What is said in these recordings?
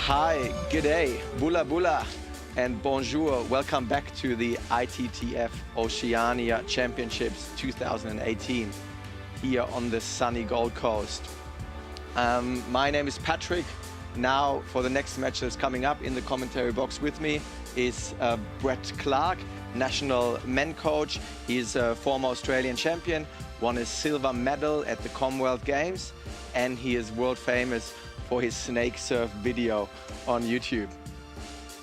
Hi, good day, bula bula, and bonjour. Welcome back to the ITTF-Oceania Championships 2018 here on the sunny Gold Coast. My name is Patrick. Now, for the next match that's coming up, in the commentary box with me is Brett Clark, national men coach. He's a former Australian champion, won a silver medal at the Commonwealth Games, and he is world famous for his snake surf video on YouTube.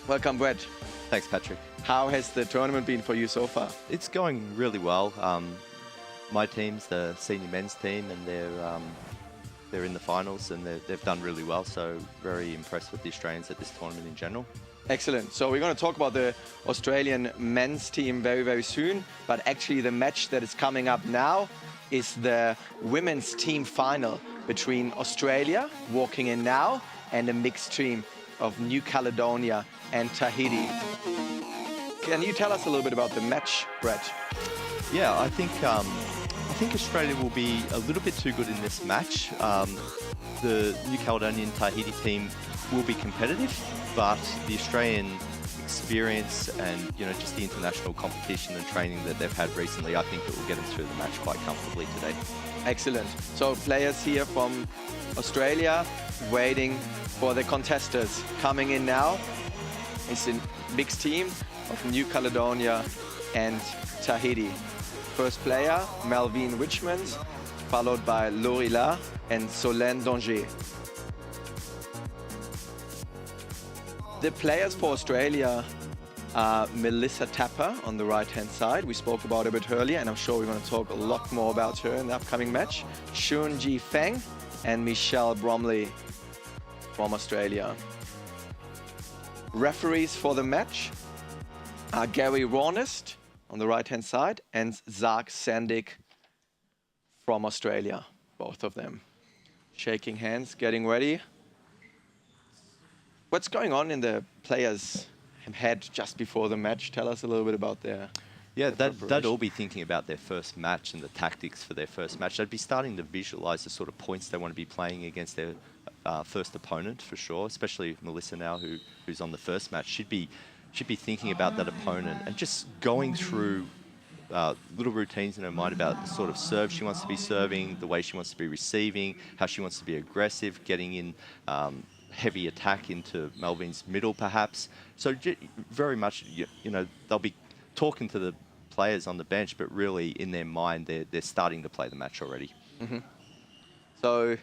Welcome, Brett. Thanks, Patrick. How has the tournament been for you so far? It's going really well. My team's the senior men's team, and they're in the finals, and they've done really well. So very impressed with the Australians at this tournament in general. Excellent. So we're going to talk about the Australian men's team very, very soon. But actually, the match that is coming up now is the women's team final between Australia, walking in now, and a mixed team of New Caledonia and Tahiti. Can you tell us a little bit about the match, Brett? Yeah, I think Australia will be a little bit too good in this match. The New Caledonian Tahiti team will be competitive, but the Australian experience and just the international competition and training that they've had recently, I think it will get them through the match quite comfortably today. Excellent. So players here from Australia waiting for the contestants coming in now. It's a mixed team of New Caledonia and Tahiti. First player, Melvin Richmond, followed by Lorila and Solène Danger. The players for Australia are Melissa Tapper on the right-hand side. We spoke about her a bit earlier, and I'm sure we're going to talk a lot more about her in the upcoming match. Shun Ji Feng and Michelle Bromley from Australia. Referees for the match are Gary Rawnest on the right-hand side and Zach Sandick from Australia, both of them. Shaking hands, getting ready. What's going on in the players' head just before the match? Tell us a little bit about their they'd all be thinking about their first match and the tactics for their first match. They'd be starting to visualize the sort of points they want to be playing against their first opponent, for sure, especially Melissa now, who's on the first match. Should be thinking about that opponent and just going through little routines in her mind about the sort of serve she wants to be serving, the way she wants to be receiving, how she wants to be aggressive, getting in heavy attack into Melvin's middle, perhaps. So very much, they'll be talking to the players on the bench, but really in their mind, they're starting to play the match already. Mm-hmm. So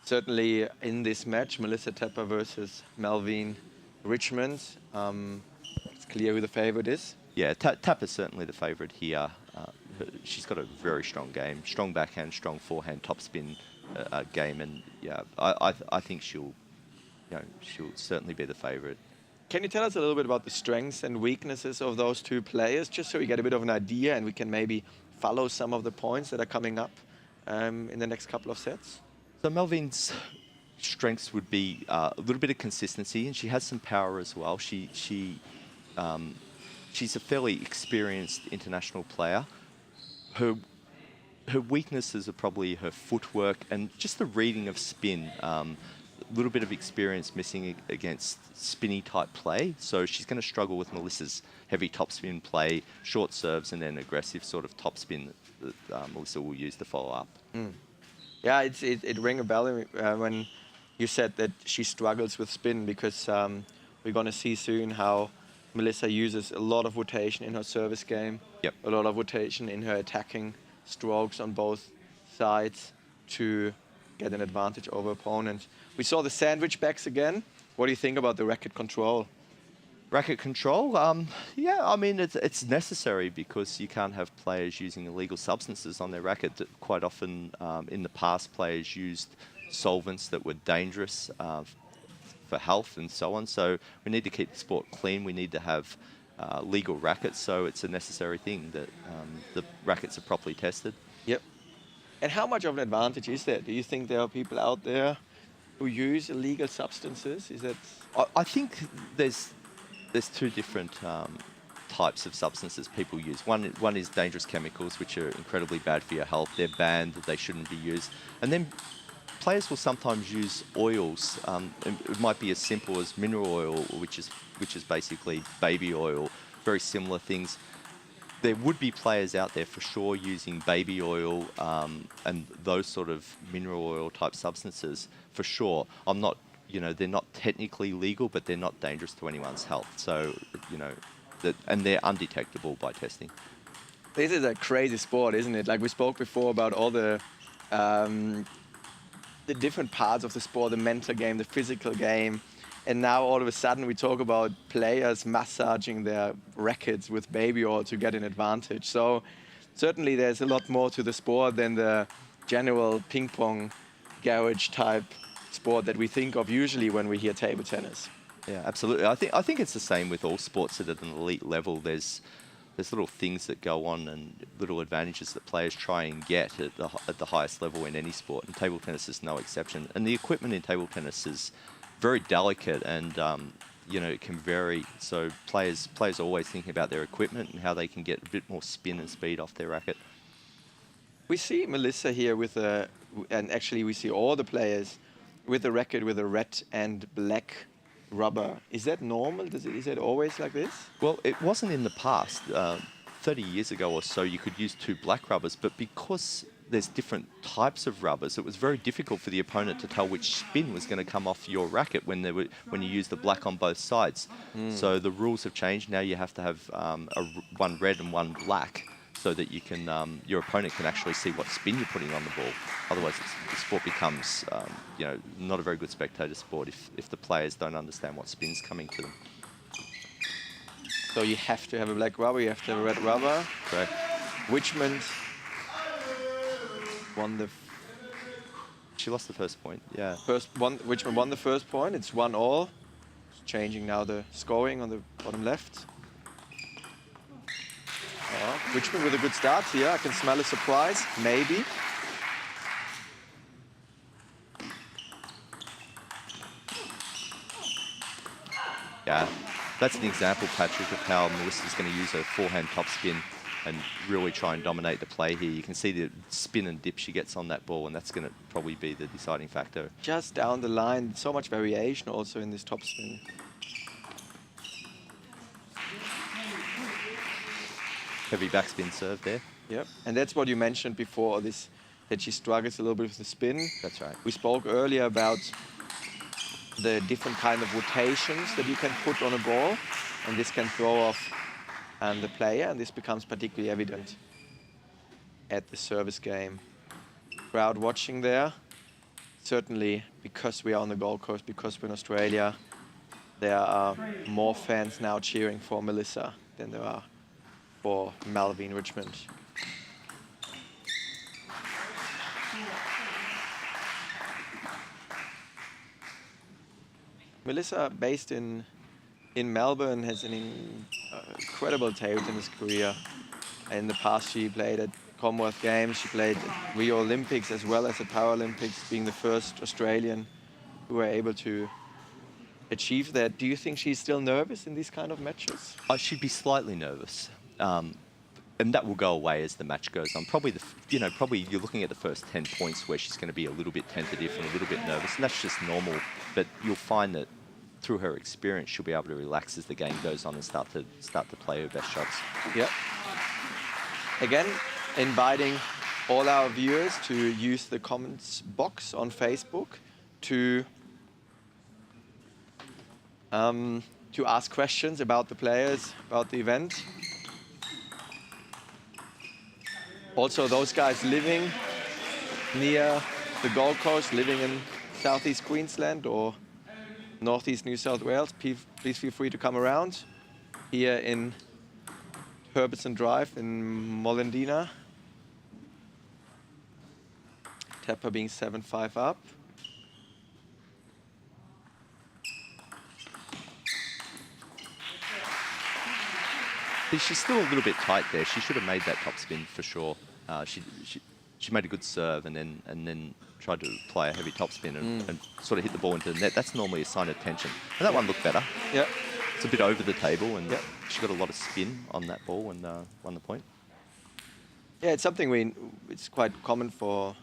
certainly in this match, Melissa Tapper versus Melvin Richmond, it's clear who the favorite is. Yeah, Tapper's certainly the favorite here. She's got a very strong game, strong backhand, strong forehand, topspin game, and yeah, I think she'll certainly be the favorite. Can you tell us a little bit about the strengths and weaknesses of those two players, just so we get a bit of an idea and we can maybe follow some of the points that are coming up in the next couple of sets? So Melvin's strengths would be a little bit of consistency, and she has some power as well. She's a fairly experienced international player. Her weaknesses are probably her footwork and just the reading of spin. A little bit of experience missing against spinny type play, so she's going to struggle with Melissa's heavy topspin play, short serves, and then aggressive sort of topspin that Melissa will use to follow up. Mm. Yeah, it rang a bell when you said that she struggles with spin, because we're going to see soon how Melissa uses a lot of rotation in her service game, yep, a lot of rotation in her attacking strokes on both sides to get an advantage over opponent. We saw the sandwich backs again. What do you think about the racket control? Racket control? Yeah, I mean, it's necessary because you can't have players using illegal substances on their racket. Quite often, in the past, players used solvents that were dangerous for health and so on. So we need to keep the sport clean. We need to have legal rackets. So it's a necessary thing that the rackets are properly tested. Yep. And how much of an advantage is that? Do you think there are people out there who use illegal substances? Is that? I think there's two different types of substances people use. One is dangerous chemicals, which are incredibly bad for your health. They're banned. They shouldn't be used. And then players will sometimes use oils. It might be as simple as mineral oil, which is basically baby oil, very similar things. There would be players out there for sure using baby oil and those sort of mineral oil type substances for sure. I'm not, they're not technically legal, but they're not dangerous to anyone's health. So, and they're undetectable by testing. This is a crazy sport, isn't it? Like we spoke before about all the different parts of the sport, the mental game, the physical game. And now all of a sudden we talk about players massaging their rackets with baby oil to get an advantage. So certainly there's a lot more to the sport than the general ping pong garage type sport that we think of usually when we hear table tennis. Yeah, absolutely. I think it's the same with all sports at an elite level. There's little things that go on and little advantages that players try and get at the highest level in any sport, and table tennis is no exception. And the equipment in table tennis is very delicate, and it can vary. So players are always thinking about their equipment and how they can get a bit more spin and speed off their racket. We see Melissa here and actually we see all the players with a racket with a red and black rubber. Is that normal? Is it always like this? Well, it wasn't in the past. 30 years ago or so, you could use 2 black rubbers, but because there's different types of rubbers, it was very difficult for the opponent to tell which spin was going to come off your racket when you use the black on both sides. So the rules have changed. Now you have to have one red and one black, so that you can your opponent can actually see what spin you're putting on the ball. Otherwise, the sport becomes not a very good spectator sport if the players don't understand what spin's coming to them. So you have to have a black rubber, you have to have a red rubber. Correct. Richmond won She lost the first point, yeah. Richmond won the first point. It's 1-all. Changing now the scoring on the bottom left. Richmond with a good start here. I can smell a surprise, maybe. Yeah, that's an example, Patrick, of how Melissa's going to use her forehand topspin and really try and dominate the play here. You can see the spin and dip she gets on that ball, and that's going to probably be the deciding factor. Just down the line, so much variation also in this topspin. Heavy backspin serve there. Yep, and that's what you mentioned before, that she struggles a little bit with the spin. That's right. We spoke earlier about the different kind of rotations that you can put on a ball, and this can throw off the player, and this becomes particularly evident at the service game. Crowd watching there. Certainly, because we are on the Gold Coast, because we're in Australia, there are more fans now cheering for Melissa than there are for Melvin Richmond. Melissa, based in Melbourne, has an incredible table tennis career. In the past, she played at Commonwealth Games, she played at Rio Olympics as well as at Paralympics, being the first Australian who were able to achieve that. Do you think she's still nervous in these kind of matches? She'd be slightly nervous. And that will go away as the match goes on. Probably you're looking at the first 10 points where she's going to be a little bit tentative and a little bit nervous, and that's just normal. But you'll find that through her experience, she'll be able to relax as the game goes on and start to play her best shots. Yep. Again, inviting all our viewers to use the comments box on Facebook to ask questions about the players, about the event. Also, those guys living near the Gold Coast, living in Southeast Queensland or Northeast New South Wales, please feel free to come around here in Herbertson Drive in Mollendina. Tepper being 7-5 up. She's still a little bit tight there. She should have made that topspin for sure. She made a good serve and then tried to play a heavy topspin and sort of hit the ball into the net. That's normally a sign of tension. And that one looked better. Yeah. It's a bit over the table, and she got a lot of spin on that ball and won the point. Yeah, it's something it's quite common for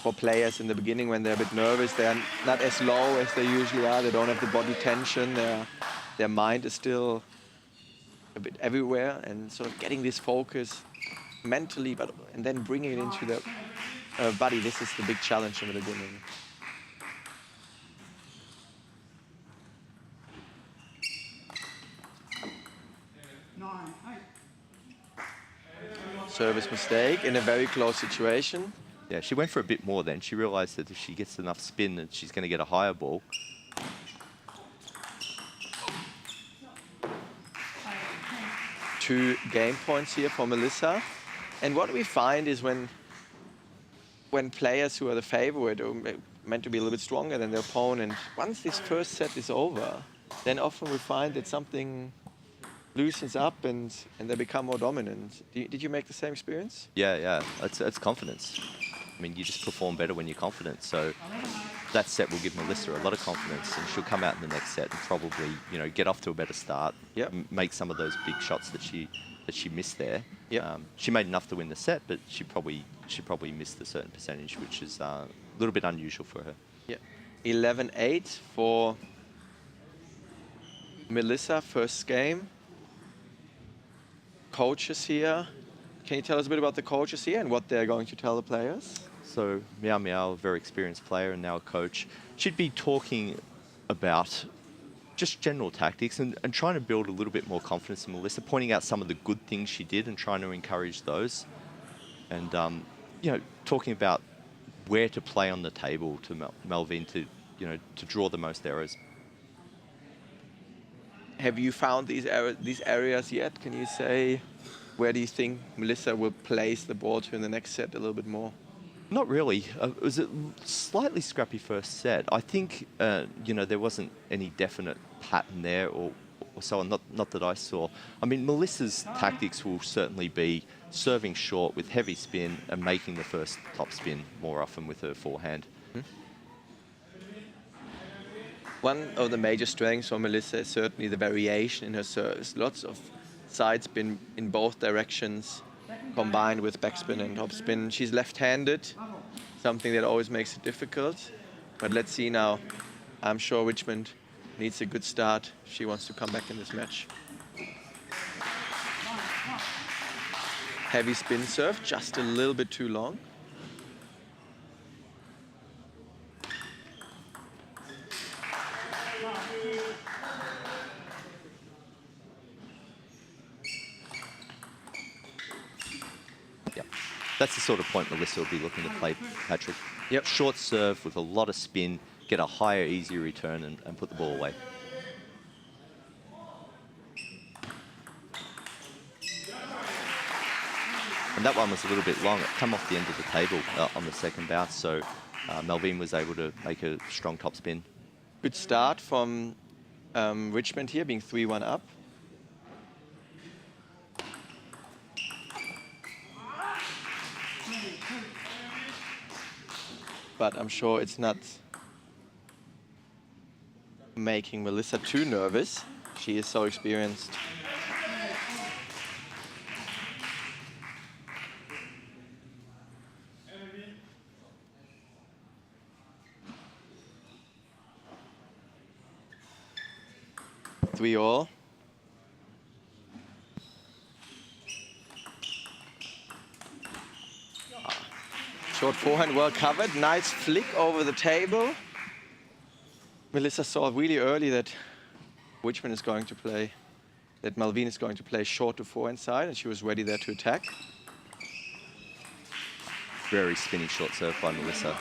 for players in the beginning when they're a bit nervous, they're not as low as they usually are. They don't have the body tension. Their mind is still a bit everywhere, and sort of getting this focus mentally, and then bringing it into the body. This is the big challenge in the beginning. Service mistake in a very close situation. Yeah, she went for a bit more then. She realized that if she gets enough spin, that she's going to get a higher ball. 2 game points here for Melissa. And what we find is when players who are the favorite or meant to be a little bit stronger than their opponent, once this first set is over, then often we find that something loosens up and they become more dominant. Did you make the same experience? Yeah. It's confidence. I mean, you just perform better when you're confident. So that set will give Melissa a lot of confidence, and she'll come out in the next set and probably, you know, get off to a better start. Yep. Make some of those big shots that she missed there. Yep. She made enough to win the set, but she probably missed a certain percentage, which is a little bit unusual for her. Yeah. 11-8 for Melissa, first game. Coaches here. Can you tell us a bit about the coaches here and what they're going to tell the players? So Miao Miao, a very experienced player and now a coach, she'd be talking about just general tactics and trying to build a little bit more confidence in Melissa, pointing out some of the good things she did and trying to encourage those. And, you know, talking about where to play on the table to Malvine to, you know, to draw the most errors. Have you found these areas yet? Can you say, where do you think Melissa will place the ball to in the next set a little bit more? Not really. It was a slightly scrappy first set. I think, you know, there wasn't any definite pattern there or so on, not that I saw. I mean, Melissa's tactics will certainly be serving short with heavy spin and making the first top spin more often with her forehand. One of the major strengths for Melissa is certainly the variation in her service. Lots of side spin in both directions, combined with backspin and topspin. She's left-handed, something that always makes it difficult. But let's see now. I'm sure Richmond needs a good start if she wants to come back in this match. Heavy spin serve, just a little bit too long. That's the sort of point Melissa will be looking to play, Patrick. Yep. Short serve with a lot of spin, get a higher, easier return and put the ball away. And that one was a little bit long. It came off the end of the table on the second bounce, so Malvine was able to make a strong top spin. Good start from Richmond here, being 3-1 up. But I'm sure it's not making Melissa too nervous. She is so experienced. Three all. Short forehand, well covered. Nice flick over the table. Melissa saw really early that Richmond is going to play, that Malvine is going to play short to forehand side, and she was ready there to attack. Very spinny short serve by Melissa.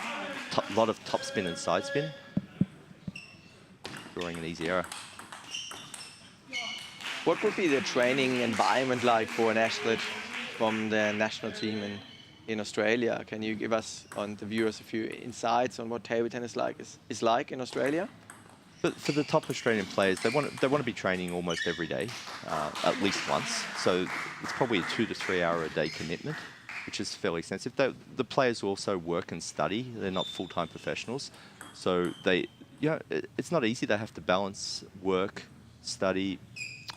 A lot of top spin and side spin. Drawing an easy error. What would be the training environment like for an athlete from the national team in Australia? Can you give us, on the viewers, a few insights on what table tennis is like in Australia? But for the top Australian players, they want to be training almost every day, at least once. So it's probably a 2 to 3 hour a day commitment, which is fairly extensive. The players also work and study. They're not full-time professionals, so it's not easy. They have to balance work, study,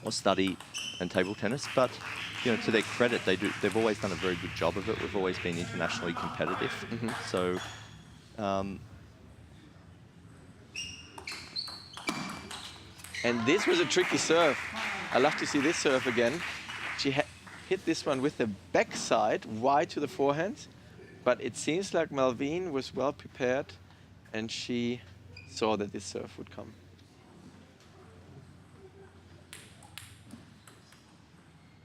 or study and table tennis. But you know, to their credit, they've always done a very good job of it. We've always been internationally competitive. So and this was a tricky serve. I love to see this serve again. She hit this one with the backside wide to the forehand, but it seems like Malvine was well prepared and she saw that this serve would come.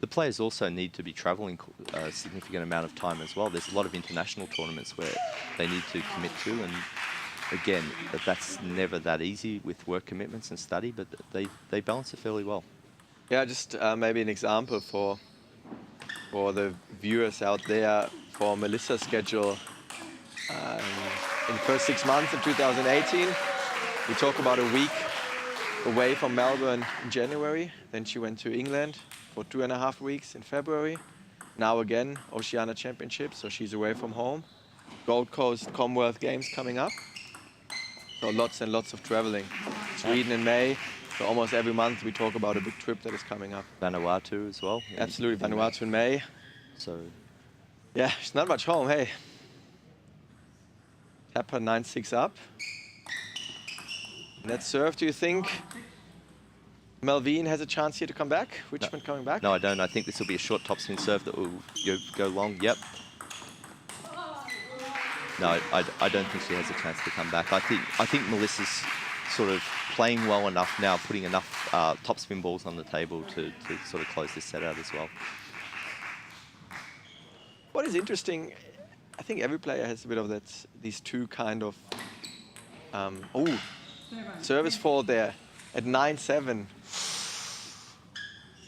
the players also need to be traveling a significant amount of time as well. There's a lot of international tournaments where they need to commit to, and again, that's never that easy with work commitments and study, but they balance it fairly well. Yeah, just maybe an example for the viewers out there for Melissa's schedule. In the first 6 months of 2018, we talk about a week away from Melbourne in January. Then she went to England for 2.5 weeks in February. Now again, Oceania Championship, so she's away from home. Gold Coast Commonwealth Games coming up. So lots and lots of traveling. Sweden in May. So almost every month we talk about a big trip that is coming up. Vanuatu as well. Absolutely, Vanuatu in May. So yeah, it's not much home, hey. Tap her 9-6 up. That serve, do you think Malvine has a chance here to come back? Richmond coming back? No, I don't. I think this will be a short topspin serve that will go long. Yep. No, I don't think she has a chance to come back. I think Melissa's sort of playing well enough now, putting enough topspin balls on the table to sort of close this set out as well. What is interesting, I think every player has a bit of that, these two kind of, service fault there at 9-7.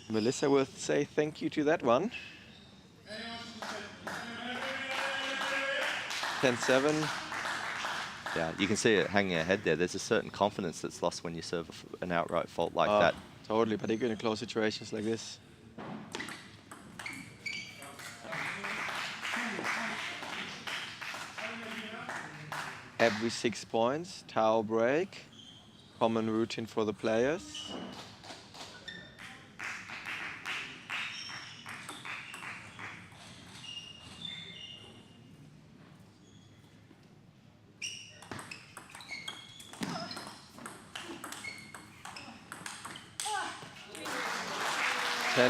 Melissa will say thank you to that one. 10-7. Yeah, you can see it hanging ahead there. There's a certain confidence that's lost when you serve an outright fault like that. Totally, particularly in close situations like this. Every 6 points, towel break, common routine for the players.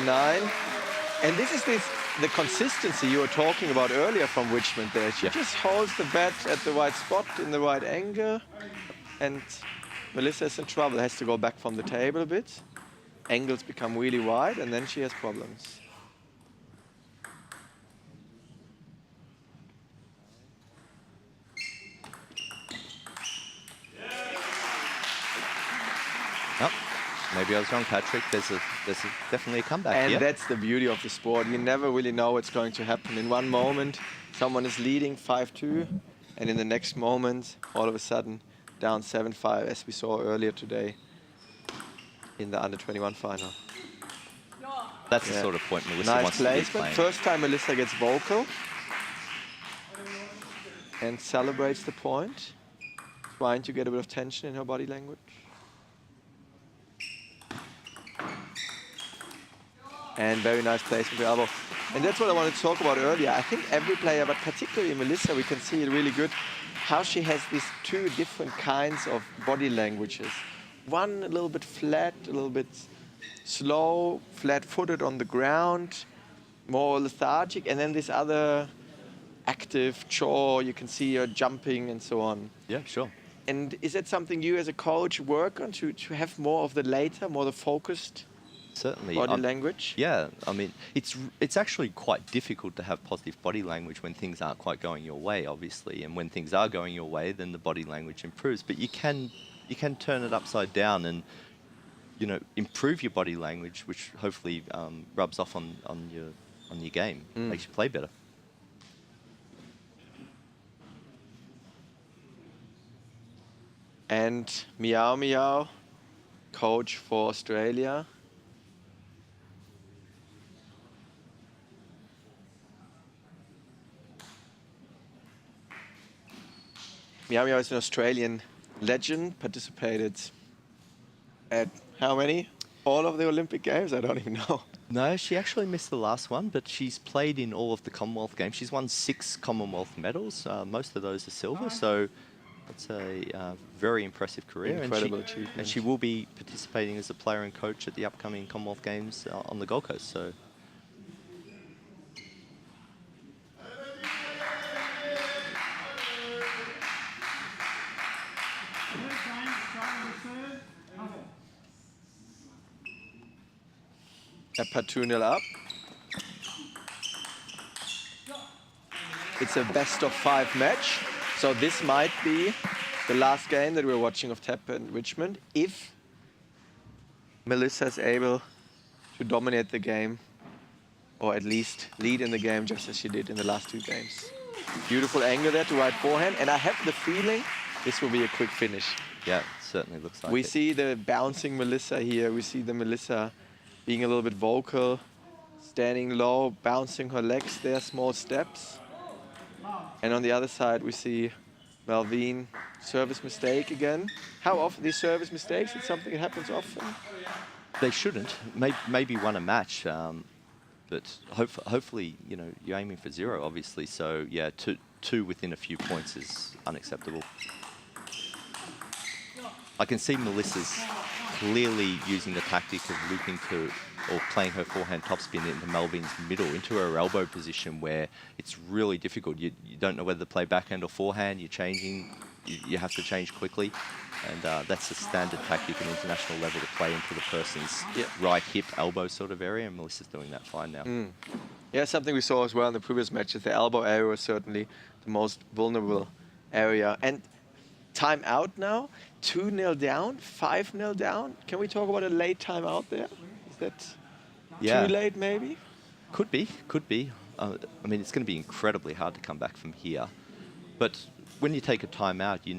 Nine. And this is the consistency you were talking about earlier from Richmond there. She just holds the bat at the right spot, in the right angle. And Melissa is in trouble, has to go back from the table a bit. Angles become really wide and then she has problems. Maybe I was wrong, Patrick. There's definitely a comeback here. And that's the beauty of the sport. You never really know what's going to happen. In one moment, someone is leading 5-2, and in the next moment, all of a sudden, down 7-5, as we saw earlier today in the under-21 final. That's the sort of point Melissa wants to be playing. Nice placement. First time Melissa gets vocal and celebrates the point, trying to get a bit of tension in her body language. And very nice placement to elbow. And that's what I wanted to talk about earlier. I think every player, but particularly Melissa, we can see it really good, how she has these two different kinds of body languages. One a little bit flat, a little bit slow, flat-footed on the ground, more lethargic, and then this other active jaw, you can see her jumping and so on. Yeah, sure. And is that something you as a coach work on, to have more of the later, more the focused certainly body language? Yeah, I mean, it's actually quite difficult to have positive body language when things aren't quite going your way, obviously. And when things are going your way, then the body language improves. But you can turn it upside down and, you know, improve your body language, which hopefully rubs off on your game, makes you play better. And Meow Meow, coach for Australia. Meow Meow is an Australian legend, participated at how many? all of the Olympic Games? I don't even know. No, she actually missed the last one, but she's played in all of the Commonwealth Games. She's won 6 Commonwealth medals. Most of those are silver, so that's a very impressive career. Incredible and achievement. And she will be participating as a player and coach at the upcoming Commonwealth Games on the Gold Coast. So. Tepper 2-0 up. It's a best-of-5 match, so this might be the last game that we're watching of Tepper and Richmond if Melissa is able to dominate the game, or at least lead in the game just as she did in the last 2 games. Beautiful angle there to right forehand, and I have the feeling this will be a quick finish. Yeah, it certainly looks like We it. see the bouncing Melissa here. We see the Melissa being a little bit vocal, standing low, bouncing her legs there, small steps. And on the other side, we see Malvine, service mistake again. How often these service mistakes? It's something that happens often. They shouldn't. Maybe won a match, but hopefully, you know, you're aiming for 0, obviously. So yeah, two within a few points is unacceptable. I can see Melissa's clearly using the tactic of looping to, or playing her forehand topspin into Malvine's middle, into her elbow position where it's really difficult. You don't know whether to play backhand or forehand. You're changing. You have to change quickly. And that's the standard tactic at international level, to play into the person's right hip, elbow sort of area. And Melissa's doing that fine now. Yeah, something we saw as well in the previous matches. The elbow area was certainly the most vulnerable area. And time out now, 2-0 down, 5-0 down. Can we talk about a late time out there? Is that too late maybe? Could be. I mean, it's going to be incredibly hard to come back from here. But when you take a timeout, you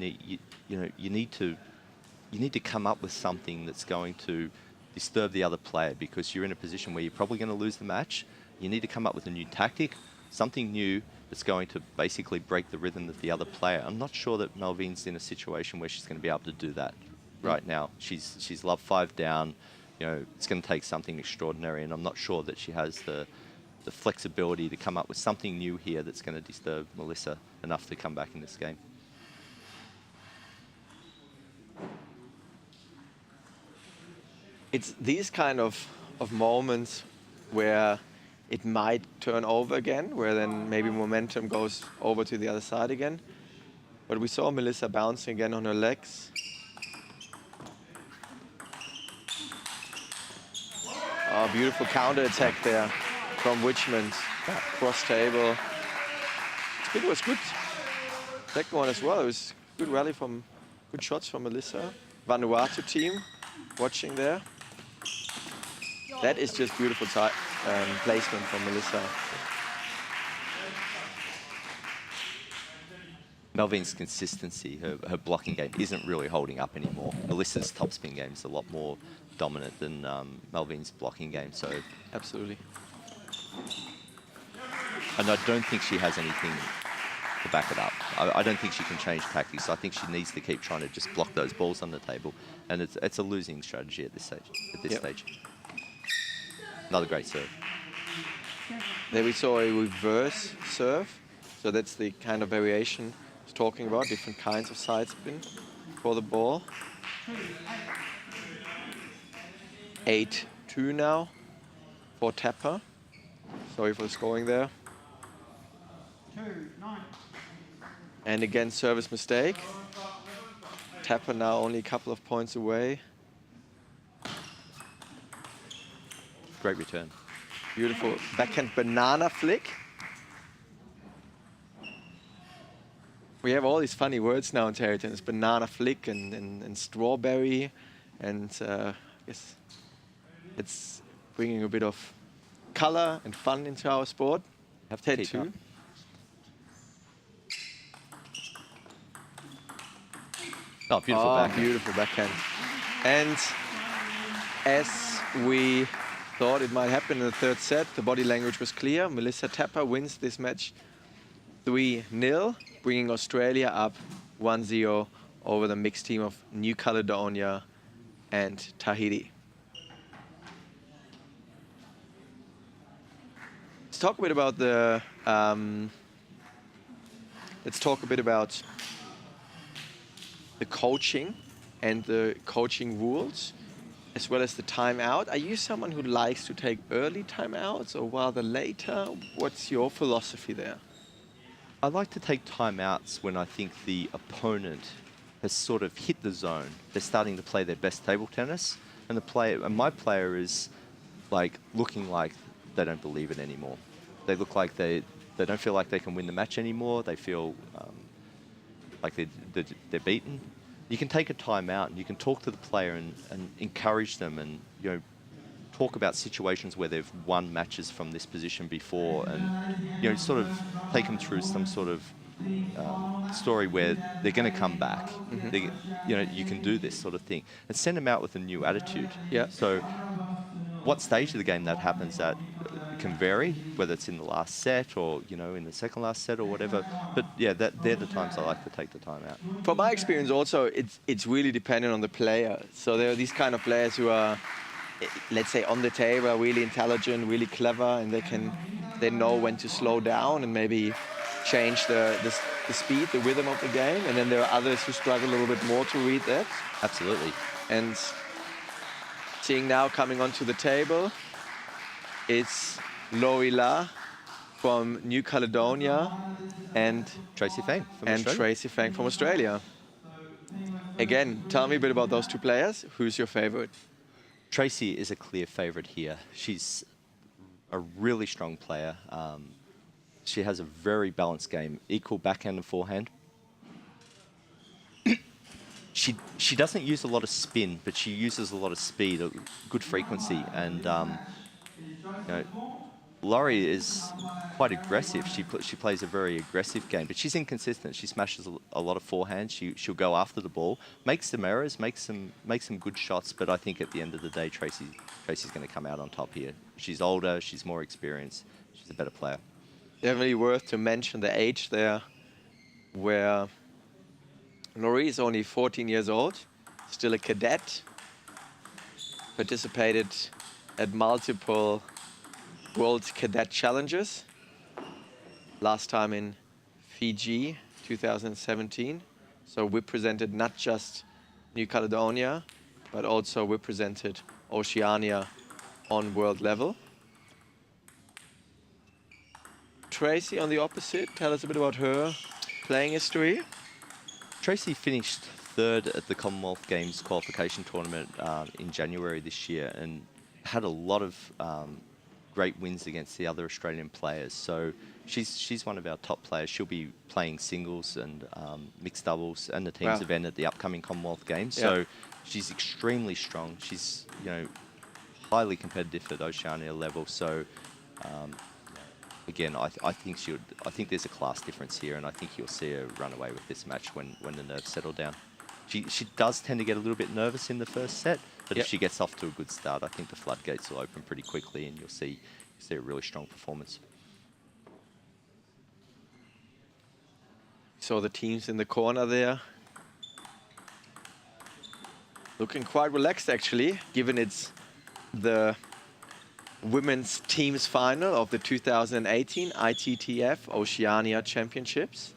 need to come up with something that's going to disturb the other player, because you're in a position where you're probably going to lose the match. You need to come up with a new tactic, something new that's going to basically break the rhythm of the other player. I'm not sure that Malvine's in a situation where she's going to be able to do that right now. She's love 5 down. You know, it's going to take something extraordinary, and I'm not sure that she has the flexibility to come up with something new here that's going to disturb Melissa enough to come back in this game. It's these kind of moments where it might turn over again, where then maybe momentum goes over to the other side again. But we saw Melissa bouncing again on her legs. Oh, beautiful counter attack there from Richmond. Cross table. It was good. Second one as well. It was good rally from, good shots from Melissa. Vanuatu team watching there. That is just beautiful placement from Melissa. Malvine's consistency, her blocking game isn't really holding up anymore. Melissa's topspin game is a lot more dominant than Malvine's blocking game. So absolutely. And I don't think she has anything to back it up. I don't think she can change tactics. I think she needs to keep trying to just block those balls on the table, and it's a losing strategy at this stage. Another great serve. There we saw a reverse serve. So that's the kind of variation I was talking about, different kinds of side spin for the ball. 8-2 now for Tepper. Sorry for the scoring there. 2-9. And again, service mistake. Tepper now only a couple of points away. Great return. Beautiful backhand banana flick. We have all these funny words now in table tennis. Banana flick and strawberry. And I guess it's bringing a bit of color and fun into our sport. Have to keep up. Oh, beautiful backhand. Beautiful backhand. And as we thought it might happen in the third set, the body language was clear. Melissa Tepper wins this match 3-0, bringing Australia up 1-0 over the mixed team of New Caledonia and Tahiti. talk a bit about the. Let's talk a bit about the coaching and the coaching rules, as well as the timeout. Are you someone who likes to take early timeouts or rather later? What's your philosophy there? I like to take timeouts when I think the opponent has sort of hit the zone. They're starting to play their best table tennis, and my player is like looking like they don't believe it anymore. They look like they don't feel like they can win the match anymore. They feel like they're beaten. You can take a timeout and you can talk to the player and encourage them, and talk about situations where they've won matches from this position before, and sort of take them through some sort of story where they're going to come back. You can do this sort of thing, and send them out with a new attitude. Yeah. So what stage of the game that happens at can vary, whether it's in the last set or in the second last set or whatever. But yeah, they're the times I like to take the time out. From my experience, also, it's really dependent on the player. So there are these kind of players who are, let's say, on the table, are really intelligent, really clever, and they know when to slow down and maybe change the speed, the rhythm of the game. And then there are others who struggle a little bit more to read that. Absolutely. And seeing now coming onto the table, it's Loila from New Caledonia and Tracy Fang from Australia. Tracy Fang from Australia. Again, tell me a bit about those two players. Who's your favorite? Tracy is a clear favorite here. She's a really strong player. She has a very balanced game, equal backhand and forehand. She doesn't use a lot of spin, but she uses a lot of speed, a good frequency, and Laurie is quite aggressive. She plays a very aggressive game, but she's inconsistent. She smashes a lot of forehand. She'll go after the ball, makes some errors, makes some good shots. But I think at the end of the day, Tracy's going to come out on top here. She's older, she's more experienced, she's a better player. Definitely worth to mention the age there, where Laurie is only 14 years old, still a cadet, participated at multiple World Cadet Challenges, last time in Fiji, 2017. So represented not just New Caledonia, but also represented Oceania on world level. Tracy, on the opposite, tell us a bit about her playing history. Tracy finished third at the Commonwealth Games qualification tournament in January this year, and had a lot of great wins against the other Australian players. So she's one of our top players. She'll be playing singles and mixed doubles and the teams event at the upcoming Commonwealth Games. Yeah. So she's extremely strong. She's highly competitive at Oceania level. So again, I think there's a class difference here, and I think you'll see her run away with this match when the nerves settle down. She does tend to get a little bit nervous in the first set, but if she gets off to a good start, I think the floodgates will open pretty quickly, and you'll see a really strong performance. So the teams in the corner there, looking quite relaxed actually, given it's the women's teams final of the 2018 ITTF-Oceania Championships.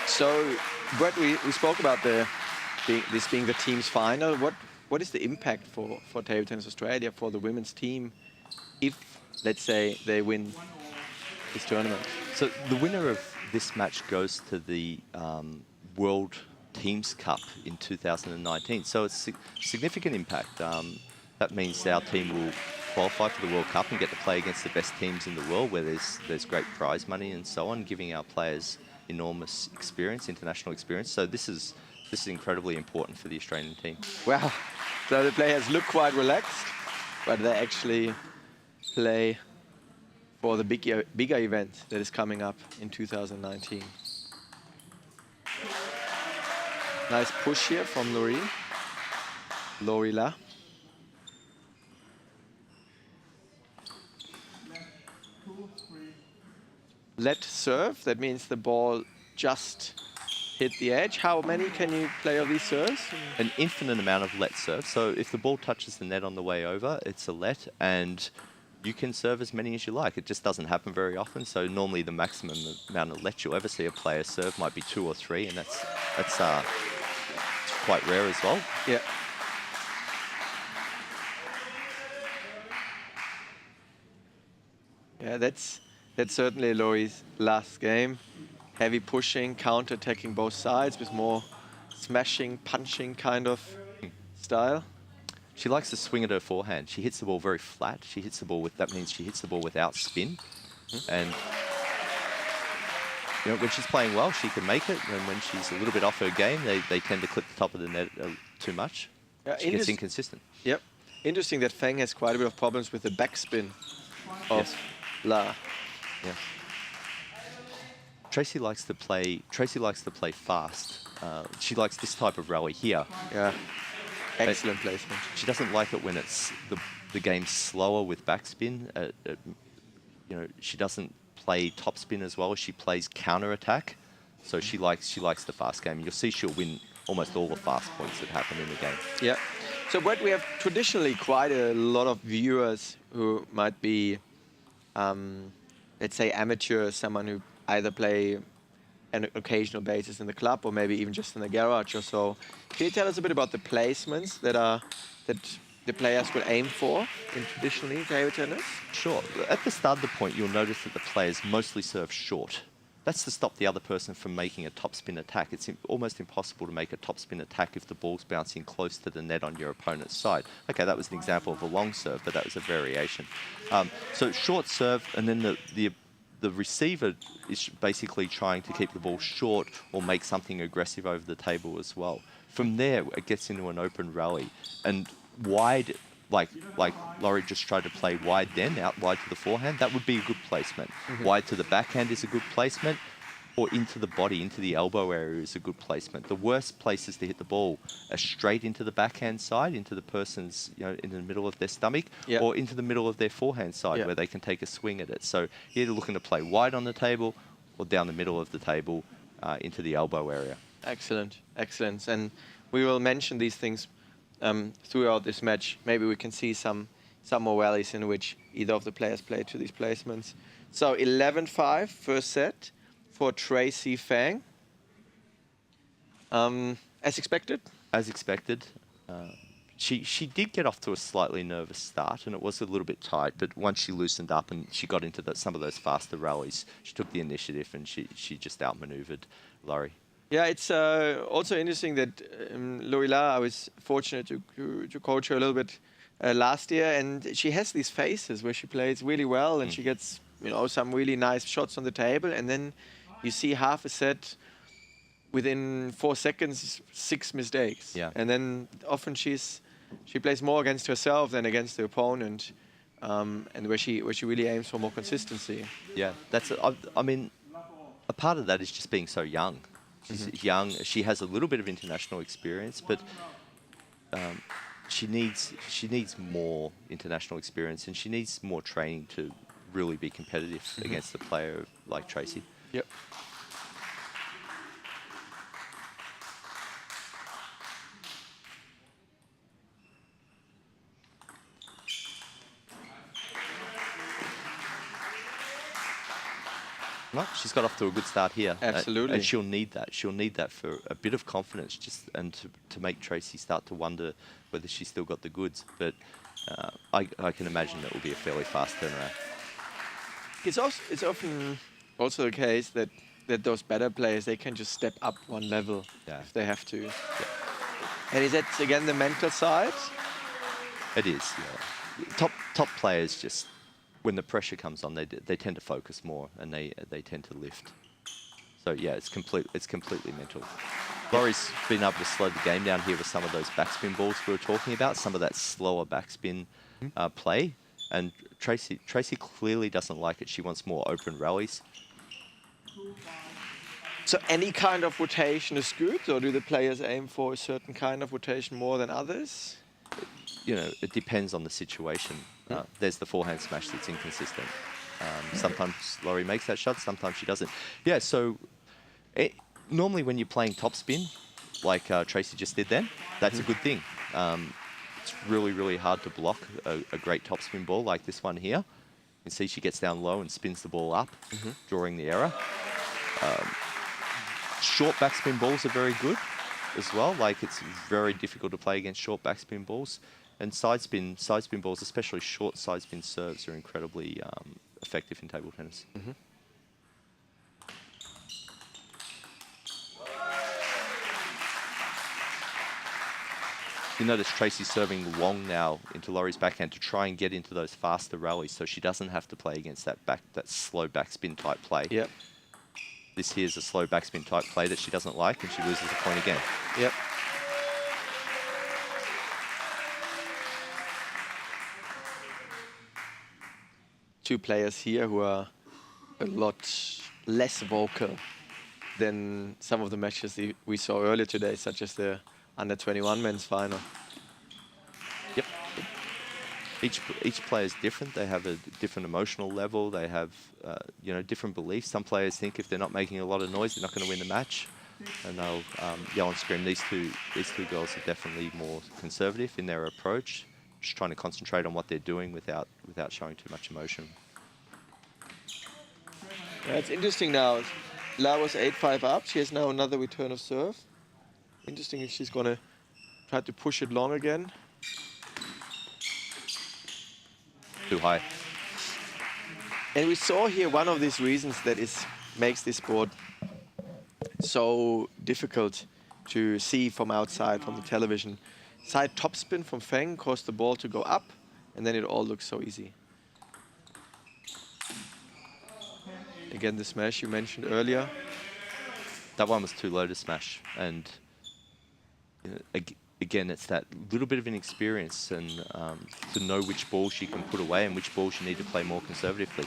So, Brett, we spoke about this being the team's final. What is the impact for Table Tennis Australia, for the women's team, if, let's say, they win this tournament? So the winner of this match goes to the World Teams Cup in 2019. So it's a significant impact. That means our team will qualify for the World Cup and get to play against the best teams in the world, where there's great prize money and so on, giving our players enormous experience, international experience. So this is This is incredibly important for the Australian team. Wow. So the players look quite relaxed, but they actually play for the bigger event that is coming up in 2019. Nice push here from Lorila. Let serve, that means the ball just hit the edge. How many can you play of these serves? An infinite amount of let serve. So if the ball touches the net on the way over, it's a let, and you can serve as many as you like. It just doesn't happen very often. So normally the maximum amount of let you'll ever see a player serve might be 2 or 3, and that's quite rare as well. Yeah. Yeah, that's certainly Lori's last game. Heavy pushing, counter-attacking both sides with more smashing, punching kind of style. She likes to swing at her forehand. She hits the ball very flat. She hits the ball with, that means she hits the ball without spin. And you know, when she's playing well, she can make it. And when she's a little bit off her game, they tend to clip the top of the net too much. Yeah, she gets inconsistent. Yep. Interesting that Feng has quite a bit of problems with the backspin of La. Yeah. Tracy likes to play fast. She likes this type of rally here. Yeah. Excellent placement. She doesn't like it when it's the game's slower with backspin. You know, she doesn't play topspin as well. She plays counter-attack. So she likes the fast game. You'll see she'll win almost all the fast points that happen in the game. Yeah. So what we have traditionally quite a lot of viewers who might be, let's say, amateurs, someone who either play an occasional basis in the club or maybe even just in the garage or so. Can you tell us a bit about the placements that the players will aim for in traditionally table tennis? Sure. At the start of the point, you'll notice that the players mostly serve short. That's to stop the other person from making a topspin attack. It's almost impossible to make a topspin attack if the ball's bouncing close to the net on your opponent's side. Okay, that was an example of a long serve, but that was a variation. So short serve, and then the receiver is basically trying to keep the ball short or make something aggressive over the table as well. From there, it gets into an open rally. And wide, like Laurie just tried to play wide then, out wide to the forehand, that would be a good placement. Wide to the backhand is a good placement, or into the body, into the elbow area is a good placement. The worst places to hit the ball are straight into the backhand side, into the person's, you know, in the middle of their stomach, or into the middle of their forehand side where they can take a swing at it. So you're either looking to play wide on the table or down the middle of the table into the elbow area. Excellent, excellent. And we will mention these things throughout this match. Maybe we can see some more rallies in which either of the players play to these placements. So 11-5, first set for Tracy Feng. As expected? As expected. She did get off to a slightly nervous start, and it was a little bit tight, but once she loosened up and she got into some of those faster rallies, she took the initiative and she just outmaneuvered Laurie. Yeah, it's also interesting that Lorila, I was fortunate to coach her a little bit last year, and she has these phases where she plays really well and she gets, you know, some really nice shots on the table, and then you see half a set within 4 seconds, 6 mistakes. Yeah. And then often she plays more against herself than against the opponent, and where she really aims for more consistency. Yeah, I mean, a part of that is just being so young. She's young. She has a little bit of international experience, but she needs more international experience, and she needs more training to really be competitive against a player like Tracy. Yep. No, she's got off to a good start here. Absolutely. And she'll need that. She'll need that for a bit of confidence, and to make Tracy start to wonder whether she's still got the goods. But I can imagine that will be a fairly fast turnaround. It's often also the case that those better players, they can just step up one level if they have to. Yeah. And is that, again, the mental side? It is, yeah. Top players just, when the pressure comes on, they tend to focus more and they tend to lift. So yeah, it's completely mental. Laurie's been able to slow the game down here with some of those backspin balls we were talking about, some of that slower backspin play. And Tracy clearly doesn't like it. She wants more open rallies. So any kind of rotation is good, or do the players aim for a certain kind of rotation more than others? You know, it depends on the situation. There's the forehand smash that's inconsistent. Sometimes Laurie makes that shot, sometimes she doesn't. Yeah, so normally when you're playing topspin, like Tracy just did then, that's a good thing. It's really, really hard to block a great topspin ball like this one here. You can see she gets down low and spins the ball up, drawing the error. Short backspin balls are very good as well. Like, it's very difficult to play against short backspin balls. And side spin balls, especially short side spin serves, are incredibly effective in table tennis. You notice Tracy's serving long now into Laurie's backhand to try and get into those faster rallies, so she doesn't have to play against that slow backspin type play. Yep. This here's a slow backspin type play that she doesn't like, and she loses the point again. Yep. Two players here who are a lot less vocal than some of the matches we saw earlier today, such as the under-21 men's final. Yep. Each player is different. They have a different emotional level. They have you know, different beliefs. Some players think if they're not making a lot of noise, they're not going to win the match, and they'll yell and scream. These two girls are definitely more conservative in their approach, just trying to concentrate on what they're doing without showing too much emotion. Yeah, it's interesting now. La was 8-5 up. She has now another return of serve. Interesting if she's going to try to push it long again. Too high. And we saw here one of these reasons that makes this board so difficult to see from outside, from the television. Side topspin from Feng caused the ball to go up, and then it all looks so easy. Again, the smash you mentioned earlier. That one was too low to smash, and you know, again, it's that little bit of an experience and to know which balls you can put away and which balls you need to play more conservatively.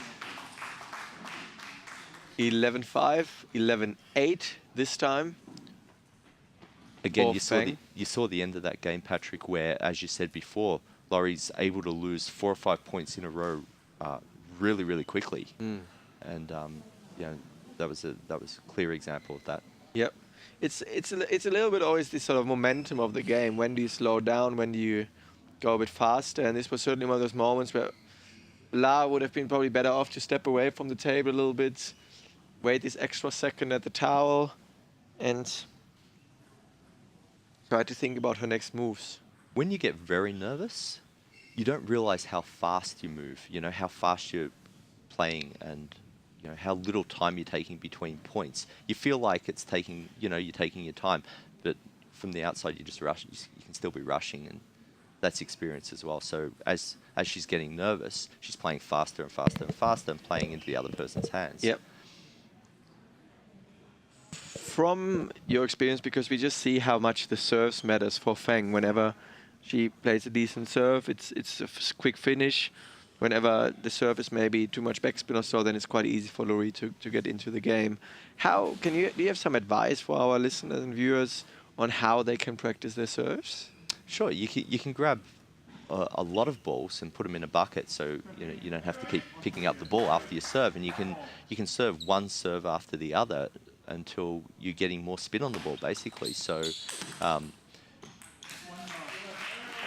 11-5, 11-8 this time. Again, you saw the end of that game, Patrick, where, as you said before, Laurie's able to lose 4 or 5 points in a row really, really quickly. And you know, that was a clear example of that. Yep. It's a little bit always this sort of momentum of the game. When do you slow down? When do you go a bit faster? And this was certainly one of those moments where La would have been probably better off to step away from the table a little bit, wait this extra second at the towel, and try to think about her next moves. When you get very nervous, you don't realize how fast you move, you know, how fast you're playing, and you know, how little time you're taking between points. You feel like it's taking, you know, you're taking your time, but from the outside you just rush. You can still be rushing, and that's experience as well. So as she's getting nervous, she's playing faster and faster and faster and playing into the other person's hands. Yep. From your experience, because we just see how much the serves matters for Feng. Whenever she plays a decent serve, it's a quick finish. Whenever the serve is maybe too much backspin or so, then it's quite easy for Laurie to get into the game. Do you have some advice for our listeners and viewers on how they can practice their serves? Sure, you can grab a lot of balls and put them in a bucket, so you know you don't have to keep picking up the ball after you serve, and you can serve one serve after the other until you're getting more spin on the ball, basically. So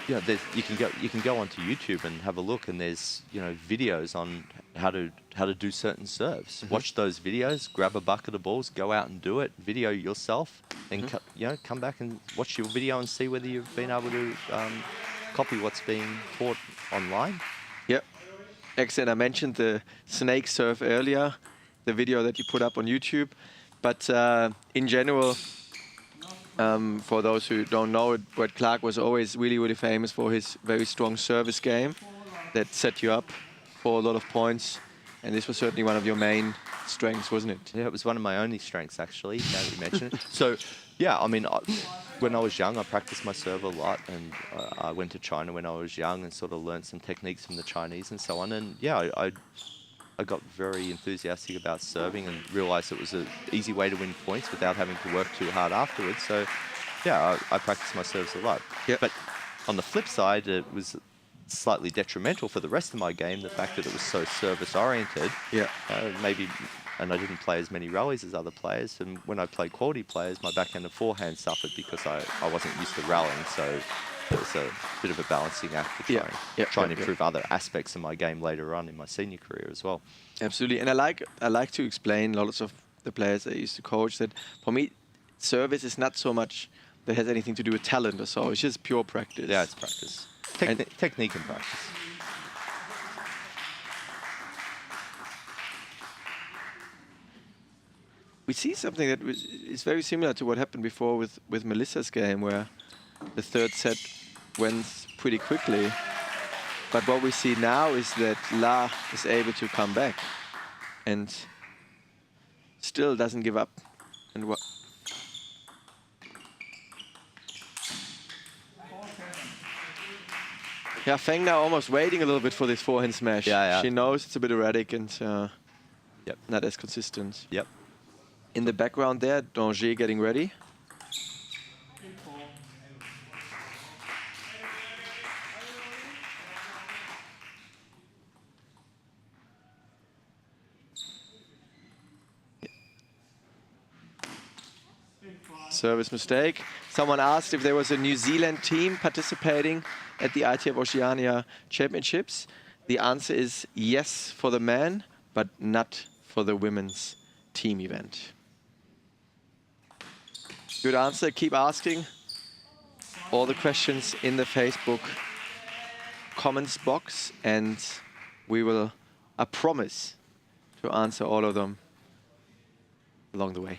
yeah, you can go onto YouTube and have a look, and there's, you know, videos on how to do certain serves. Watch those videos, grab a bucket of balls, go out and do it, video yourself, and you know, come back and watch your video and see whether you've been able to copy what's being taught online. Yep. Excellent. I mentioned the snake serve earlier, the video that you put up on YouTube, but in general, for those who don't know it, Brett Clark was always really, really famous for his very strong service game that set you up for a lot of points. And this was certainly one of your main strengths, wasn't it? Yeah, it was one of my only strengths, actually, now that you mention it. So, yeah, I mean, when I was young, I practiced my serve a lot, and I went to China when I was young and sort of learned some techniques from the Chinese and so on. And, yeah, I got very enthusiastic about serving and realized it was an easy way to win points without having to work too hard afterwards. So, yeah, I practiced my serves a lot. Yeah. But on the flip side, it was slightly detrimental for the rest of my game, the fact that it was so service-oriented. Yeah. Maybe, and I didn't play as many rallies as other players. And when I played quality players, my backhand and forehand suffered because I wasn't used to rallying. So it was a bit of a balancing act to try and improve other aspects of my game later on in my senior career as well. Absolutely. And I like to explain lots of the players I used to coach that for me, service is not so much that has anything to do with talent or so. It's just pure practice. Yeah, it's practice. Technique and practice. We see something that is very similar to what happened before with Melissa's game, where the third set went pretty quickly. But what we see now is that La is able to come back and still doesn't give up. And what? Yeah, Feng now almost waiting a little bit for this forehand smash. Yeah. She knows it's a bit erratic and Yep. not as consistent. Yep. In the background there, Danger getting ready. Service mistake. Someone asked if there was a New Zealand team participating at the ITTF-Oceania Championships. The answer is yes for the men, but not for the women's team event. Good answer. Keep asking all the questions in the Facebook comments box, and we will, I promise, to answer all of them along the way.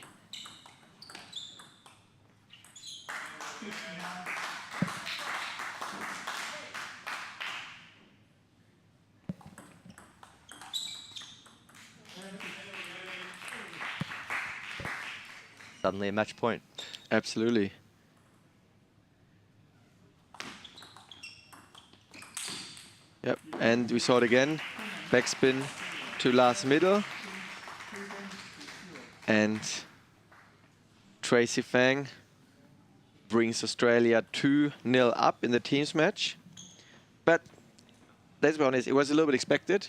Suddenly a match point. Absolutely. Yep, and we saw it again. Backspin to last middle. And Tracy Fang brings Australia 2-0 up in the teams match. But let's be honest, it was a little bit expected.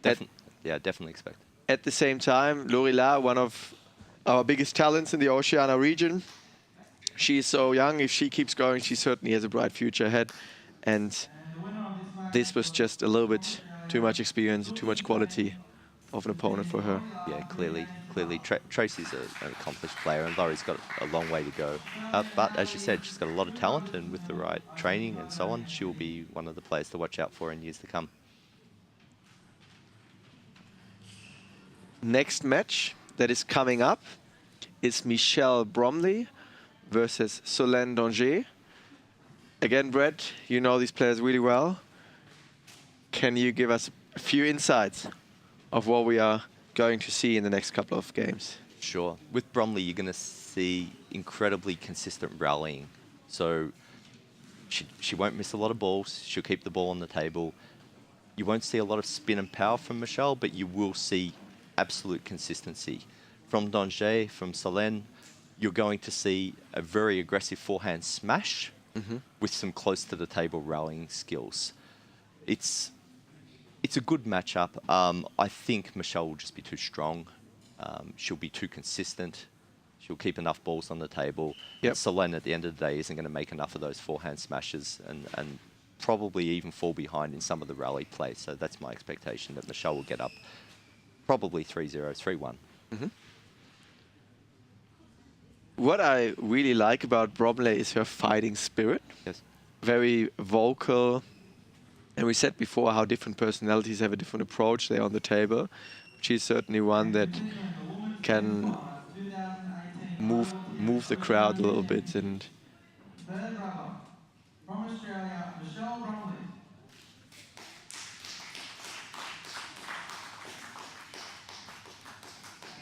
Definitely expected. At the same time, Lori La, one of our biggest talents in the Oceania region. She's so young. If she keeps going, she certainly has a bright future ahead. And this was just a little bit too much experience and too much quality of an opponent for her. Yeah, clearly. Tracy's an accomplished player, and Laurie's got a long way to go. But as you said, she's got a lot of talent, and with the right training and so on, she'll be one of the players to watch out for in years to come. Next match that is coming up is Michelle Bromley versus Solène Danger. Again, Brett, you know these players really well. Can you give us a few insights of what we are going to see in the next couple of games? Sure. With Bromley, you're going to see incredibly consistent rallying. So she won't miss a lot of balls. She'll keep the ball on the table. You won't see a lot of spin and power from Michelle, but you will see absolute consistency. From Danger, from Solène, you're going to see a very aggressive forehand smash with some close to the table rallying skills. It's a good matchup. I think Michelle will just be too strong. She'll be too consistent. She'll keep enough balls on the table. Yep. Solène, at the end of the day, isn't going to make enough of those forehand smashes and probably even fall behind in some of the rally play. So that's my expectation, that Michelle will get up probably 3-0, 3-1. What I really like about Bromley is her fighting spirit. Yes. Very vocal. And we said before how different personalities have a different approach there on the table. She's certainly one that can move the crowd a little bit. And From Australia, Michelle Bromley.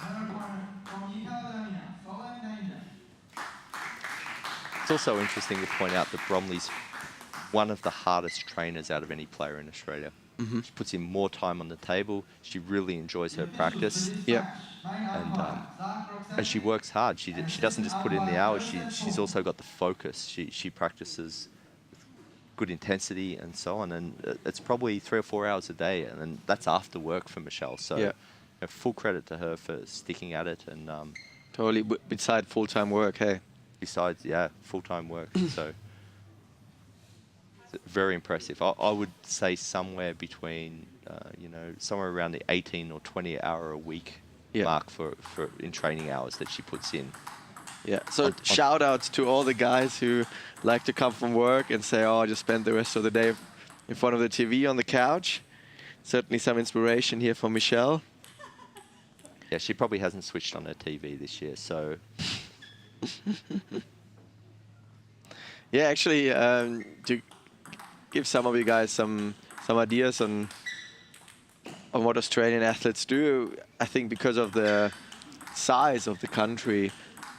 Another point from ITTF-Oceania, Solheim danger. It's also interesting to point out that Bromley's one of the hardest trainers out of any player in Australia. She puts in more time on the table. She really enjoys her practice. Yep. And she works hard. She doesn't just put in the hours. She's also got the focus. She practices with good intensity and so on. And it's probably 3 or 4 hours a day, and that's after work for Michelle. So, Yeah. full credit to her for sticking at it. And Totally. Beside full-time work, hey. besides, yeah, full-time work. So it's very impressive. I would say somewhere between, somewhere around the 18 or 20 hour a week mark for in training hours that she puts in. Yeah, so shout outs to all the guys who like to come from work and say, oh, I just spent the rest of the day in front of the TV on the couch. Certainly some inspiration here from Michelle. Yeah, she probably hasn't switched on her TV this year, so... Yeah, actually, to give some of you guys some ideas on what Australian athletes do, I think because of the size of the country,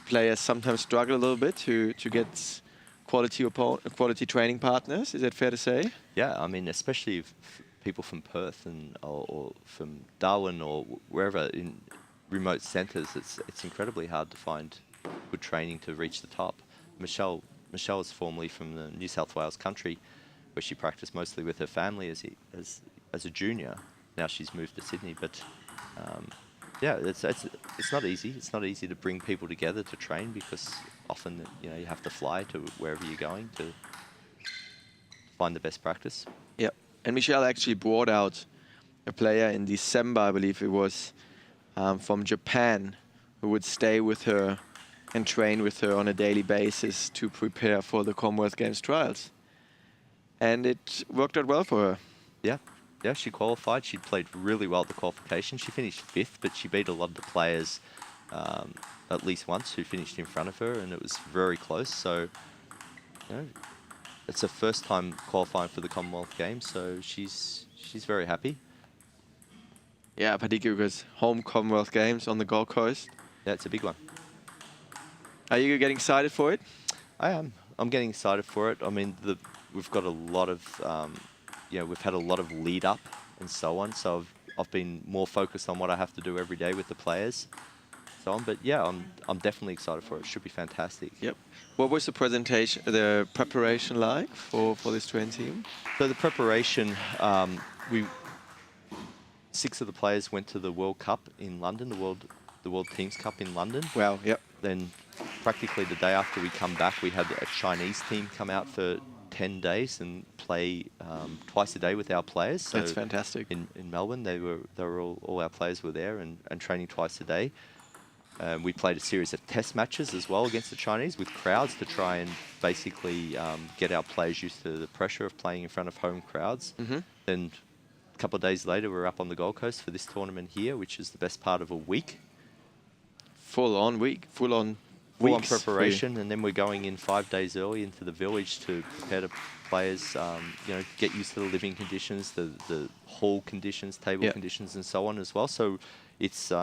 players sometimes struggle a little bit to get quality training partners. Is that fair to say? Yeah, I mean, especially if people from Perth or from Darwin or wherever in remote centres, it's incredibly hard to find good training to reach the top. Michelle is formerly from the New South Wales country, where she practiced mostly with her family as a junior. Now she's moved to Sydney, but yeah, it's not easy. It's not easy to bring people together to train because often you have to fly to wherever you're going to find the best practice. Yep. And Michelle actually brought out a player in December, I believe it was, from Japan, who would stay with her and train with her on a daily basis to prepare for the Commonwealth Games trials. And it worked out well for her. Yeah, she qualified. She played really well at the qualification. She finished 5th, but she beat a lot of the players at least once who finished in front of her, and it was very close. So, it's her first time qualifying for the Commonwealth Games, so she's very happy. Yeah, particularly because home Commonwealth Games on the Gold Coast. Yeah, it's a big one. Are you getting excited for it? I am. I'm getting excited for it. I mean, we've got a lot of, we've had a lot of lead up and so on. So I've been more focused on what I have to do every day with the players, so on. But yeah, I'm definitely excited for it. It should be fantastic. Yep. What was the preparation like for this training team? So the preparation, 6 of the players went to the World Cup in London, the World Teams Cup in London. Wow. Yep. Then practically the day after we come back, we had a Chinese team come out for 10 days and play twice a day with our players. So that's fantastic. In Melbourne, they were all our players were there and training twice a day. We played a series of test matches as well against the Chinese with crowds to try and basically get our players used to the pressure of playing in front of home crowds. Then a couple of days later, we're up on the Gold Coast for this tournament here, which is the best part of a week. Full on preparation, and then we're going in 5 days early into the village to prepare the players, get used to the living conditions, the hall conditions, table conditions, and so on as well. So it's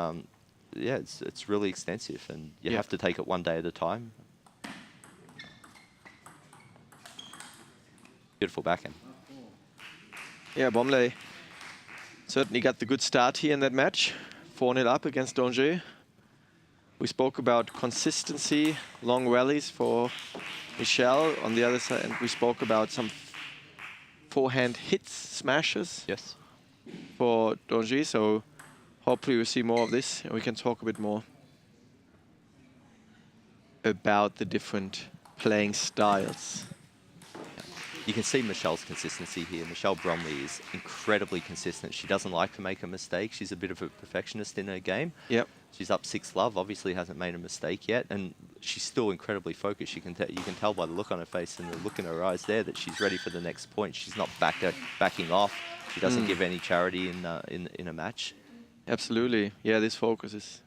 it's really extensive, and you have to take it one day at a time. Beautiful backhand. Yeah, Bromley certainly got the good start here in that match. 4-0 up against Danger. We spoke about consistency, long rallies for Michelle. On the other side, and we spoke about some forehand hits, smashes for Donji. So hopefully we'll see more of this and we can talk a bit more about the different playing styles. You can see Michelle's consistency here. Michelle Bromley is incredibly consistent. She doesn't like to make a mistake. She's a bit of a perfectionist in her game. Yep. She's up 6-love, obviously hasn't made a mistake yet, and she's still incredibly focused. You can tell by the look on her face and the look in her eyes there that she's ready for the next point. She's not backing off. She doesn't give any charity in a match. Absolutely. Yeah, this focus is...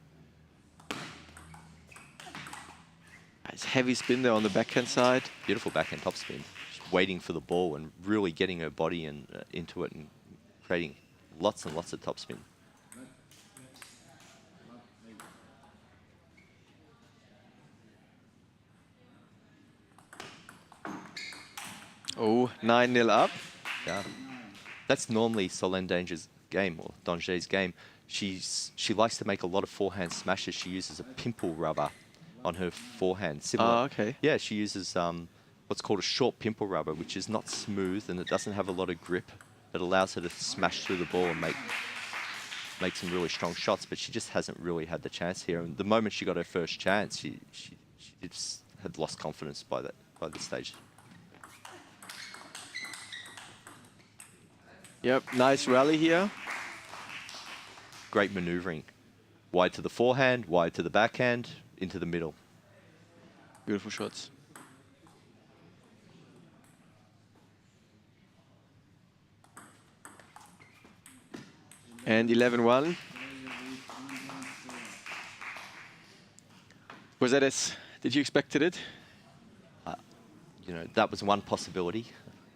It's heavy spin there on the backhand side. Beautiful backhand topspin. She's waiting for the ball and really getting her body into it and creating lots and lots of topspin. Oh, 9-0 up. Yeah. That's normally Solène Danger's game, or Danger's game. She likes to make a lot of forehand smashes. She uses a pimple rubber on her forehand. Similar. Oh, okay. Yeah, she uses what's called a short pimple rubber, which is not smooth and it doesn't have a lot of grip. That allows her to smash through the ball and make some really strong shots, but she just hasn't really had the chance here. And the moment she got her first chance, she just had lost confidence by this stage. Yep, nice rally here. Great maneuvering. Wide to the forehand, wide to the backhand, into the middle. Beautiful shots. And 11-1. Was that as, did you expected it? You know, that was one possibility.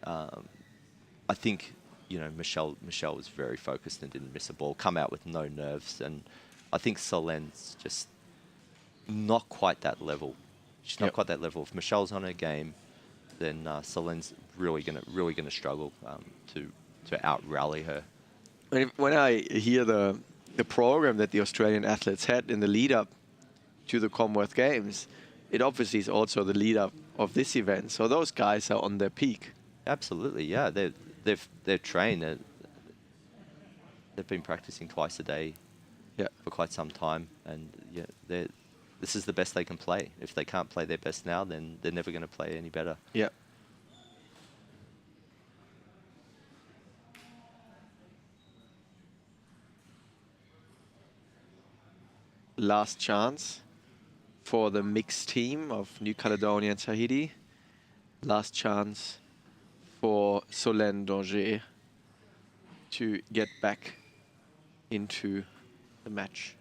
I think, you know, Michelle was very focused and didn't miss a ball, come out with no nerves. And I think Solène's just not quite that level. She's not quite that level. If Michelle's on her game, then Solène's really gonna struggle to out rally her. When I hear the program that the Australian athletes had in the lead up to the Commonwealth Games, it obviously is also the lead up of this event. So those guys are on their peak. Absolutely, yeah. They're trained. They've been practicing twice a day for quite some time, and yeah, this is the best they can play. If they can't play their best now, then they're never going to play any better. Yeah. Last chance for the mixed team of New Caledonia and Tahiti. Last chance for Solène Danger to get back into the match.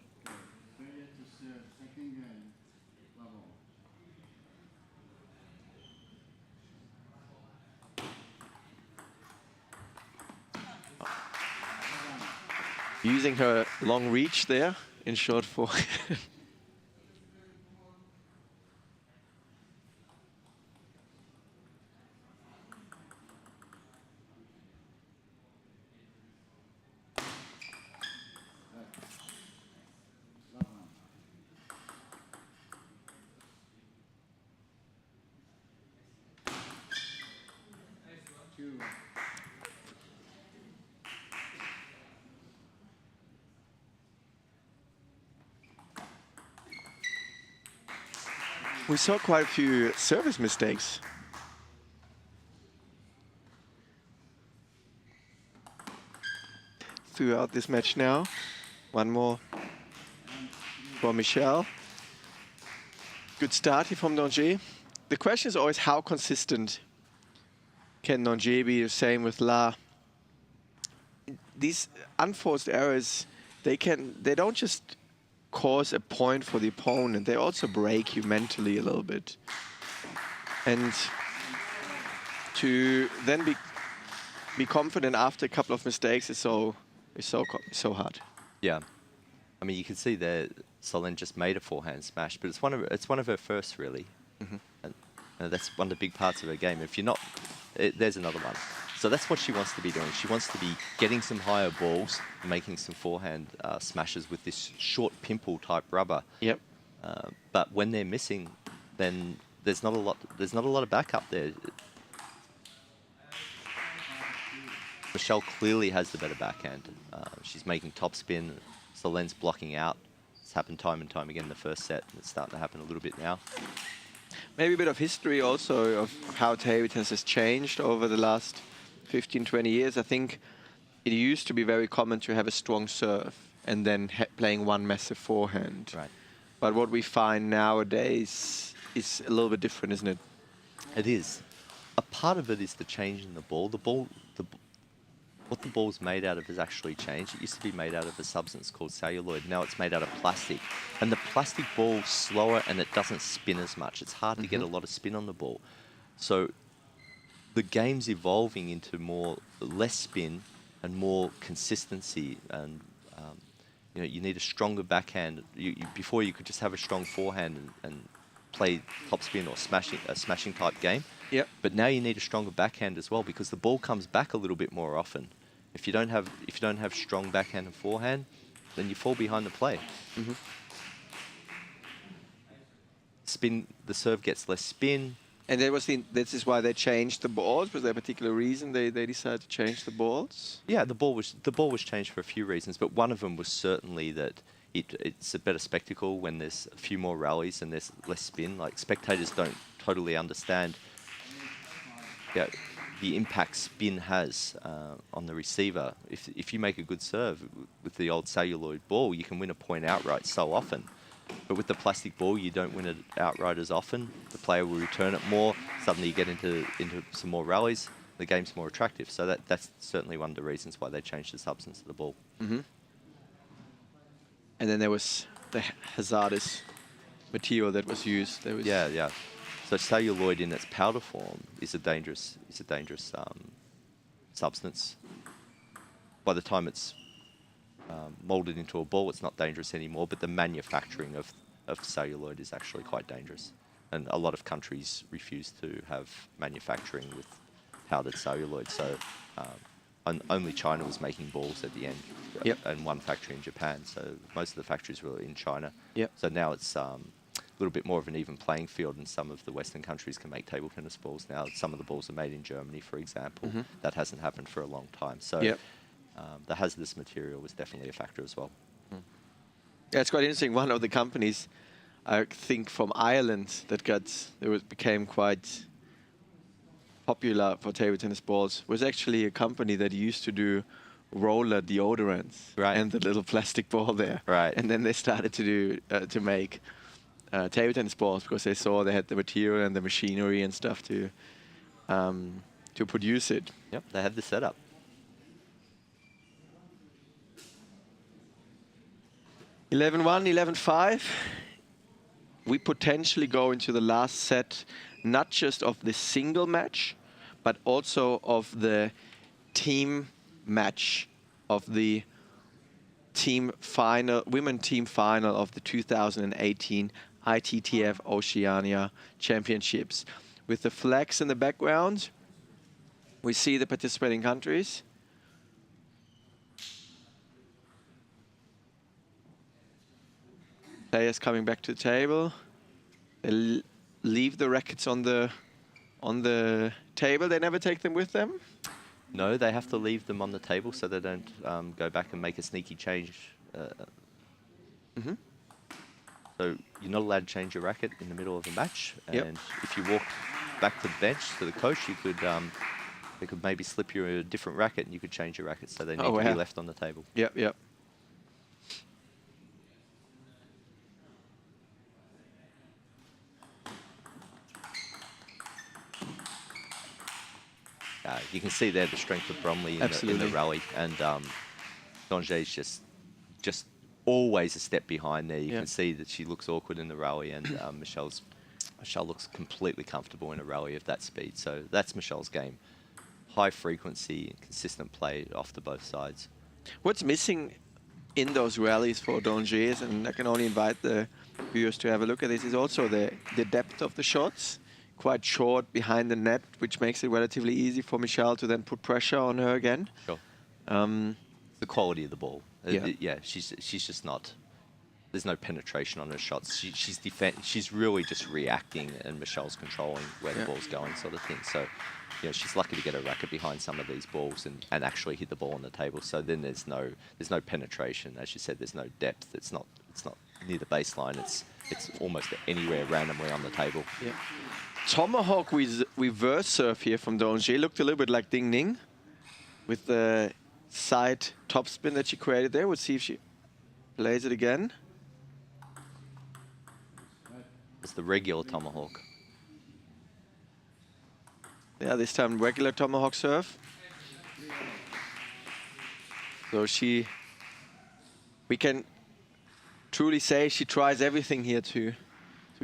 Using her long reach there in short forehand. We saw quite a few service mistakes. Throughout this match now. One more for Michelle. Good start here from Danger. The question is always how consistent can Danger be? The same with La. These unforced errors, they don't just cause a point for the opponent, they also break you mentally a little bit. And to then be confident after a couple of mistakes is so hard. Yeah, I mean, you can see there Solène just made a forehand smash, but it's one of her first really, and that's one of the big parts of her game. If you're not, there's another one. So that's what she wants to be doing. She wants to be getting some higher balls, making some forehand smashes with this short pimple type rubber. Yep. But when they're missing, then there's not a lot of backup there. Michelle clearly has the better backhand. She's making topspin. Solène's blocking out. It's happened time and time again in the first set, and it's starting to happen a little bit now. Maybe a bit of history also of how table tennis has changed over the last 15, 20 years. I think it used to be very common to have a strong serve and then playing one massive forehand. Right. But what we find nowadays is a little bit different, isn't it? It is. A part of it is the change in the ball. What the ball's made out of has actually changed. It used to be made out of a substance called celluloid. Now it's made out of plastic. And the plastic ball's slower and it doesn't spin as much. It's hard to get a lot of spin on the ball. So the game's evolving into less spin and more consistency. And you know, you need a stronger backhand. Before you could just have a strong forehand and play topspin or smashing type game. Yep. But now you need a stronger backhand as well because the ball comes back a little bit more often. If you don't have strong backhand and forehand, then you fall behind the play. Spin, the serve gets less spin. And this is why they changed the balls. Was there a particular reason they decided to change the balls? Yeah, the ball was changed for a few reasons, but one of them was certainly that it's a better spectacle when there's a few more rallies and there's less spin. Like spectators don't totally understand the impact spin has on the receiver. If you make a good serve with the old celluloid ball, you can win a point outright so often. But with the plastic ball, you don't win it outright as often. The player will return it more. Suddenly you get into some more rallies. The game's more attractive. So that's certainly one of the reasons why they changed the substance of the ball. And then there was the hazardous material that was used. There was Yeah. So celluloid in its powder form is a dangerous substance. By the time it's molded into a ball, it's not dangerous anymore, but the manufacturing of celluloid is actually quite dangerous. And a lot of countries refuse to have manufacturing with powdered celluloid, so only China was making balls at the end, and one factory in Japan, so most of the factories were in China. So now it's a little bit more of an even playing field, and some of the Western countries can make table tennis balls now. Some of the balls are made in Germany, for example. That hasn't happened for a long time. So the hazardous material was definitely a factor as well. Yeah, it's quite interesting. One of the companies, I think from Ireland, became quite popular for table tennis balls, was actually a company that used to do roller deodorants and the little plastic ball there. And then they started to do to make table tennis balls because they saw they had the material and the machinery and stuff to produce it. Yep, they had the setup. 11-1, 11-5. We potentially go into the last set, not just of the single match, but also of the team match, of the women team final of the 2018 ITTF-Oceania Championships. With the flags in the background, we see the participating countries. Players coming back to the table. They leave the rackets on the table. They never take them with them. No, they have to leave them on the table so they don't go back and make a sneaky change. So you're not allowed to change your racket in the middle of a match. And if you walk back to the bench to the coach, you could they could maybe slip you a different racket and you could change your racket. So they need to be left on the table. Yep. You can see there the strength of Bromley in the rally, and Donge is just always a step behind there. You can see that she looks awkward in the rally, and Michelle looks completely comfortable in a rally of that speed. So that's Michelle's game: high frequency, consistent play off to both sides. What's missing in those rallies for Donge, and I can only invite the viewers to have a look at this, is also the depth of the shots. Quite short behind the net, which makes it relatively easy for Michelle to then put pressure on her again. Sure. The quality of the ball. She's just not. There's no penetration on her shots. She's really just reacting, and Michelle's controlling where the ball's going, sort of thing. So, she's lucky to get a racket behind some of these balls and actually hit the ball on the table. So then there's no penetration. As you said, there's no depth. It's not near the baseline. It's almost anywhere randomly on the table. Yeah. Tomahawk with reverse serve here from Donge looked a little bit like Ding Ning with the side topspin that she created there. We'll see if she plays it again. It's the regular Tomahawk. Yeah, this time regular Tomahawk serve. So we can truly say she tries everything here to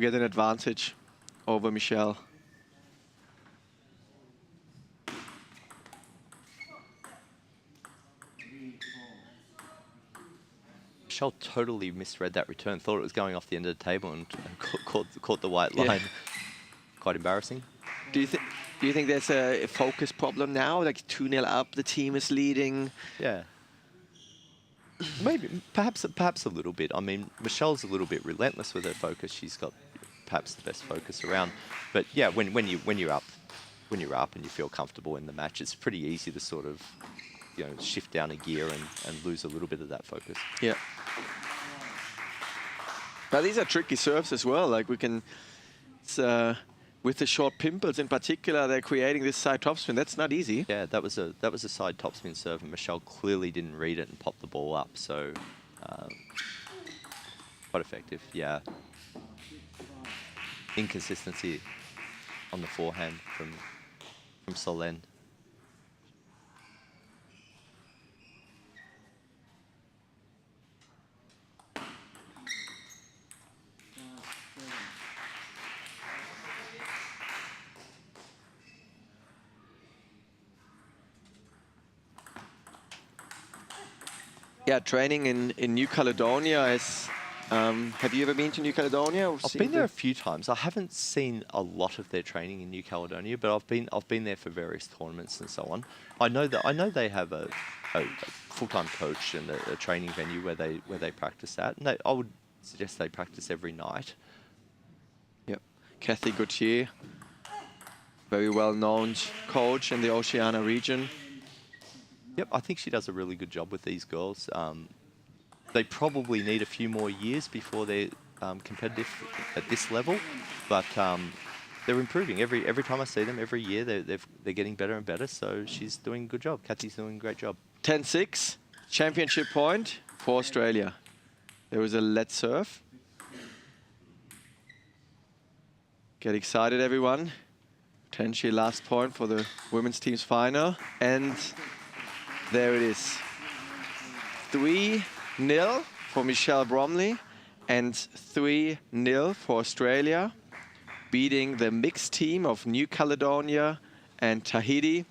get an advantage over Michelle. Michelle totally misread that return, thought it was going off the end of the table and caught the white line. Quite embarrassing. Do you think Do you think there's a focus problem now? Like 2-0 up, the team is leading. Yeah. Maybe, perhaps a little bit. I mean, Michelle's a little bit relentless with her focus. She's got perhaps the best focus around. But yeah, when you're up and you feel comfortable in the match, it's pretty easy to sort of, you know, shift down a gear and lose a little bit of that focus. Yeah. But these are tricky serves as well. Like we can, with the short pimples in particular, they're creating this side topspin. That's not easy. Yeah, that was a side topspin serve, and Michelle clearly didn't read it and popped the ball up. So quite effective. Yeah. Inconsistency on the forehand from Solène. Yeah, training in New Caledonia is. Have you ever been to New Caledonia? I've been there a few times. I haven't seen a lot of their training in New Caledonia, but I've been there for various tournaments and so on. I know they have a full-time coach and a training venue where they practice at. And I would suggest they practice every night. Yep, Kathy Gauthier, very well-known coach in the Oceania region. Yep, I think she does a really good job with these girls. They probably need a few more years before they're competitive at this level, but they're improving. Every time I see them, every year, they're getting better and better, so she's doing a good job. Kathy's doing a great job. 10-6, championship point for Australia. There was a let serve. Get excited, everyone. Potentially last point for the women's team's final. And there it is. 3-0 for Michelle Bromley and 3-0 for Australia, beating the mixed team of New Caledonia and Tahiti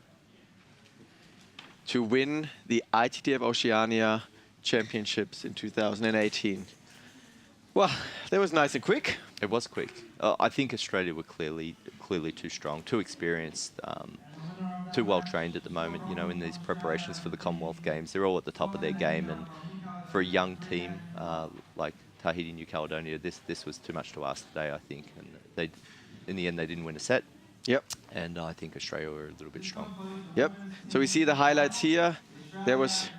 to win the ITTF-Oceania Championships in 2018. Well, that was nice and quick. It was quick. I think Australia were clearly too strong, too experienced, too well trained at the moment. You know, in these preparations for the Commonwealth Games, they're all at the top of their game, and for a young team like Tahiti, New Caledonia, this was too much to ask today, I think. And in the end, they didn't win a set. Yep. And I think Australia were a little bit strong. Yep. So we see the highlights here. There was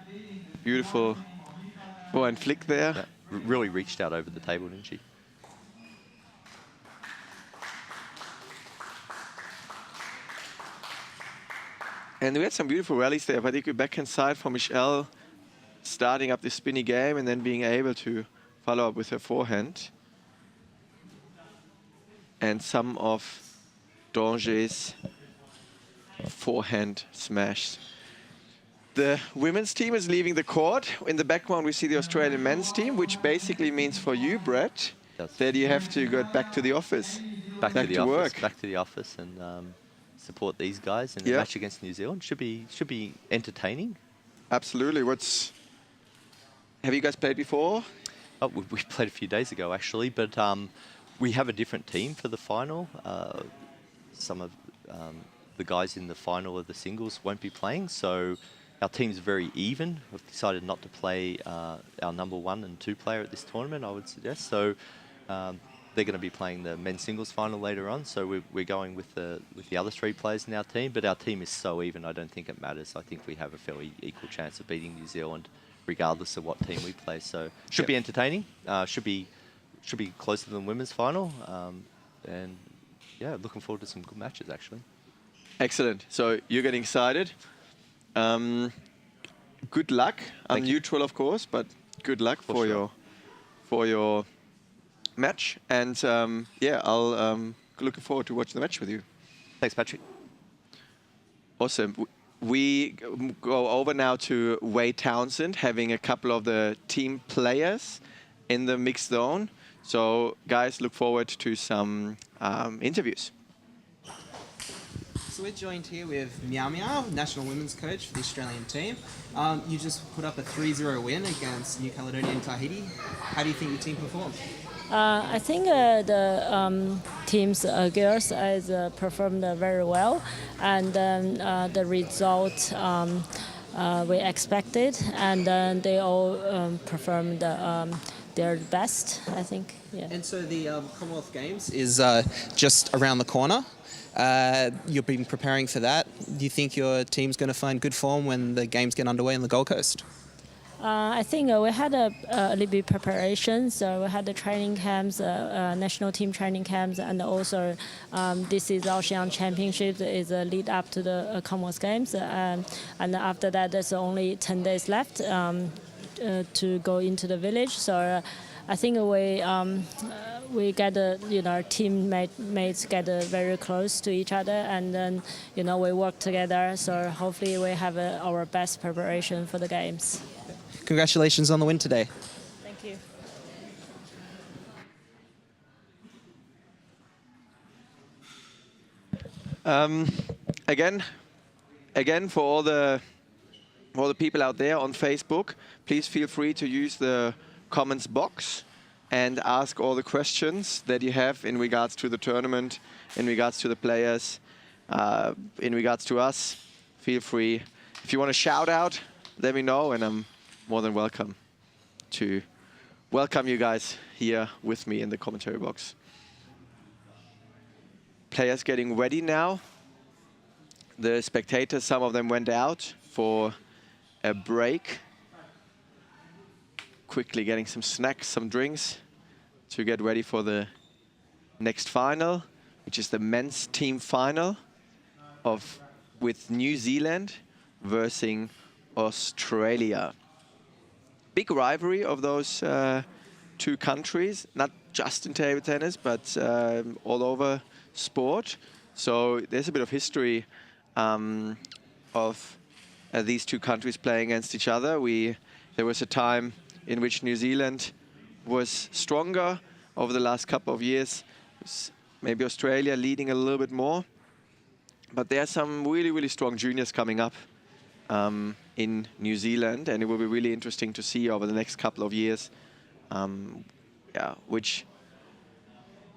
beautiful forehand flick there. Yeah. Really reached out over the table, didn't she? And we had some beautiful rallies there, particularly backhand side for Michelle, starting up the spinny game and then being able to follow up with her forehand. And some of Danger's forehand smash. The women's team is leaving the court. In the background, we see the Australian men's team, which basically means for you, Brett, that you have to go back to the office, back to the office, work. Back to the office, and support these guys in the match against New Zealand. Should be entertaining. Absolutely. Have you guys played before? Oh, we played a few days ago actually, but we have a different team for the final. Some of the guys in the final of the singles won't be playing, so our team's very even. We've decided not to play our number 1 and 2 player at this tournament, I would suggest. So they're going to be playing the men's singles final later on. So we're going with the other 3 players in our team. But our team is so even, I don't think it matters. I think we have a fairly equal chance of beating New Zealand, regardless of what team we play. So should be entertaining. Should be closer than women's final. And yeah, looking forward to some good matches actually. Excellent. So you're getting excited. Good luck. I'm neutral, of course, but good luck for your match. And yeah, I'll looking forward to watching the match with you. Thanks, Patrick. Awesome. We go over now to Wade Townsend, having a couple of the team players in the mixed zone. So, guys, look forward to some interviews. So we're joined here with Meow Meow, National Women's Coach for the Australian team. You just put up a 3-0 win against New Caledonia and Tahiti. How do you think your team performed? I think the teams girls has performed very well, and the result we expected, and they all performed their best, I think. Yeah. And so the Commonwealth Games is just around the corner. You've been preparing for that. Do you think your team's going to find good form when the games get underway in the Gold Coast? I think we had a little bit preparation. So we had the training camps, national team training camps, and also this is Oceania Championship is a lead up to the Commonwealth Games. And after that, there's only 10 days left to go into the village. So I think we get our teammates get very close to each other, and then we work together. So hopefully we have our best preparation for the games. Congratulations on the win today. Thank you. Again, for all the people out there on Facebook, please feel free to use the comments box and ask all the questions that you have in regards to the tournament, in regards to the players, in regards to us. Feel free. If you want to shout out, let me know, and I'm more than welcome to welcome you guys here with me in the commentary box. Players getting ready now. The spectators, some of them went out for a break. Quickly getting some snacks, some drinks to get ready for the next final, which is the men's team final with New Zealand versus Australia. Big rivalry of those two countries, not just in table tennis, but all over sport. So there's a bit of history of these two countries playing against each other. There was a time in which New Zealand was stronger over the last couple of years. Maybe Australia leading a little bit more. But there are some really, really strong juniors coming up in New Zealand, and it will be really interesting to see over the next couple of years which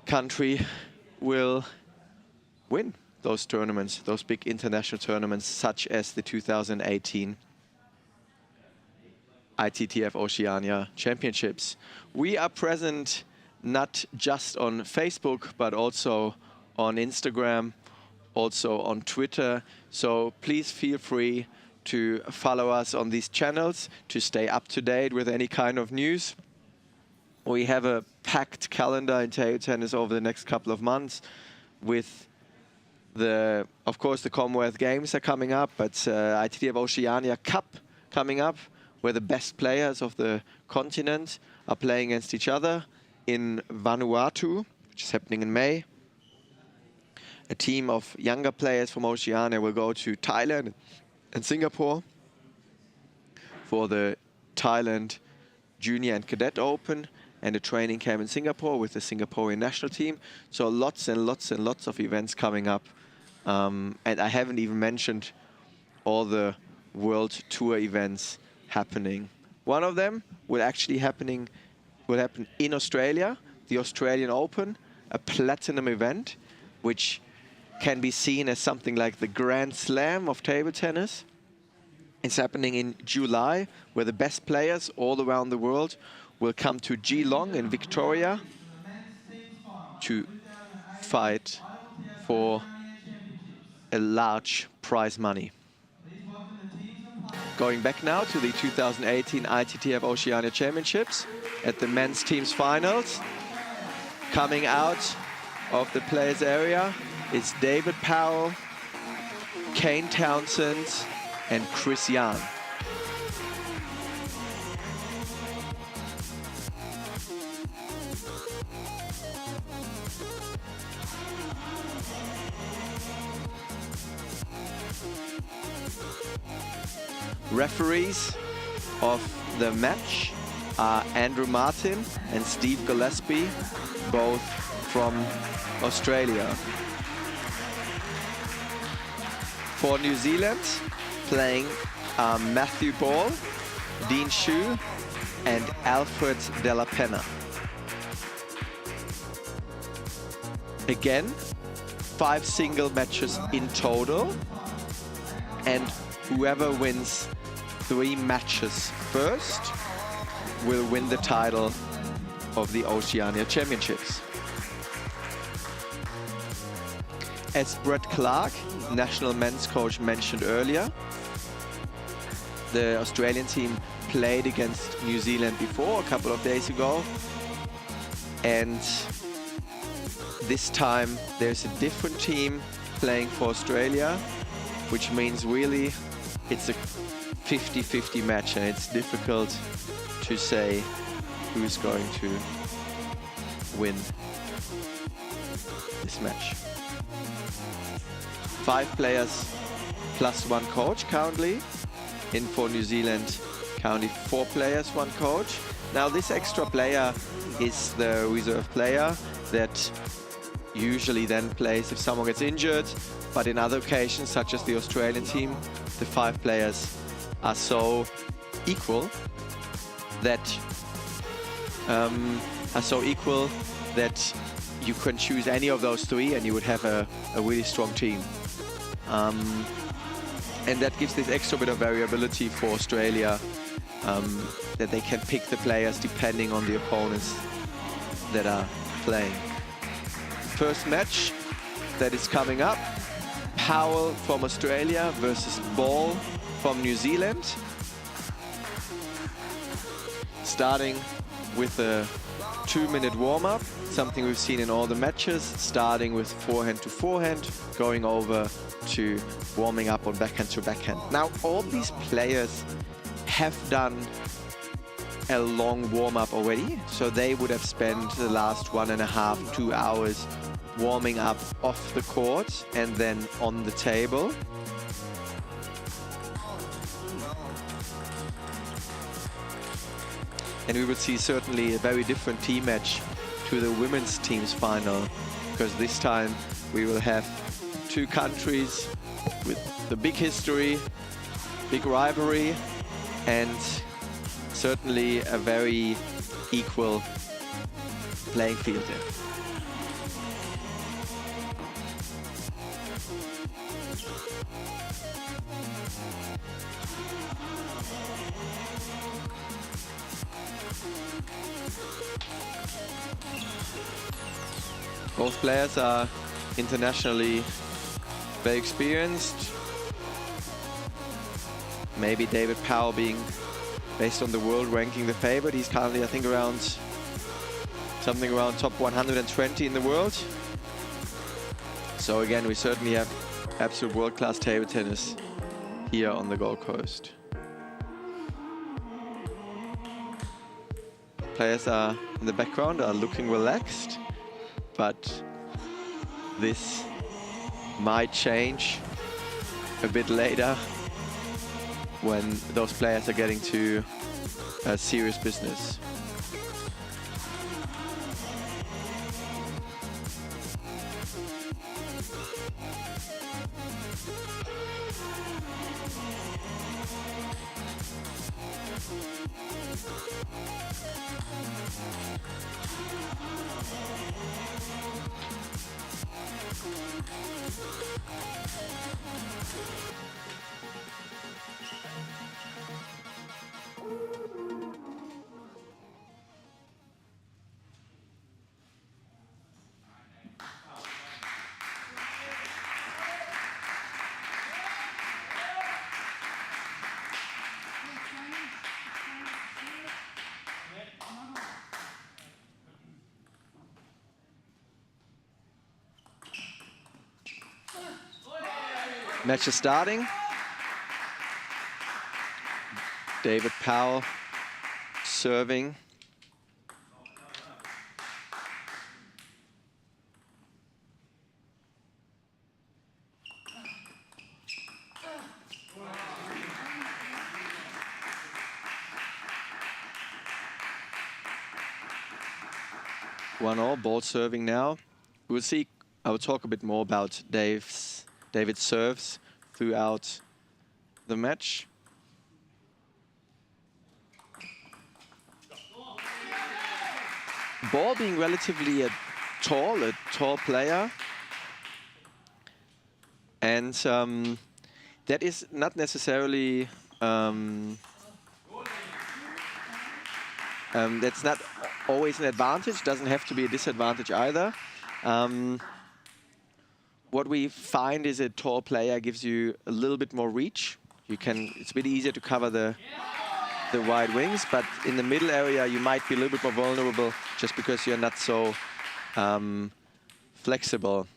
country will win those tournaments, those big international tournaments, such as the 2018 ITTF-Oceania Championships. We are present not just on Facebook, but also on Instagram, also on Twitter. So please feel free to follow us on these channels to stay up to date with any kind of news. We have a packed calendar in table tennis over the next couple of months with of course, the Commonwealth Games are coming up, but ITTF-Oceania Cup coming up, where the best players of the continent are playing against each other in Vanuatu, which is happening in May. A team of younger players from Oceania will go to Thailand and Singapore for the Thailand Junior and Cadet Open and a training camp in Singapore with the Singaporean national team. So lots and lots and lots of events coming up. And I haven't even mentioned all the World Tour events happening. One of them will happen in Australia, the Australian Open, a platinum event, which can be seen as something like the Grand Slam of table tennis. It's happening in July, where the best players all around the world will come to Geelong in Victoria to fight for a large prize money. Going back now to the 2018 ITTF-Oceania Championships at the men's teams finals. Coming out of the players area is David Powell, Kane Townsend, and Chris Yan. Referees of the match are Andrew Martin and Steve Gillespie, both from Australia. For New Zealand, playing Matthew Ball, Dean Shue, and Alfred Della Penna. Again, 5 single matches in total. And whoever wins 3 matches first will win the title of the Oceania Championships. As Brett Clark, national men's coach, mentioned earlier, the Australian team played against New Zealand before, a couple of days ago. And this time there's a different team playing for Australia, which means really it's a 50-50 match, and it's difficult to say who's going to win this match. 5 players plus 1 coach currently. In for New Zealand, currently 4 players, 1 coach. Now this extra player is the reserve player that usually then plays if someone gets injured, but in other occasions, such as the Australian team, the 5 players are so equal that you can choose any of those 3 and you would have a really strong team. And that gives this extra bit of variability for Australia, that they can pick the players depending on the opponents that are playing. First match that is coming up, Powell from Australia versus Ball from New Zealand. Starting with a 2-minute warm-up, something we've seen in all the matches, starting with forehand to forehand, going over to warming up on backhand to backhand. Now, all these players have done a long warm-up already, so they would have spent the last 1.5 to 2 hours warming up off the court and then on the table. And we will see certainly a very different team match to the women's team's final, because this time we will have 2 countries with the big history, big rivalry, and certainly a very equal playing field there. Both players are internationally very experienced. Maybe David Powell being, based on the world ranking, the favorite. He's currently, I think, something around top 120 in the world. So again, we certainly have absolute world-class table tennis here on the Gold Coast. Players are in the background, are looking relaxed, but this might change a bit later when those players are getting to serious business. Match is starting. David Powell serving. One all, ball serving now. We'll see. I will talk a bit more about David's serves throughout the match. Ball being relatively a tall, a tall player. And that is not necessarily, that's not always an advantage, doesn't have to be a disadvantage either. What we find is a tall player gives you a little bit more reach. It's a bit easier to cover the wide wings, but in the middle area you might be a little bit more vulnerable just because you're not so flexible.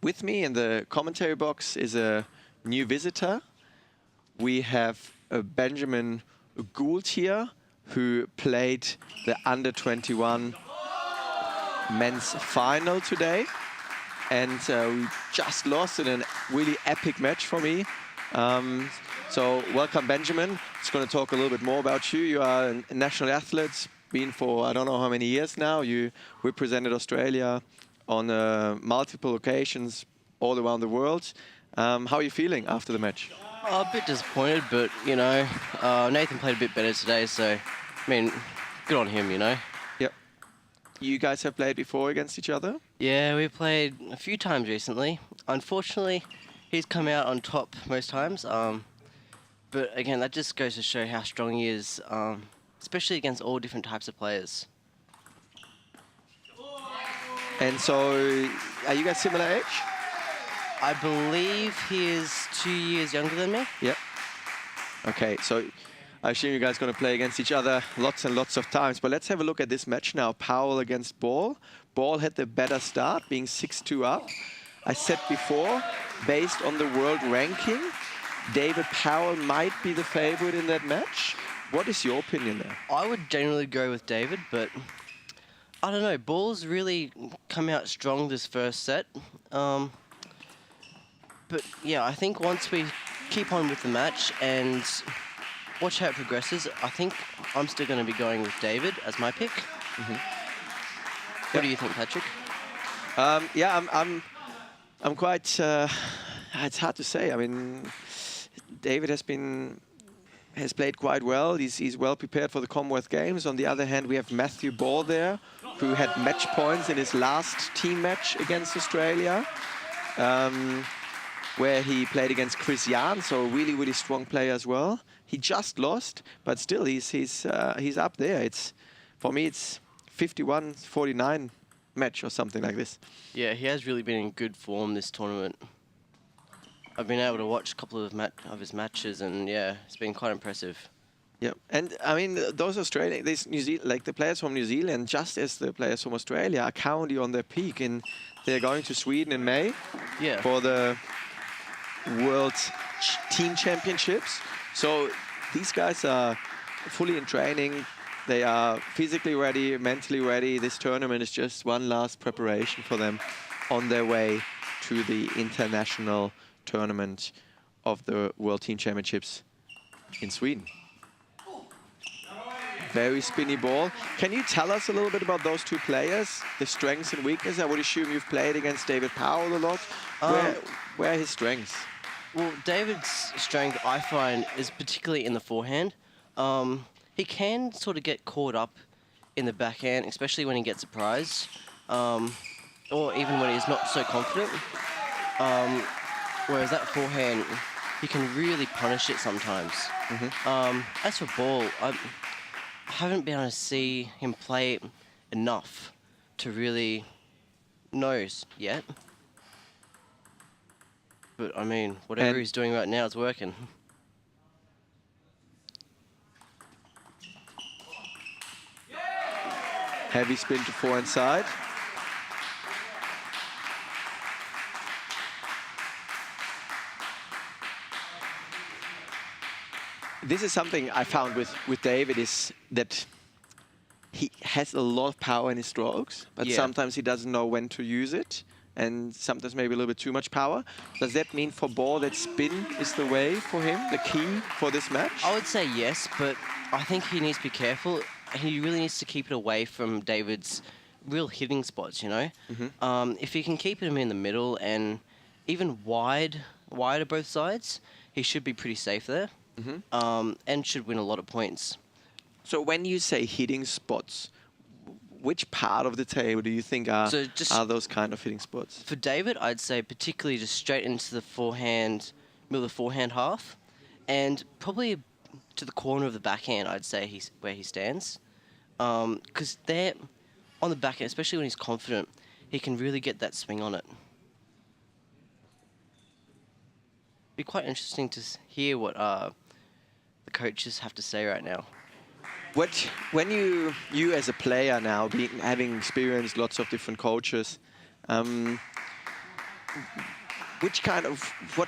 With me in the commentary box is a new visitor. We have Benjamin Gould here, who played the under-21 men's final today. And we just lost in a really epic match for me. So welcome, Benjamin. It's going to talk a little bit more about you. You are a national athlete, been for I don't know how many years now. You represented Australia on multiple occasions all around the world. How are you feeling after the match? Oh, a bit disappointed, but, you know, Nathan played a bit better today, so, I mean, good on him, you know. Yep. You guys have played before against each other? Yeah, we played a few times recently. Unfortunately, he's come out on top most times. But again, that just goes to show how strong he is, especially against all different types of players. And so, are you guys similar age? I believe he is 2 years younger than me. Yep. Okay, so I assume you guys are going to play against each other lots and lots of times. But let's have a look at this match now. Powell against Ball. Ball had the better start, being 6-2 up. I said before, based on the world ranking, David Powell might be the favorite in that match. What is your opinion there? I would generally go with David, but I don't know. Ball's really come out strong this first set. But yeah, I think once we keep on with the match and watch how it progresses, I think I'm still going to be going with David as my pick. What do you think, Patrick? Yeah, I'm quite. It's hard to say. I mean, David has played quite well. He's well prepared for the Commonwealth Games. On the other hand, we have Matthew Ball there, who had match points in his last team match against Australia, where he played against Chris Jan, so a really, really strong player as well. He just lost, but still he's up there. For me, it's 51-49 match or something like this. Yeah, he has really been in good form this tournament. I've been able to watch a couple of his matches, and yeah, it's been quite impressive. Yeah, and I mean those Australian, like the players from New Zealand, just as the players from Australia, are currently on their peak, and they're going to Sweden in May for the World Team Championships. So these guys are fully in training. They are physically ready, mentally ready. This tournament is just one last preparation for them on their way to the international tournament of the World Team Championships in Sweden. Very spinny ball. Can you tell us a little bit about those two players, the strengths and weaknesses? I would assume you've played against David Powell a lot. Where are his strengths? Well, David's strength, I find, is particularly in the forehand. He can sort of get caught up in the backhand, especially when he gets surprised, or even when he's not so confident. Whereas that forehand, he can really punish it sometimes. As for Ball, I haven't been able to see him play enough to really know yet. But I mean, whatever he's doing right now is working. Heavy spin to forehand side. This is something I found with David, is that he has a lot of power in his strokes, but sometimes he doesn't know when to use it, and sometimes maybe a little bit too much power. Does that mean for Ball that spin is the way for him, the key for this match? I would say yes, but I think he needs to be careful. He really needs to keep it away from David's real hitting spots, you know? If he can keep him in the middle and even wider both sides, he should be pretty safe there. And should win a lot of points. So when you say hitting spots, which part of the table do you think are, So just- are those kind of hitting spots? For David, I'd say particularly just straight into the forehand, middle of the forehand half, and probably to the corner of the backhand, I'd say he's where he stands. Because there, on the backhand, especially when he's confident, he can really get that swing on it. Be quite interesting to hear what the coaches have to say right now. When you as a player now, having experienced lots of different coaches, what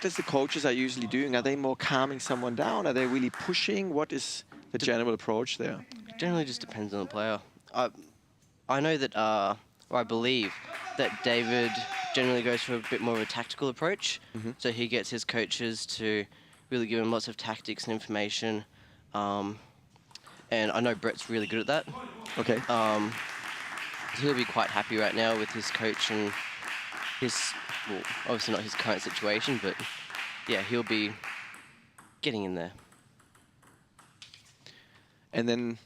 is the coaches are usually doing? Are they more calming someone down? Are they really pushing? What is the general approach there? Generally just depends on the player. I know that, or I believe that David generally goes for a bit more of a tactical approach. So he gets his coaches to really give him lots of tactics and information. And I know Brett's really good at that. Okay. He'll be quite happy right now with his coach and his, well, obviously not his current situation, but yeah, he'll be getting in there. And then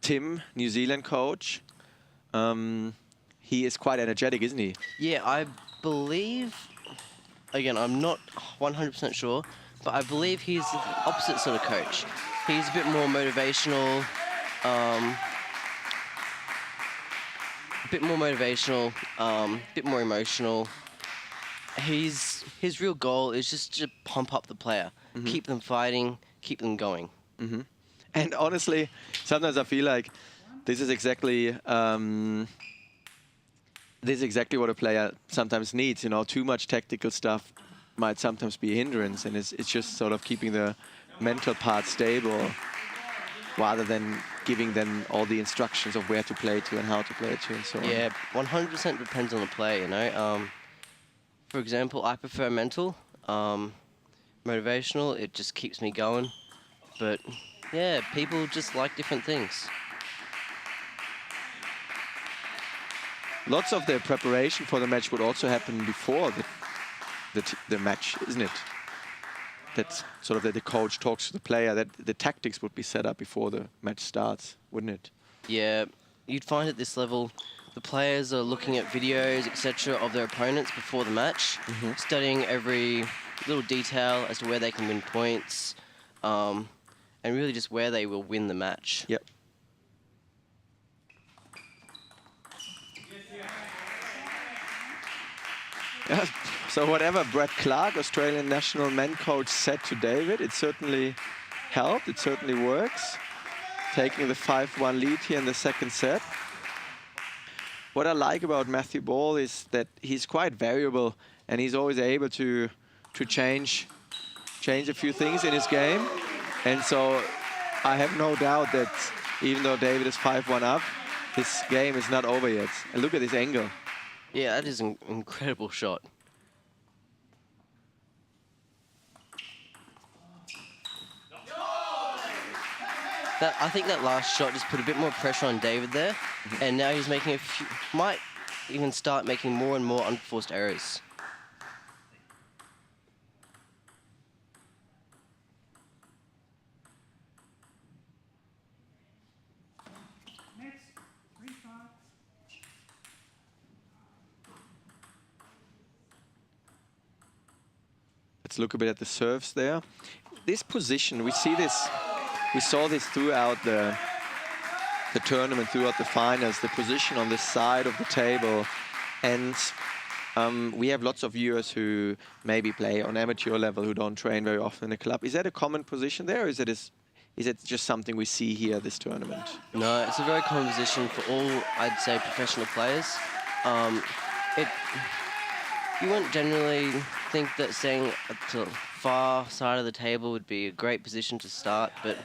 Tim, New Zealand coach, he is quite energetic, isn't he? Yeah, I believe, again, I'm not 100% sure, but I believe he's the opposite sort of coach. He's a bit more motivational, bit more emotional. His real goal is just to pump up the player, keep them fighting, keep them going. And honestly, sometimes I feel like this is exactly what a player sometimes needs. You know, too much tactical stuff might sometimes be a hindrance, and it's just sort of keeping the mental part stable rather than giving them all the instructions of where to play to and how to play to and so on. Yeah, 100% depends on the player, you know. For example, I prefer mental. Motivational, it just keeps me going. But yeah, people just like different things. Lots of the preparation for the match would also happen before the match, isn't it? That's sort of that the coach talks to the player, that the tactics would be set up before the match starts, wouldn't it? Yeah, you'd find at this level, the players are looking at videos, etc., of their opponents before the match, studying every little detail as to where they can win points, and really just where they will win the match. Yep. Yeah, so whatever Brett Clark, Australian national men coach, said to David, it certainly helped, it certainly works. Taking the 5-1 lead here in the second set. What I like about Matthew Ball is that he's quite variable and he's always able to change a few things in his game. And so I have no doubt that even though David is 5-1 up, his game is not over yet. And look at this angle. Yeah, that is an incredible shot. I think that last shot just put a bit more pressure on David there, and now he's making might even start making more and more unforced errors. Let's look a bit at the serves there. This position, we saw this throughout the tournament, throughout the finals, the position on the side of the table. And we have lots of viewers who maybe play on amateur level, who don't train very often in the club. Is that a common position there, or is it just something we see here this tournament? No, it's a very common position for all, I'd say, professional players. You wouldn't generally think that staying at the far side of the table would be a great position to start, but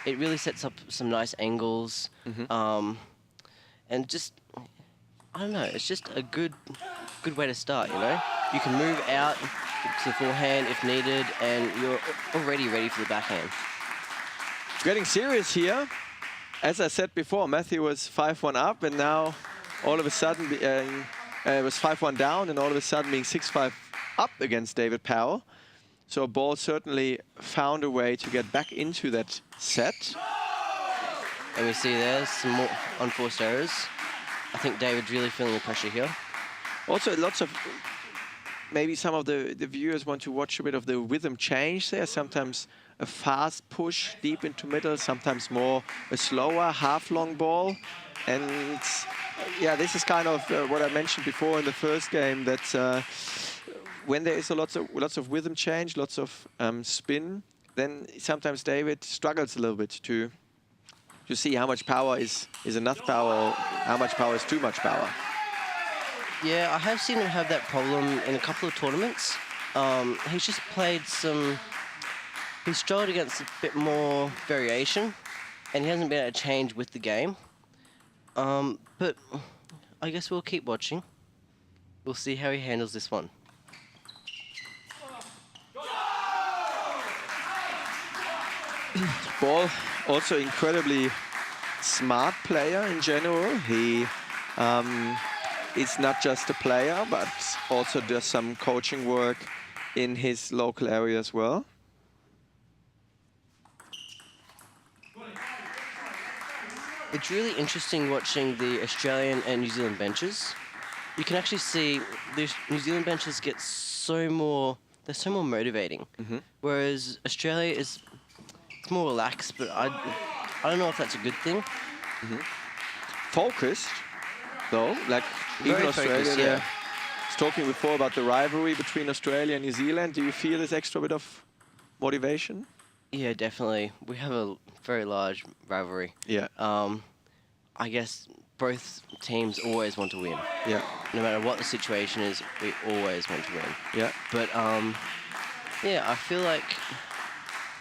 it really sets up some nice angles. And just, I don't know, it's just a good way to start, you know? You can move out to the forehand if needed, and you're already ready for the backhand. Getting serious here. As I said before, Matthew was 5-1 up, and now all of a sudden it was 5-1 down, and all of a sudden being 6-5 up against David Powell. So Ball certainly found a way to get back into that set. And we see there's some more unforced errors. I think David's really feeling the pressure here. Also, lots of, maybe some of the viewers want to watch a bit of the rhythm change there. Sometimes a fast push deep into middle, sometimes more a slower half-long ball. And yeah, this is kind of what I mentioned before in the first game, that when there is lots of rhythm change, lots of spin, then sometimes David struggles a little bit to see how much power is enough power, or how much power is too much power. Yeah, I have seen him have that problem in a couple of tournaments. He's just played some... He's struggled against a bit more variation, and he hasn't been able to change with the game. But I guess we'll keep watching. We'll see how he handles this one. Ball, also incredibly smart player in general. He is not just a player, but also does some coaching work in his local area as well. It's really interesting watching the Australian and New Zealand benches. You can actually see the New Zealand benches get so more, they're so more motivating. Whereas Australia is, it's more relaxed, but I don't know if that's a good thing. Focused, though, like even Very Australia, focused, yeah. yeah. I was talking before about the rivalry between Australia and New Zealand. Do you feel this extra bit of motivation? Yeah, definitely. We have a very large rivalry. Yeah. I guess both teams always want to win. Yeah. No matter what the situation is, we always want to win. Yeah. But yeah, I feel like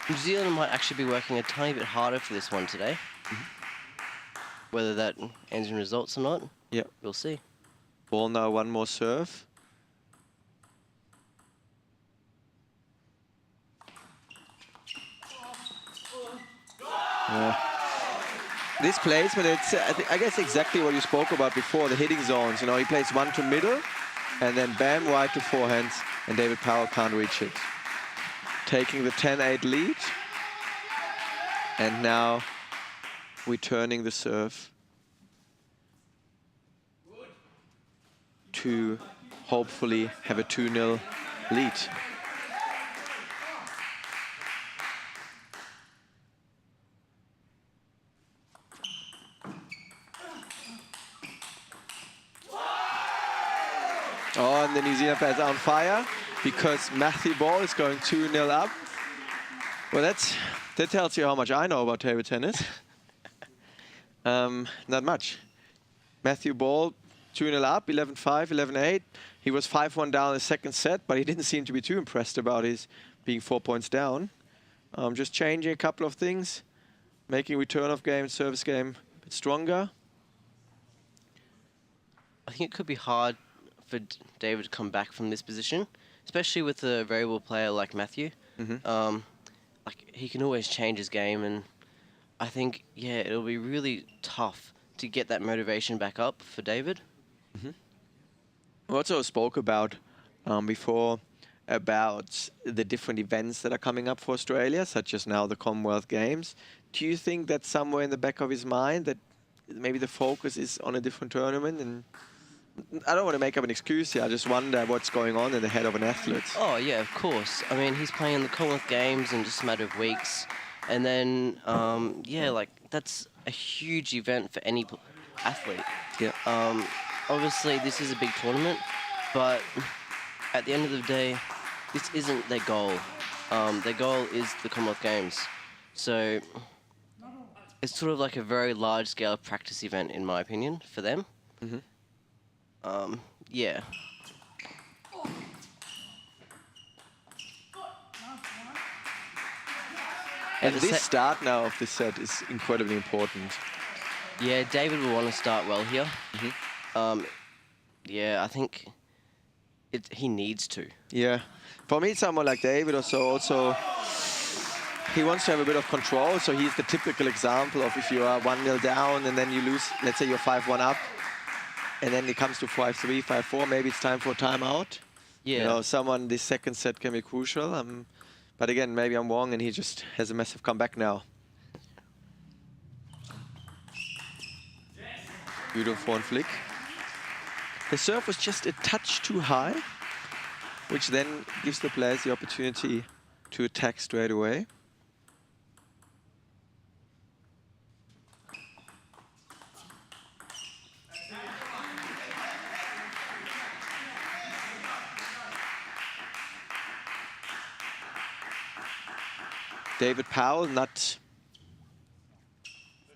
New Zealand might actually be working a tiny bit harder for this one today. Whether that ends in results or not, Yeah. we'll see. Ball now, one more serve. This placement, it's I guess exactly what you spoke about before, the hitting zones. You know, he plays one to middle, and then bam, wide to forehands, and David Powell can't reach it. Taking the 10-8 lead, and now returning the serve to hopefully have a 2-0 lead. Oh, and the New Zealand players are on fire because Matthew Ball is going 2-0 up. Well, that tells you how much I know about table tennis. Not much. Matthew Ball, 2-0 up, 11-5, 11-8. He was 5-1 down in the second set, but he didn't seem to be too impressed about his being 4 points down. Just changing a couple of things, making return of game, service game a bit stronger. I think it could be hard for David to come back from this position, especially with a variable player like Matthew. Like he can always change his game, and I think it'll be really tough to get that motivation back up for David. We also spoke about before about the different events that are coming up for Australia, such as now the Commonwealth Games. Do you think that somewhere in the back of his mind that maybe the focus is on a different tournament? And I don't want to make up an excuse here. I just wonder what's going on in the head of an athlete. Oh yeah, of course. I mean, he's playing the Commonwealth Games in just a matter of weeks, and then like that's a huge event for any athlete. Yeah. Obviously, this is a big tournament, but at the end of the day, this isn't their goal. Their goal is the Commonwealth Games. So it's sort of like a very large-scale practice event, in my opinion, for them. Yeah. And this start now of this set is incredibly important. Yeah, David will want to start well here. Yeah, I think he needs to. Yeah. For me, someone like David also he wants to have a bit of control. So he's the typical example of if you are 1-0 down and then you lose, let's say you're 5-1 up, and then it comes to 5-3, 5-4, maybe it's time for a timeout. Yeah. You know, someone, this second set can be crucial. But again, maybe I'm wrong and he just has a massive comeback now. Beautiful forehand flick. The serve was just a touch too high, which then gives the players the opportunity to attack straight away. David Powell not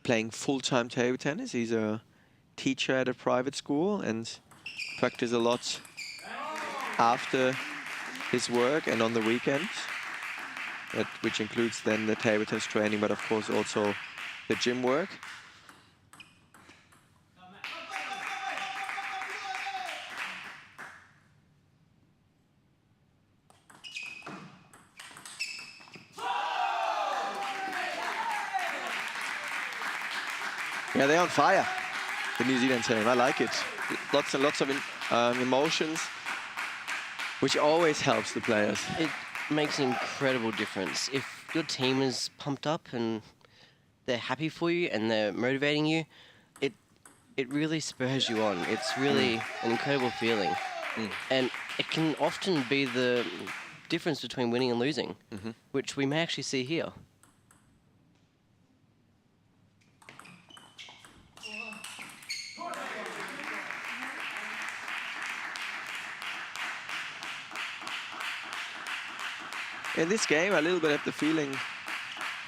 playing full-time table tennis. He's a teacher at a private school and practice a lot after his work and on the weekends, which includes then the table tennis training, but of course also the gym work. Yeah, they're on fire, the New Zealand team. I like it. Lots and lots of emotions, which always helps the players. It makes an incredible difference. If your team is pumped up and they're happy for you and they're motivating you, it really spurs you on. It's really an incredible feeling. And it can often be the difference between winning and losing, which we may actually see here. In this game, I a little bit have the feeling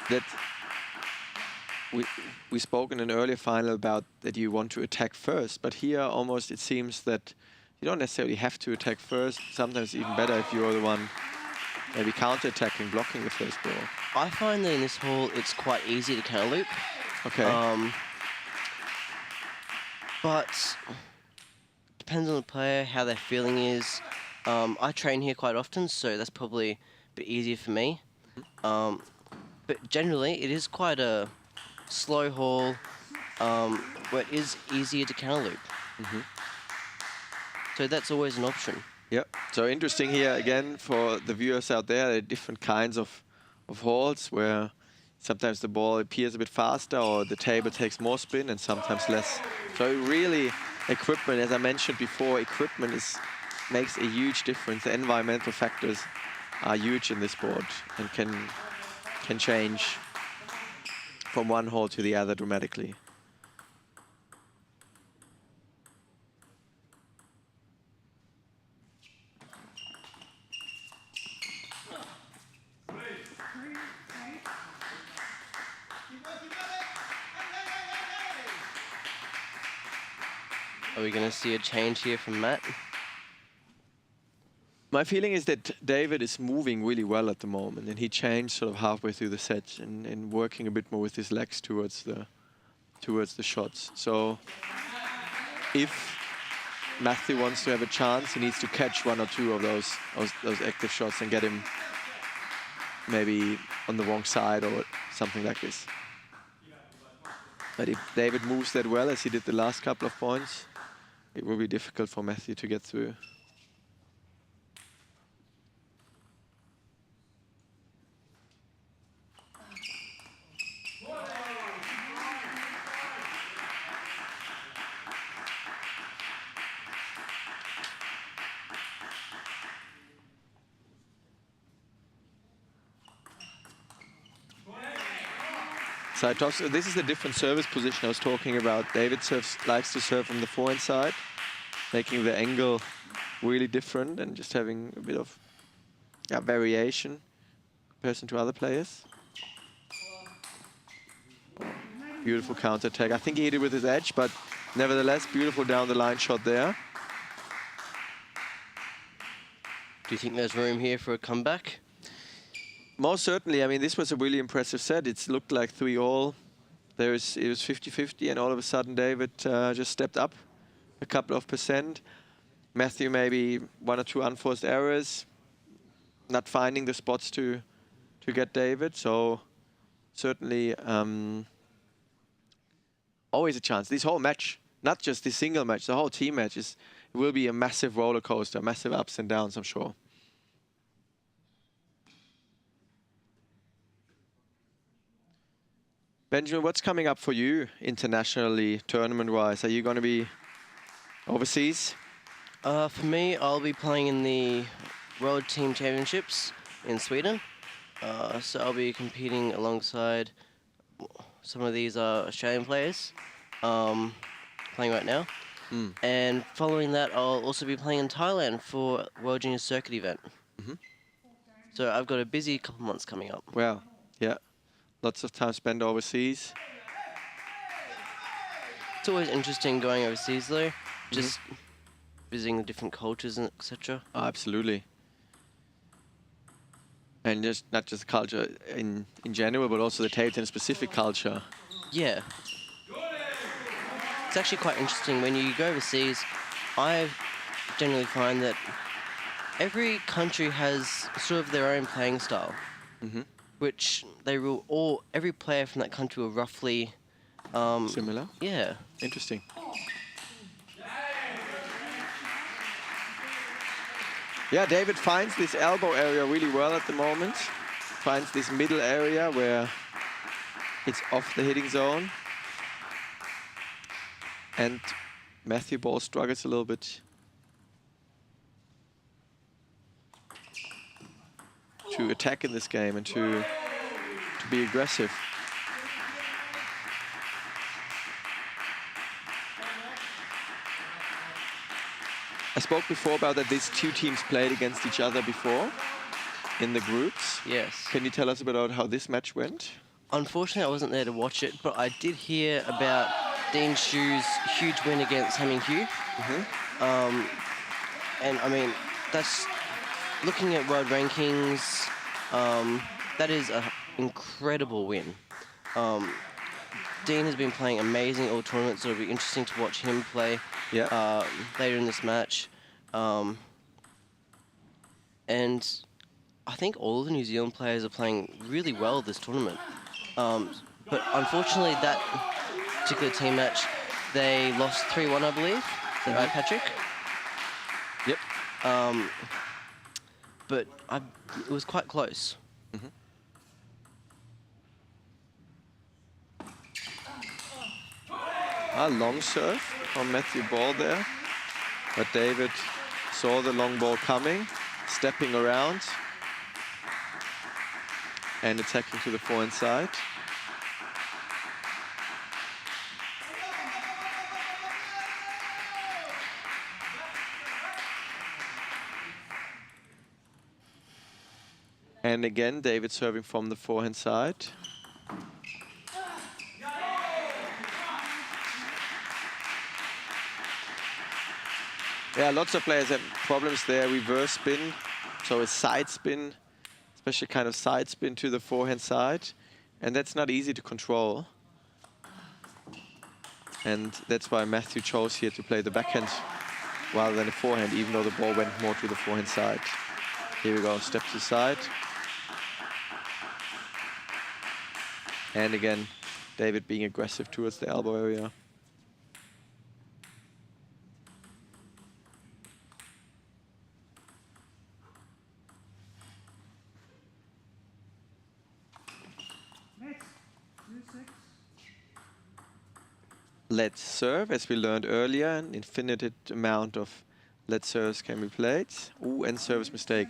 that we spoke in an earlier final about that you want to attack first, but here almost it seems that you don't necessarily have to attack first. Sometimes even better if you're the one maybe counter-attacking, blocking the first ball. I find that in this hall, it's quite easy to counter loop. Okay. But depends on the player, how their feeling is. I train here quite often, so that's probably a bit easier for me. But generally, it is quite a slow hall where it is easier to counter loop. So that's always an option. Yep. So interesting here again for the viewers out there, there are different kinds of halls where sometimes the ball appears a bit faster or the table takes more spin and sometimes less. So really, equipment, as I mentioned before, equipment makes a huge difference. The environmental factors are huge in this sport and can change from one hole to the other dramatically. Are we going to see a change here from Matt? My feeling is that David is moving really well at the moment, and he changed sort of halfway through the set and working a bit more with his legs towards the shots. So if Matthew wants to have a chance, he needs to catch one or two of those active shots and get him maybe on the wrong side or something like this. But if David moves that well as he did the last couple of points, it will be difficult for Matthew to get through. Side toss. This is a different service position I was talking about. David likes to serve from the forehand side, making the angle really different and just having a bit of variation in comparison to other players. Beautiful counter attack. I think he hit it with his edge, but nevertheless, beautiful down the line shot there. Do you think there's room here for a comeback? Most certainly. I mean, this was a really impressive set. It looked like 3-all. It was 50-50, and all of a sudden David just stepped up a couple of percent. Matthew maybe one or two unforced errors, not finding the spots to get David. So certainly always a chance. This whole match, not just the single match, the whole team match it will be a massive roller coaster, massive ups and downs, I'm sure. Benjamin, what's coming up for you internationally, tournament-wise? Are you going to be overseas? For me, I'll be playing in the World Team Championships in Sweden. So I'll be competing alongside some of these Australian players playing right now. And following that, I'll also be playing in Thailand for World Junior Circuit event. So I've got a busy couple months coming up. Well, yeah. Lots of time spent overseas. It's always interesting going overseas though, just visiting the different cultures and etc. Absolutely. And just not just culture in general, but also the table tennis specific culture. Yeah. It's actually quite interesting when you go overseas. I generally find that every country has sort of their own playing style, which they will all. Every player from that country will roughly. Similar? Yeah. Interesting. Yeah, David finds this elbow area really well at the moment. Finds this middle area where it's off the hitting zone. And Matthew Ball struggles a little bit to attack in this game and to be aggressive. I spoke before about that these two teams played against each other before in the groups. Yes. Can you tell us a bit about how this match went? Unfortunately, I wasn't there to watch it, but I did hear about Dean Shu's huge win against Hemming Hugh. And I mean, that's looking at world rankings. That is an incredible win. Dean has been playing amazing all tournaments, so it'll be interesting to watch him play later in this match. And I think all of the New Zealand players are playing really well this tournament. But unfortunately, that particular team match, they lost 3-1, I believe. Is that right, Patrick? Yep. But it was quite close. A long serve from Matthew Ball there. But David saw the long ball coming, stepping around and attacking to the forehand side. And again, David serving from the forehand side. Yeah, lots of players have problems there. Reverse spin, so a side spin, especially kind of side spin to the forehand side. And that's not easy to control. And that's why Matthew chose here to play the backhand rather than the forehand, even though the ball went more to the forehand side. Here we go, step to the side. And again, David being aggressive towards the elbow area. Let's serve, as we learned earlier, an infinite amount of let serves can be played. Ooh, and service mistake.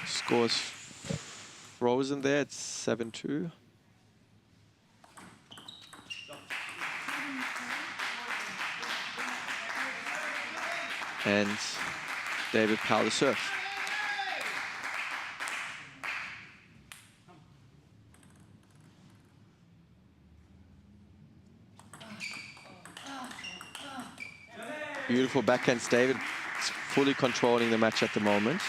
Score's frozen there, it's 7-2. And David Powell the serve. Beautiful backhands. David is fully controlling the match at the moment.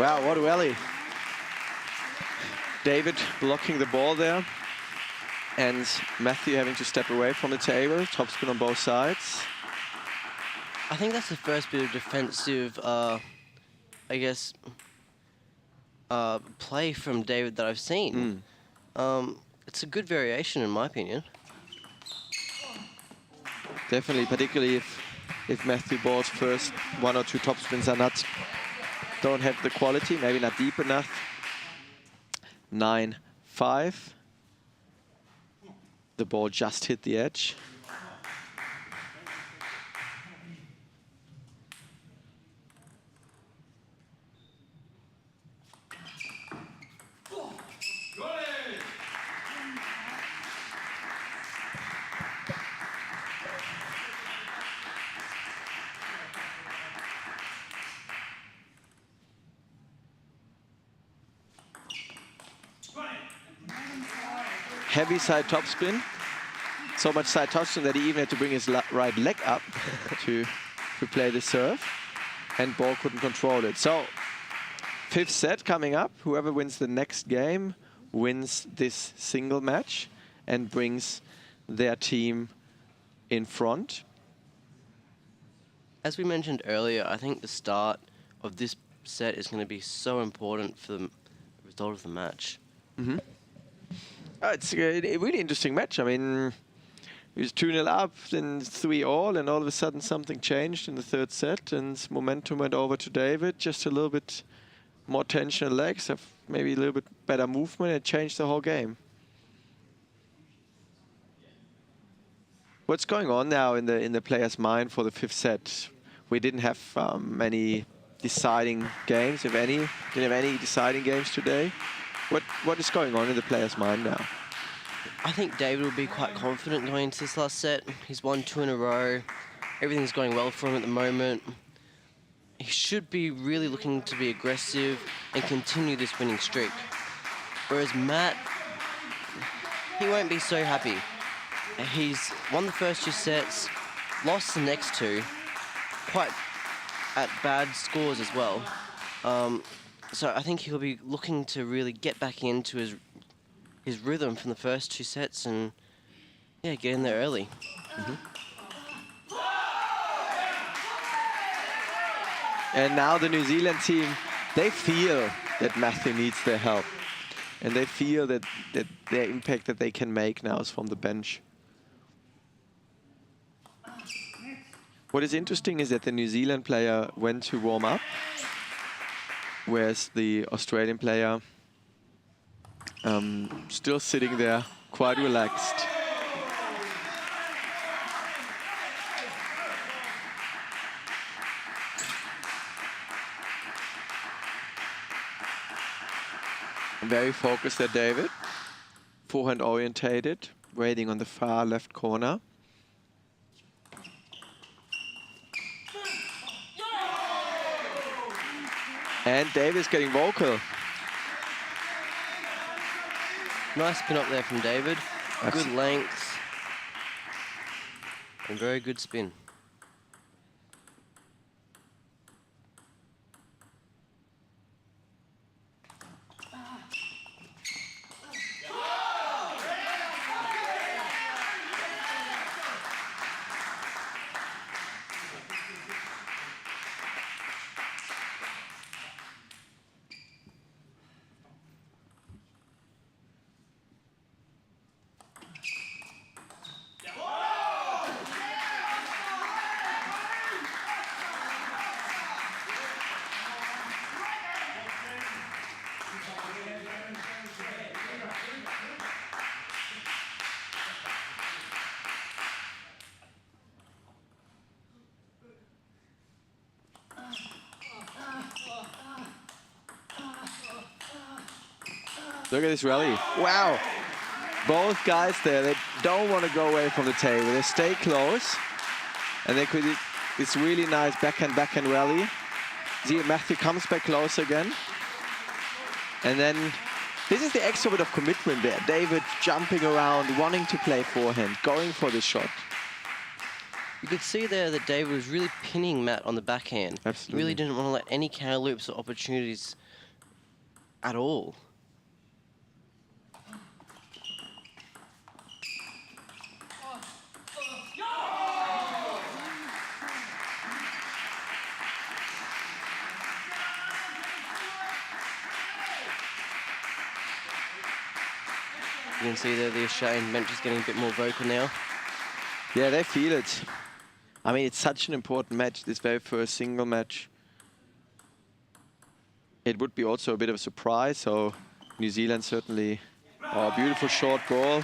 Wow, what a rally. David blocking the ball there. And Matthew having to step away from the table. Topspin on both sides. I think that's the first bit of defensive, I guess, play from David that I've seen. It's a good variation, in my opinion. Definitely, particularly if Matthew Ball's first one or two topspins don't have the quality, maybe not deep enough. 9-5. The ball just hit the edge. Heavy side topspin. So much side topspin that he even had to bring his right leg up to play the serve. And Ball couldn't control it. So, fifth set coming up. Whoever wins the next game wins this single match and brings their team in front. As we mentioned earlier, I think the start of this set is going to be so important for the result of the match. It's a really interesting match. I mean, it was 2-0 up, then 3-all, and all of a sudden something changed in the third set, and momentum went over to David. Just a little bit more tension in legs, have maybe a little bit better movement, and changed the whole game. What's going on now in the player's mind for the fifth set? We didn't have many deciding games, if any. Didn't have any deciding games today. What is going on in the player's mind now? I think David will be quite confident going into this last set. He's won 2 in a row. Everything's going well for him at the moment. He should be really looking to be aggressive and continue this winning streak. Whereas Matt, he won't be so happy. He's won the first 2 sets, lost the next 2, quite at bad scores as well. So I think he'll be looking to really get back into his rhythm from the first 2 sets and, yeah, get in there early. And now the New Zealand team, they feel that Matthew needs their help. And they feel that their impact that they can make now is from the bench. What is interesting is that the New Zealand player went to warm up, whereas the Australian player still sitting there, quite relaxed. Very focused there, David. Forehand orientated, waiting on the far left corner. And David's getting vocal. Nice spin up there from David. Good length. And very good spin. Look at this rally. Wow. Both guys there, they don't want to go away from the table. They stay close. And they could, this really nice backhand rally. See, Matthew comes back close again. And then, this is the extra bit of commitment there. David jumping around, wanting to play forehand, going for the shot. You could see there that David was really pinning Matt on the backhand. Absolutely. He really didn't want to let any counter loops or opportunities at all. You can see there the Australian bench is getting a bit more vocal now. Yeah, they feel it. I mean, it's such an important match, this very first single match. It would be also a bit of a surprise, so New Zealand certainly... Oh, beautiful short ball.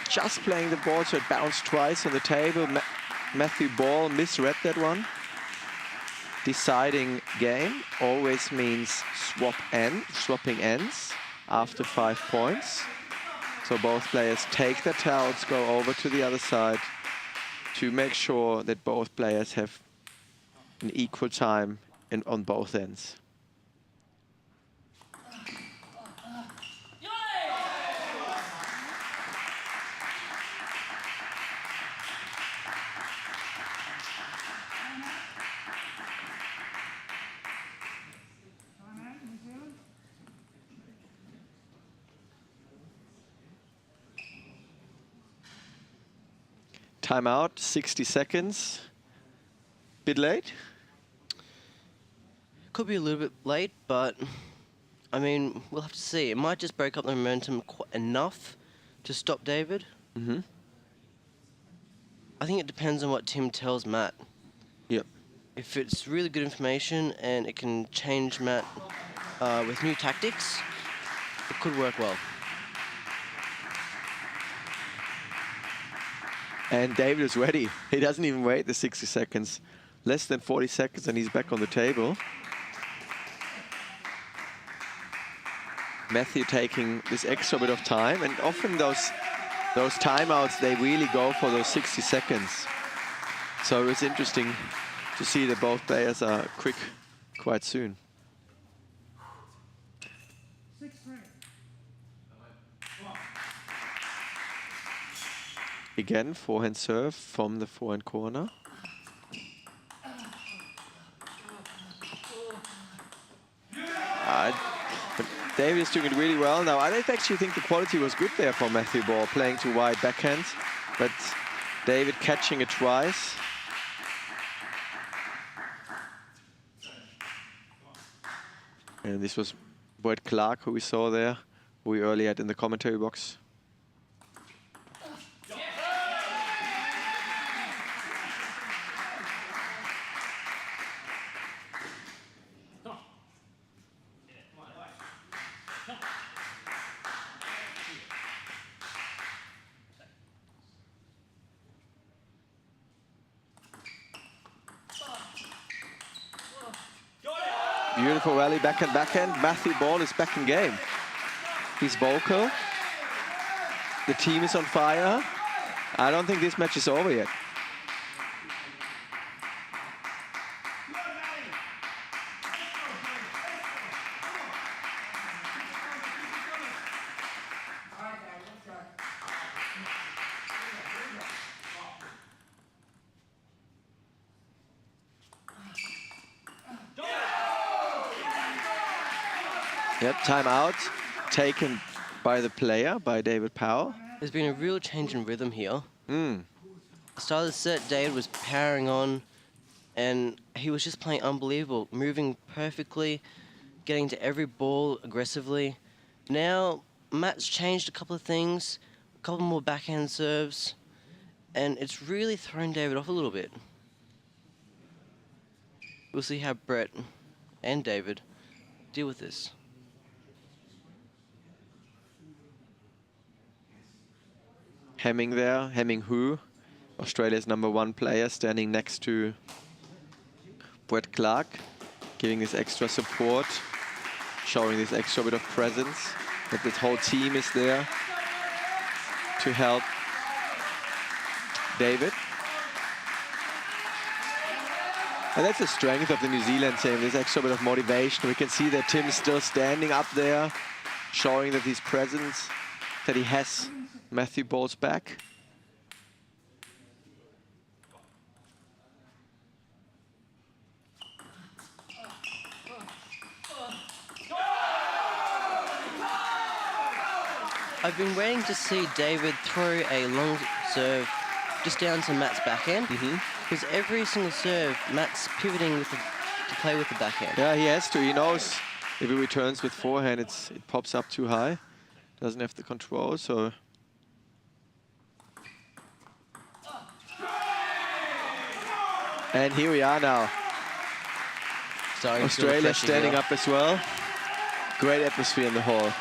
Just playing the ball, so it bounced twice on the table. Matthew Ball misread that one. Deciding game always means swapping ends after 5 points. So both players take their towels, go over to the other side to make sure that both players have an equal time on both ends. Timeout, 60 seconds. Bit late? Could be a little bit late, but I mean, we'll have to see. It might just break up the momentum enough to stop David. Mm-hmm. I think it depends on what Tim tells Matt. Yep. If it's really good information and it can change Matt with new tactics, it could work well. And David is ready. He doesn't even wait the 60 seconds. Less than 40 seconds and he's back on the table. Matthew taking this extra bit of time, and often those timeouts, they really go for those 60 seconds. So it's interesting to see that both players are quick quite soon. Again, forehand serve from the forehand corner. But David is doing it really well now. I don't actually think the quality was good there for Matthew Ball, playing to wide backhand. But David catching it twice. And this was Boyd Clark, who we saw there, who we earlier had in the commentary box. Beautiful rally, backhand. Matthew Ball is back in game. He's vocal. The team is on fire. I don't think this match is over yet. Yep, timeout taken by the player, by David Powell. There's been a real change in rhythm here. Start of the set, David was powering on, and he was just playing unbelievable, moving perfectly, getting to every ball aggressively. Now, Matt's changed a couple of things, a couple more backhand serves, and it's really thrown David off a little bit. We'll see how Brett and David deal with this. Hemming there, Hemming who? Australia's #1 player, standing next to Brett Clark, giving this extra support, showing this extra bit of presence, that this whole team is there to help David. And that's the strength of the New Zealand team, this extra bit of motivation. We can see that Tim's still standing up there, showing that he's present, that he has Matthew Ball's back. I've been waiting to see David throw a long serve just down to Matt's backhand. Because every single serve, Matt's pivoting with to play with the backhand. Yeah, he has to. He knows if he returns with forehand, it pops up too high. Doesn't have the control, so... And here we are now. Australia standing up as well. Great atmosphere in the hall.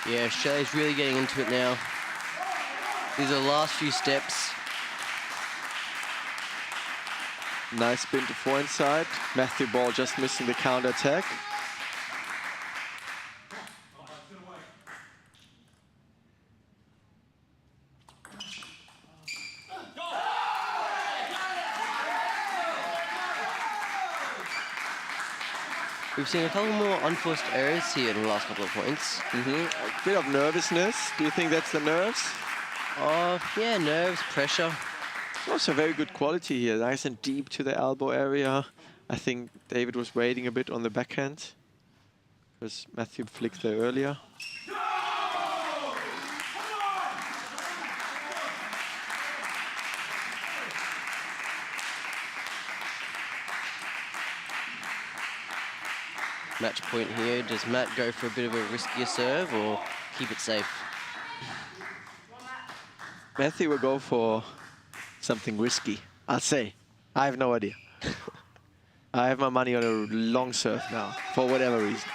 Yeah, Australia's really getting into it now. These are the last few steps. Nice spin to forehand side. Matthew Ball just missing the counter attack. We've seen a couple more unforced errors here in the last couple of points. A bit of nervousness. Do you think that's the nerves? Oh, yeah, nerves, pressure. Also very good quality here. Nice and deep to the elbow area. I think David was waiting a bit on the backhand because Matthew flicked there earlier. Match point here. Does Matt go for a bit of a riskier serve or keep it safe? Matthew will go for something risky, I'll say. I have no idea. I have my money on a long serve now, for whatever reason.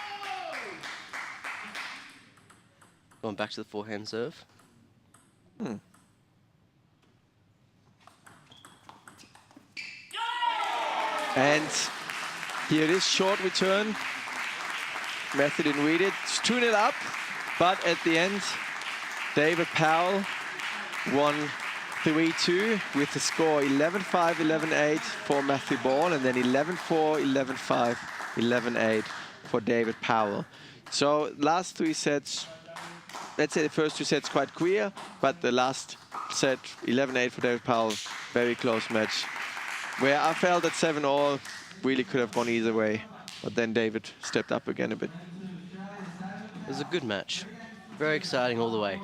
Going back to the forehand serve. And here it is, short return. Matthew didn't read it. It's 2-0 up, but at the end, David Powell won 3-2 with the score 11-5, 11-8 for Matthew Ball, and then 11-4, 11-5, 11-8 for David Powell. So last three sets, let's say the first two sets quite clear, but the last set, 11-8 for David Powell, very close match. Where I felt that 7-all really could have gone either way, but then David stepped up again a bit. It was a good match. Very exciting all the way.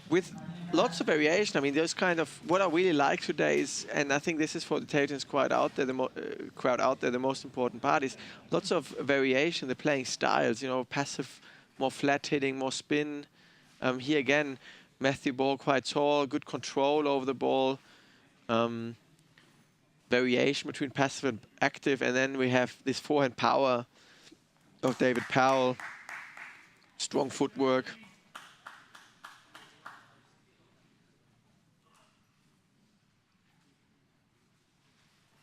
With lots of variation. I mean, there's kind of what I really like today is, and I think this is for the table tennis crowd out there, the most important part is lots of variation. The playing styles, you know, passive, more flat hitting, more spin. Here again, Matthew Ball quite tall, good control over the ball. Variation between passive and active, and then we have this forehand power of David Powell. Strong footwork.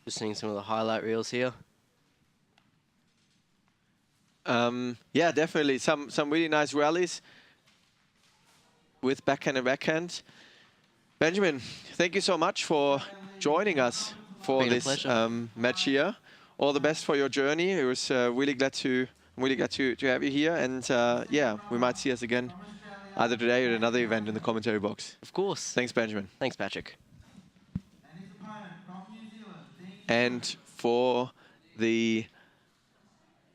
Just seeing some of the highlight reels here. Yeah, definitely some really nice rallies with backhand and backhand. Benjamin, thank you so much for joining us for this match here. All the best for your journey. It was really glad to have you here, and yeah, we might see us again either today or at another event in the commentary box. Of course. Thanks, Benjamin. Thanks, Patrick. And for the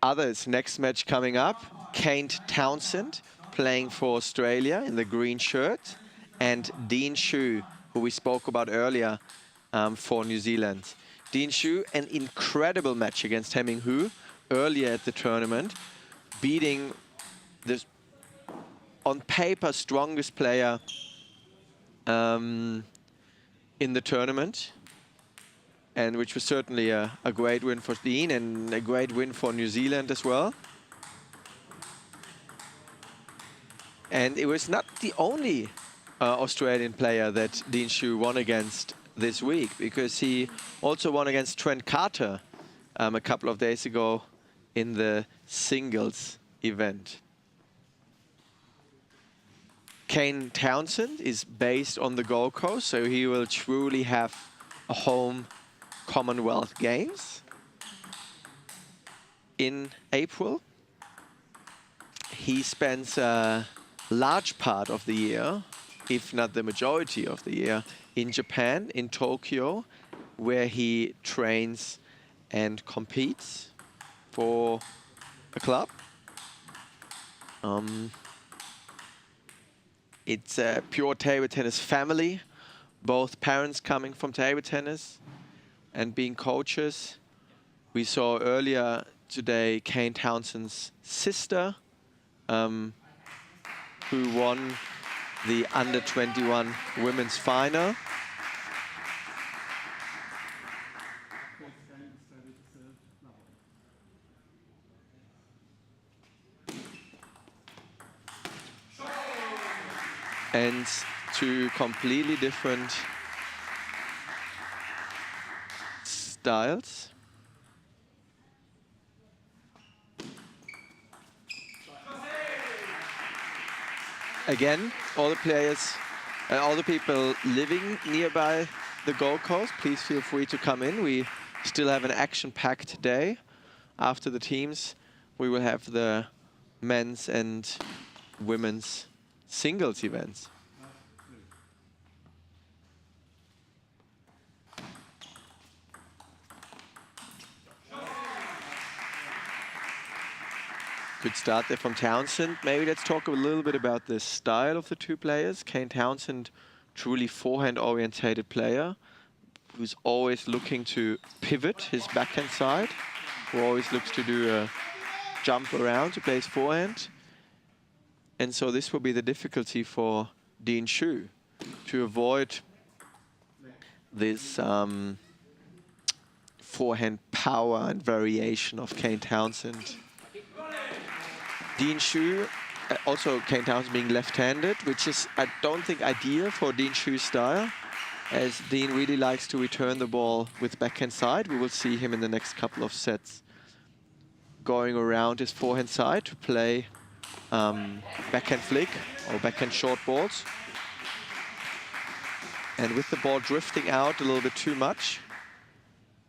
others, next match coming up, Kane Townsend playing for Australia in the green shirt, and Dean Shu, who we spoke about earlier, for New Zealand. Dean Shu, an incredible match against Hemming Hu earlier at the tournament, beating the, on paper, strongest player in the tournament, and which was certainly a great win for Dean and a great win for New Zealand as well. And it was not the only Australian player that Dean Shu won against this week, because he also won against Trent Carter a couple of days ago in the singles event. Kane Townsend is based on the Gold Coast, so he will truly have a home Commonwealth Games in April. he spends a large part of the year, if not the majority of the year, in Japan, in Tokyo, where he trains and competes for a club. It's a pure table tennis family, both parents coming from table tennis and being coaches. We saw earlier today Kane Townsend's sister, who won the under-21 women's final. And two completely different styles. Again, all the players, all the people living nearby the Gold Coast, please feel free to come in. We still have an action-packed day. After the teams, we will have the men's and women's singles events. Good start there from Townsend. Maybe let's talk a little bit about the style of the two players. Kane Townsend, truly forehand-orientated player, who's always looking to pivot his backhand side, who always looks to do a jump around to play his forehand. And so this will be the difficulty for Dean Shu, to avoid this forehand power and variation of Kane Townsend. Dean Shu, also Kane Townsend being left-handed, which is, I don't think, ideal for Dean Shu's style, as Dean really likes to return the ball with backhand side. We will see him in the next couple of sets going around his forehand side to play backhand flick or backhand short balls. And with the ball drifting out a little bit too much,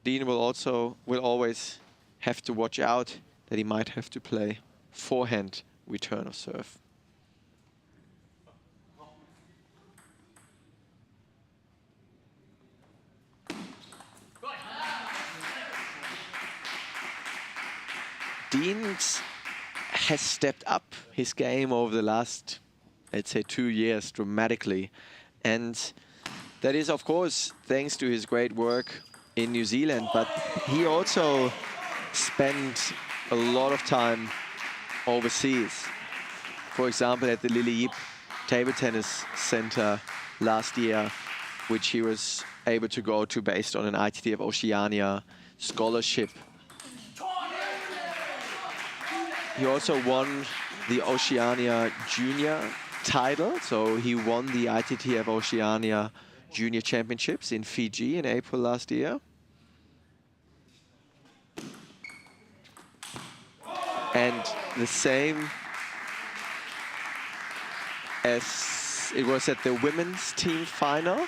Dean will always have to watch out that he might have to play forehand return of serve. Dean has stepped up his game over the last, let's say, 2 years dramatically. And that is, of course, thanks to his great work in New Zealand. But he also spent a lot of time overseas. For example, at the Lily Yip Table Tennis Center last year, which he was able to go to based on an ITTF-Oceania scholarship. He also won the Oceania Junior title, so he won the ITTF-Oceania Junior Championships in Fiji in April last year. And the same as it was at the women's team final,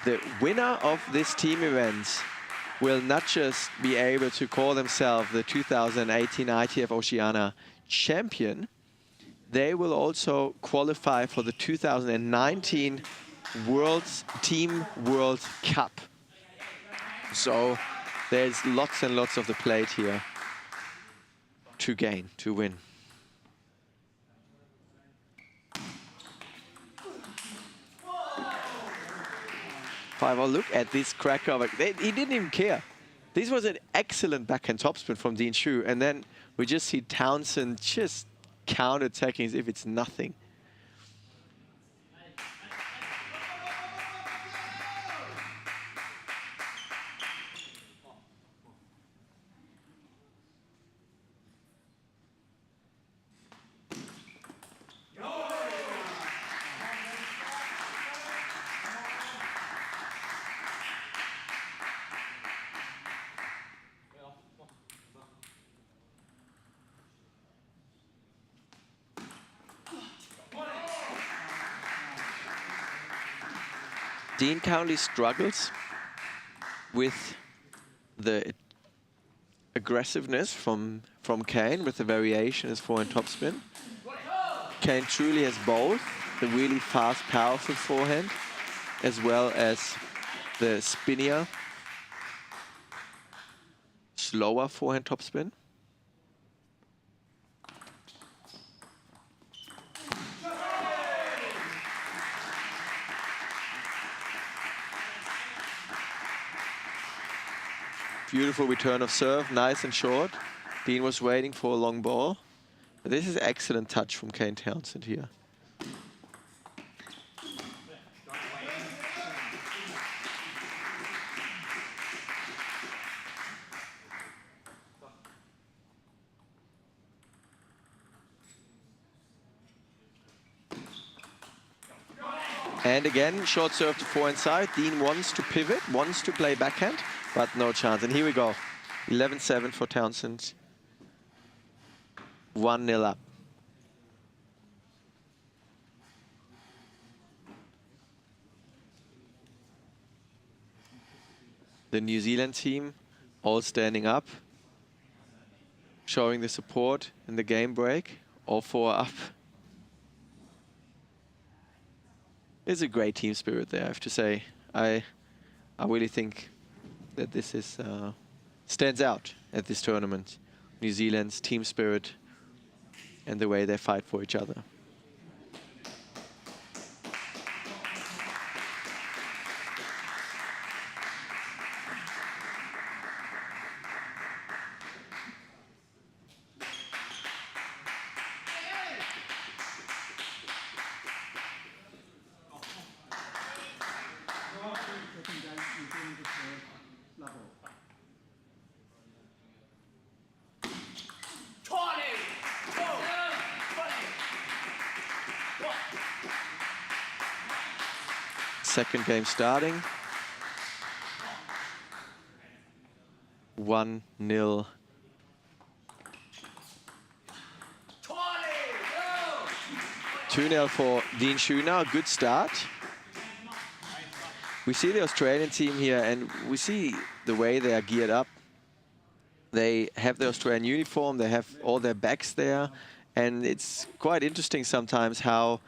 the winner of this team event will not just be able to call themselves the 2018 ITTF-Oceania champion, they will also qualify for the 2019 Team World Cup. So there's lots and lots of the plate here to gain, to win. Five-all, look at this cracker. He didn't even care. This was an excellent backhand topspin from Dean Shu, and then we just see Townsend just counter-attacking as if it's nothing. Dean currently struggles with the aggressiveness from Kane with the variation as forehand topspin. Kane truly has both the really fast, powerful forehand as well as the spinnier, slower forehand topspin. Beautiful return of serve, nice and short. Dean was waiting for a long ball. But this is excellent touch from Kane Townsend here. And again, short serve to forehand side. Dean wants to pivot, wants to play backhand, but no chance. And here we go. 11-7 for Townsend. 1-0 up. The New Zealand team all standing up, showing the support in the game break. All four up. It's a great team spirit there, I have to say. I really think that this is stands out at this tournament. New Zealand's team spirit and the way they fight for each other. Second game starting. 1-0. 2-0 for Dean Shu now, a good start. We see the Australian team here and we see the way they are geared up. They have the Australian uniform, they have all their backs there, and it's quite interesting sometimes how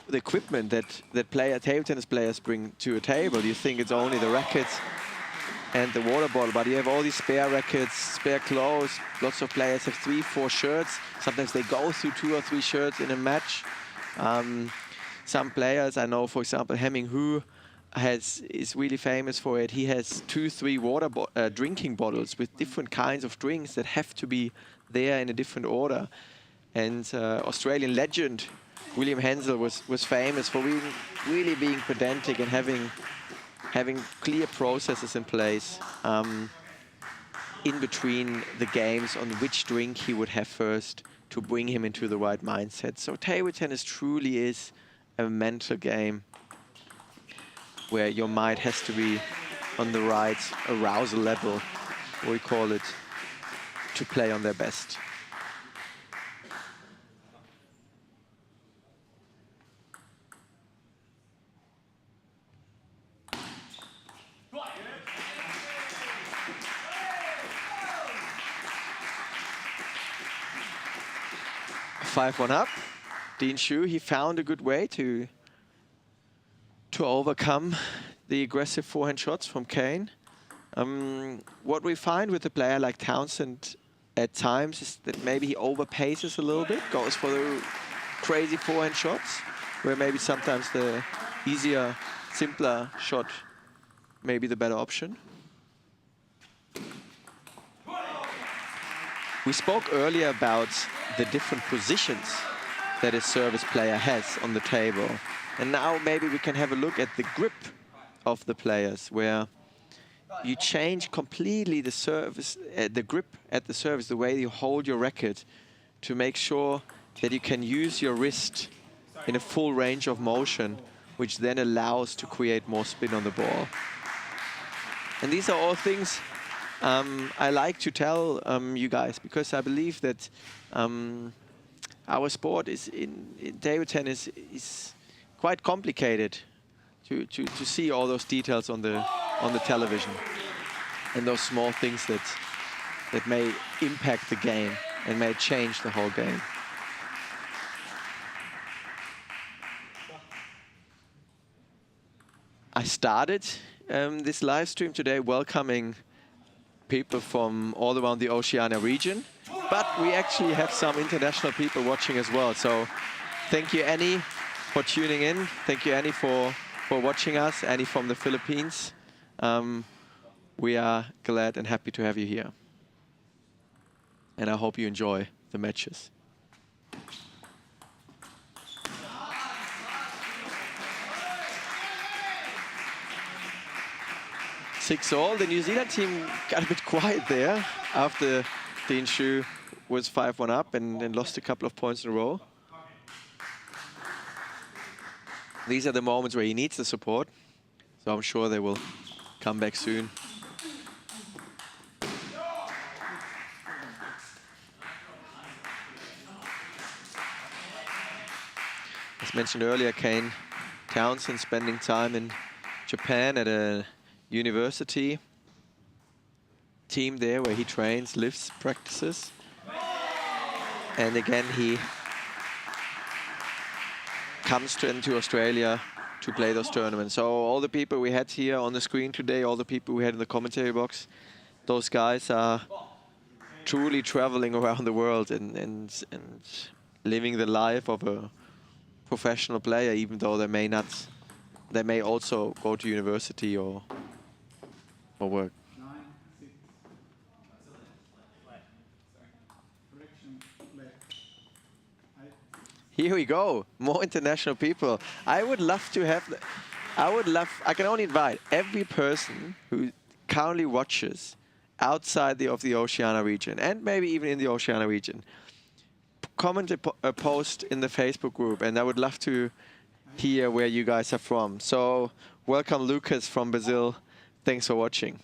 the equipment that table tennis players bring to a table. You think it's only the rackets and the water bottle, but you have all these spare rackets, spare clothes. Lots of players have 3-4 shirts. Sometimes they go through 2 or 3 shirts in a match. Some players, I know, for example, Hemming Hu is really famous for it. He has 2-3 drinking bottles with different kinds of drinks that have to be there in a different order. And Australian legend William Hensel was famous for really being pedantic and having clear processes in place in between the games on which drink he would have first to bring him into the right mindset. So table tennis truly is a mental game where your mind has to be on the right arousal level, we call it, to play on their best. Five one up. Dean Shu, he found a good way to overcome the aggressive forehand shots from Kane. What we find with a player like Townsend at times is that maybe he overpaces a little bit, goes for the crazy forehand shots, where maybe sometimes the easier, simpler shot may be the better option. We spoke earlier about the different positions that a service player has on the table. And now maybe we can have a look at the grip of the players, where you change completely the service, the grip at the service, the way you hold your racket, to make sure that you can use your wrist in a full range of motion, which then allows to create more spin on the ball. And these are all things I like to tell you guys, because I believe that our sport is in table tennis is quite complicated to see all those details on the television. and those small things that may impact the game and may change the whole game. I started this live stream today welcoming people from all around the Oceania region, but we actually have some international people watching as well. So thank you, Annie, for tuning in. Thank you, Annie, for watching us. Annie from the Philippines. We are glad and happy to have you here. And I hope you enjoy the matches. 6-all. The New Zealand team got a bit quiet there after Dean Shu was 5-1 up and lost a couple of points in a row. These are the moments where he needs the support, so I'm sure they will come back soon. As mentioned earlier, Kane Townsend spending time in Japan at a university team there where he trains, lives, practices. And again, he comes into Australia to play those tournaments. So all the people we had here on the screen today, all the people we had in the commentary box, those guys are truly traveling around the world and living the life of a professional player, even though they may not, they may also go to university or work. Here we go, more international people. I would love to have, I can only invite every person who currently watches outside of the Oceania region, and maybe even in the Oceania region, comment a post in the Facebook group, and I would love to hear where you guys are from. So welcome Lucas from Brazil. Thanks for watching.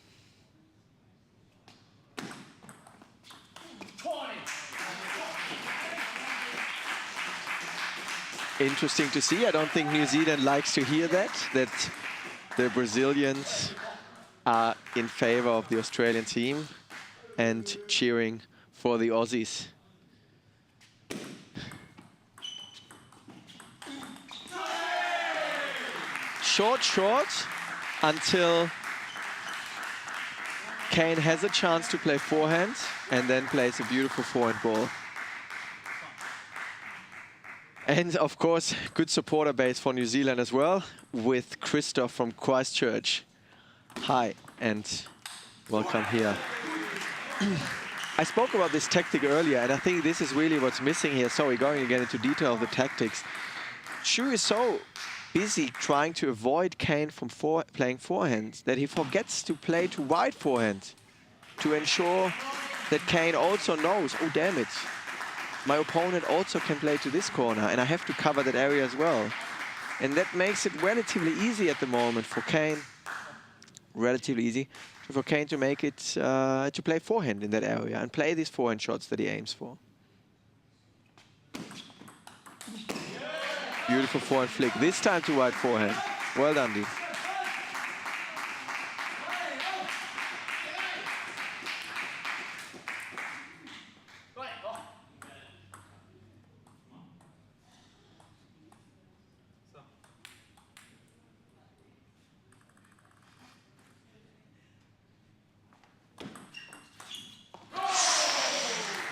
Interesting to see. I don't think New Zealand likes to hear that the Brazilians are in favor of the Australian team and cheering for the Aussies. Short until Kane has a chance to play forehand and then plays a beautiful forehand ball. And of course, good supporter base for New Zealand as well, with Christoph from Christchurch. Hi, and welcome here. I spoke about this tactic earlier, and I think this is really what's missing here. Sorry, going again into detail of the tactics. Shu is so busy trying to avoid Kane from playing forehand that he forgets to play to wide forehand to ensure that Kane also knows, oh damn it, my opponent also can play to this corner and I have to cover that area as well. And that makes it relatively easy at the moment for Kane, relatively easy for Kane to make it, to play forehand in that area and play these forehand shots that he aims for. Beautiful forehand flick, this time to wide forehand. Well done, Dean.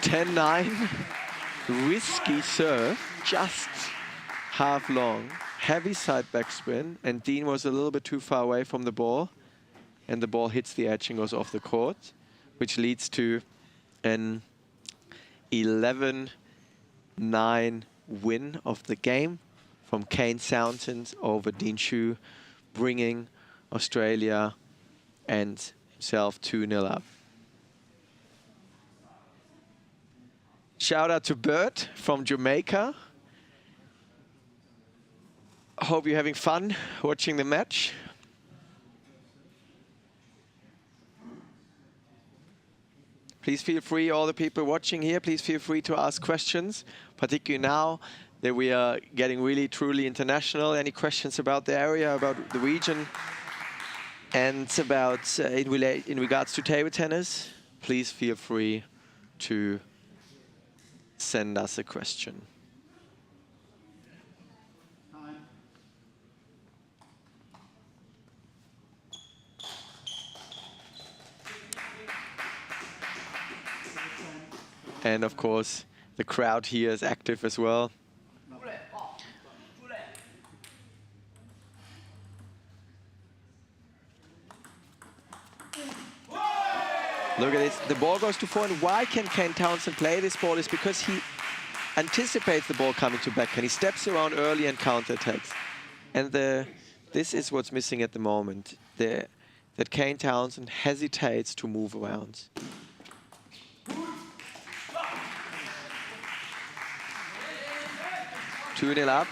(10-9), risky serve, just half long, heavy side backspin, and Dean was a little bit too far away from the ball, and the ball hits the edge and goes off the court, which leads to an 11-9 win of the game from Kane Townsend over Dean Shu, bringing Australia and himself 2-0 up. Shout out to Bert from Jamaica. Hope you're having fun watching the match. Please feel free, all the people watching here, please feel free to ask questions, particularly now that we are getting really truly international. Any questions about the area, about the region? And about in regards to table tennis, please feel free to send us a question. And of course, the crowd here is active as well. Look at this, the ball goes to forehand. Why can Kane Townsend play this ball is because he anticipates the ball coming to backhand. He steps around early and counterattacks. And this is what's missing at the moment, that Kane Townsend hesitates to move around. Two 2-0 up.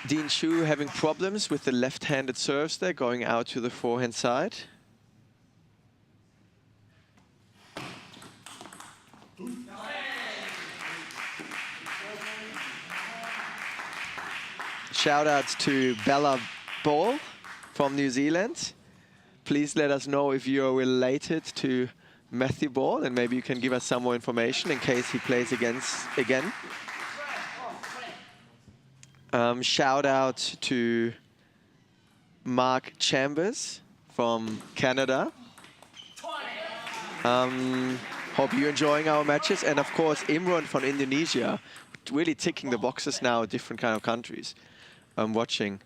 Dean Shu having problems with the left-handed serves there, going out to the forehand side. Shout out to Bella Ball from New Zealand. Please let us know if you're related to Matthew Ball, and maybe you can give us some more information in case he plays again. Shout out to Mark Chambers from Canada. Hope you're enjoying our matches. And of course, Imran from Indonesia, really ticking the boxes now, different kind of countries. I'm watching.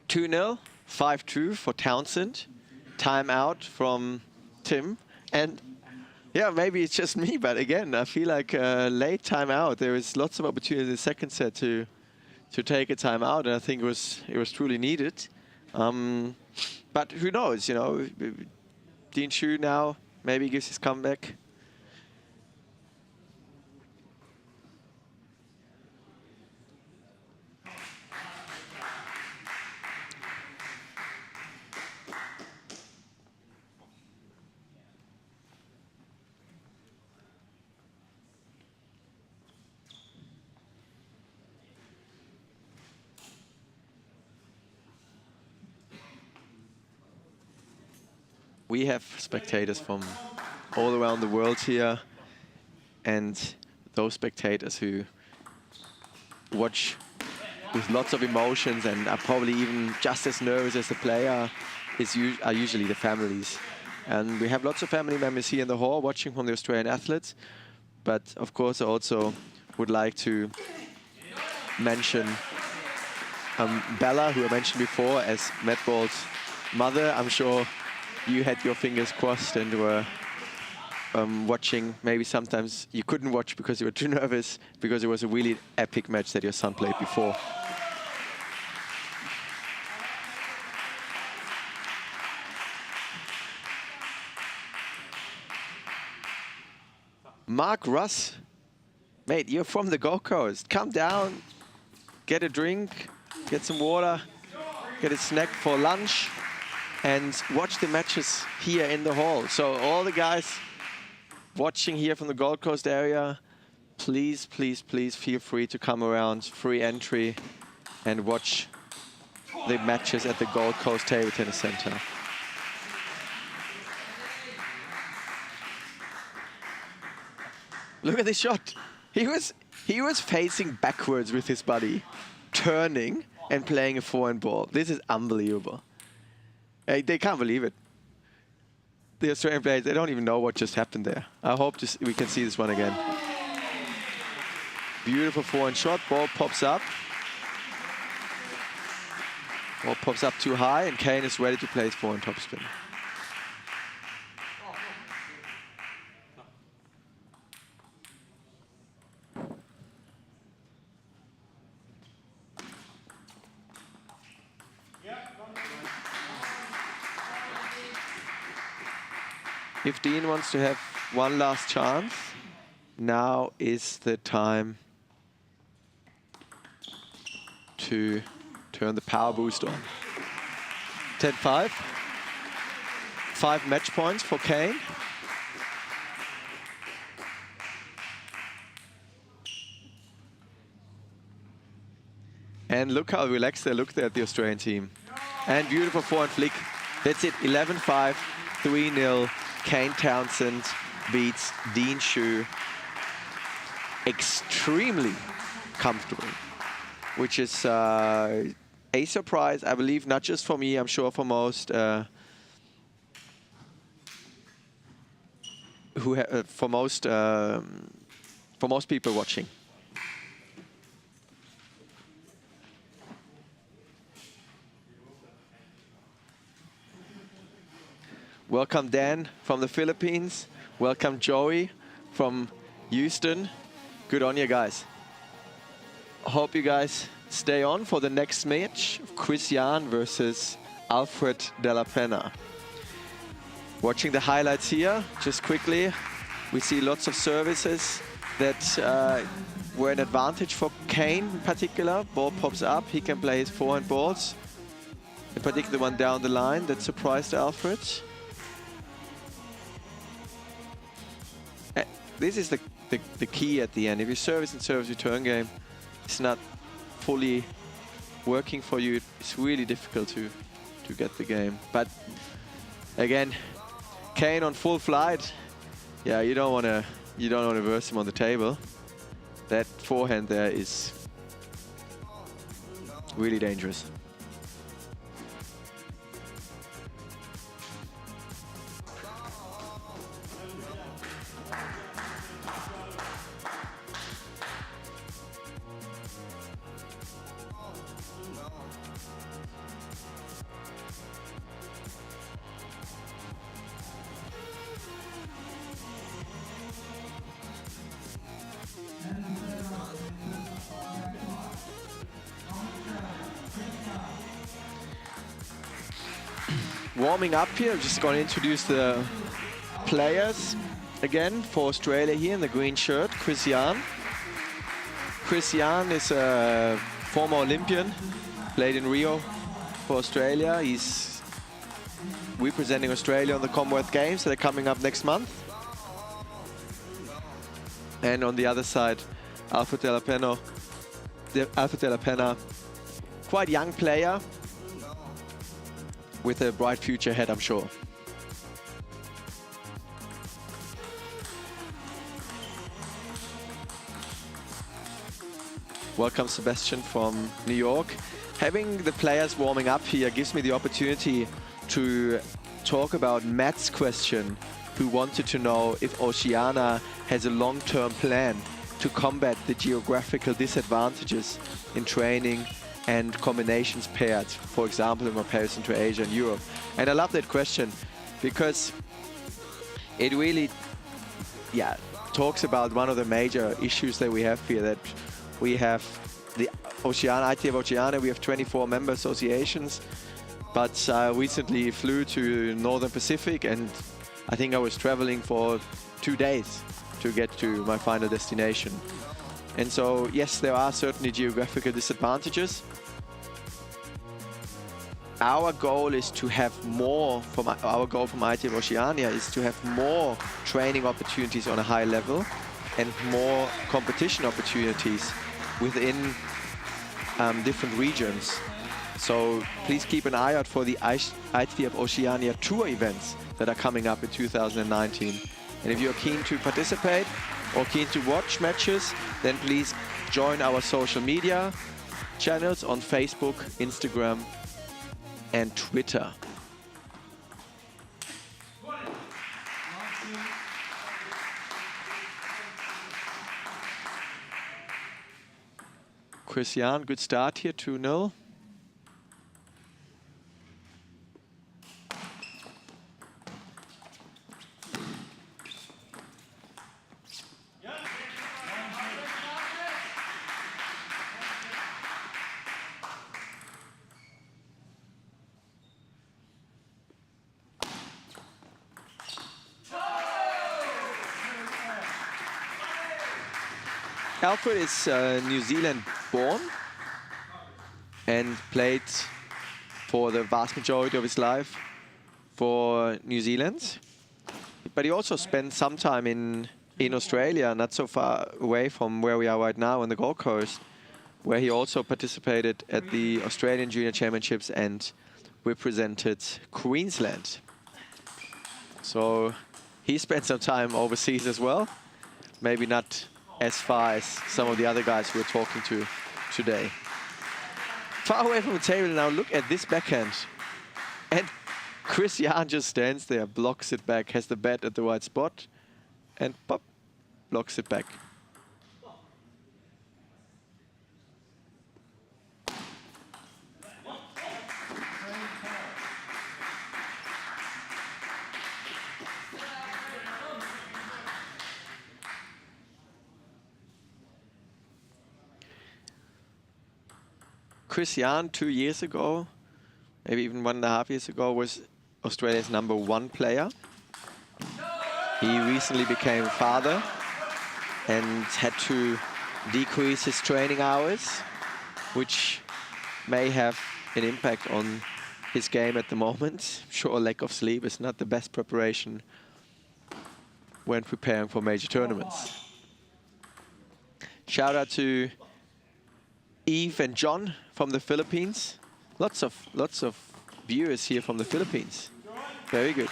Two 2-0, 5-2 for Townsend. Timeout from Tim. And yeah, maybe it's just me, but again, I feel like a late timeout. There is lots of opportunity in the second set to take a timeout, and I think it was truly needed. But who knows, you know, Dean Shu now maybe gives his comeback. We have spectators from all around the world here, and those spectators who watch with lots of emotions and are probably even just as nervous as the player are usually the families. And we have lots of family members here in the hall watching from the Australian athletes. But of course, I also would like to mention Bella, who I mentioned before as Matt Ball's mother. I'm sure you had your fingers crossed and were watching. Maybe sometimes you couldn't watch because you were too nervous, because it was a really epic match that your son played before. Mark Russ, mate, you're from the Gold Coast. Come down, get a drink, get some water, get a snack for lunch, and watch the matches here in the hall. So all the guys watching here from the Gold Coast area, please, please, please feel free to come around, free entry, and watch the matches at the Gold Coast Table Tennis Center. Look at this shot. He was facing backwards with his body, turning and playing a forehand ball. This is unbelievable. They can't believe it. The Australian players, they don't even know what just happened there. I hope we can see this one again. Beautiful forehand shot. Ball pops up. Ball pops up too high, and Kane is ready to play his forehand topspin. If Dean wants to have one last chance, now is the time to turn the power boost on. 10-5. 5 match points for Kane. And look how relaxed they look there at the Australian team. And beautiful forehand flick. That's it, 11-5, 3-0. Kane Townsend beats Dean Shu extremely comfortably, which is a surprise, I believe, not just for me, I'm sure for most for most people watching. Welcome Dan from the Philippines. Welcome Joey from Houston. Good on you guys. Hope you guys stay on for the next match, Christian versus Alfred de la Pena. Watching the highlights here, just quickly, we see lots of services that were an advantage for Kane in particular. Ball pops up, he can play his forehand balls. In particular, the one down the line that surprised Alfred. This is the key at the end. If your service and service return game is not fully working for you, it's really difficult to get the game. But again, Kane on full flight. Yeah, you don't want to reverse him on the table. That forehand there is really dangerous. Warming up here, I'm just going to introduce the players again for Australia here in the green shirt. Christian. Christian is a former Olympian, played in Rio for Australia. He's representing Australia on the Commonwealth Games that are coming up next month. And on the other side, Alfred de la Pena, quite young player, with a bright future ahead, I'm sure. Welcome, Sebastian from New York. Having the players warming up here gives me the opportunity to talk about Matt's question, who wanted to know if Oceania has a long-term plan to combat the geographical disadvantages in training and combinations paired, for example, in comparison to Asia and Europe. And I love that question because it really, talks about one of the major issues that we have here, that we have the ITTF-Oceania, we have 24 member associations, but I recently flew to Northern Pacific and I think I was traveling for 2 days to get to my final destination. And so, yes, there are certainly geographical disadvantages. Our goal is to have more, our goal from ITTF-Oceania is to have more training opportunities on a high level and more competition opportunities within different regions. So please keep an eye out for the ITTF-Oceania Tour events that are coming up in 2019. And if you're keen to participate or keen to watch matches, then please join our social media channels on Facebook, Instagram, and Twitter. Christian, good start here, 2-0. Alfred is New Zealand born and played for the vast majority of his life for New Zealand. But he also spent some time in Australia, not so far away from where we are right now on the Gold Coast, where he also participated at the Australian Junior Championships and represented Queensland. So he spent some time overseas as well. Maybe not as far as some of the other guys we're talking to today. Far away from the table now, look at this backhand. And Chris Jan just stands there, blocks it back, has the bat at the right spot, and pop, blocks it back. Chris Jan 2 years ago, maybe even 1.5 years ago, was Australia's #1 player. He recently became a father and had to decrease his training hours, which may have an impact on his game at the moment. I'm sure a lack of sleep is not the best preparation when preparing for major tournaments. Shout out to Eve and John from the Philippines. Lots of viewers here from the Philippines. Very good.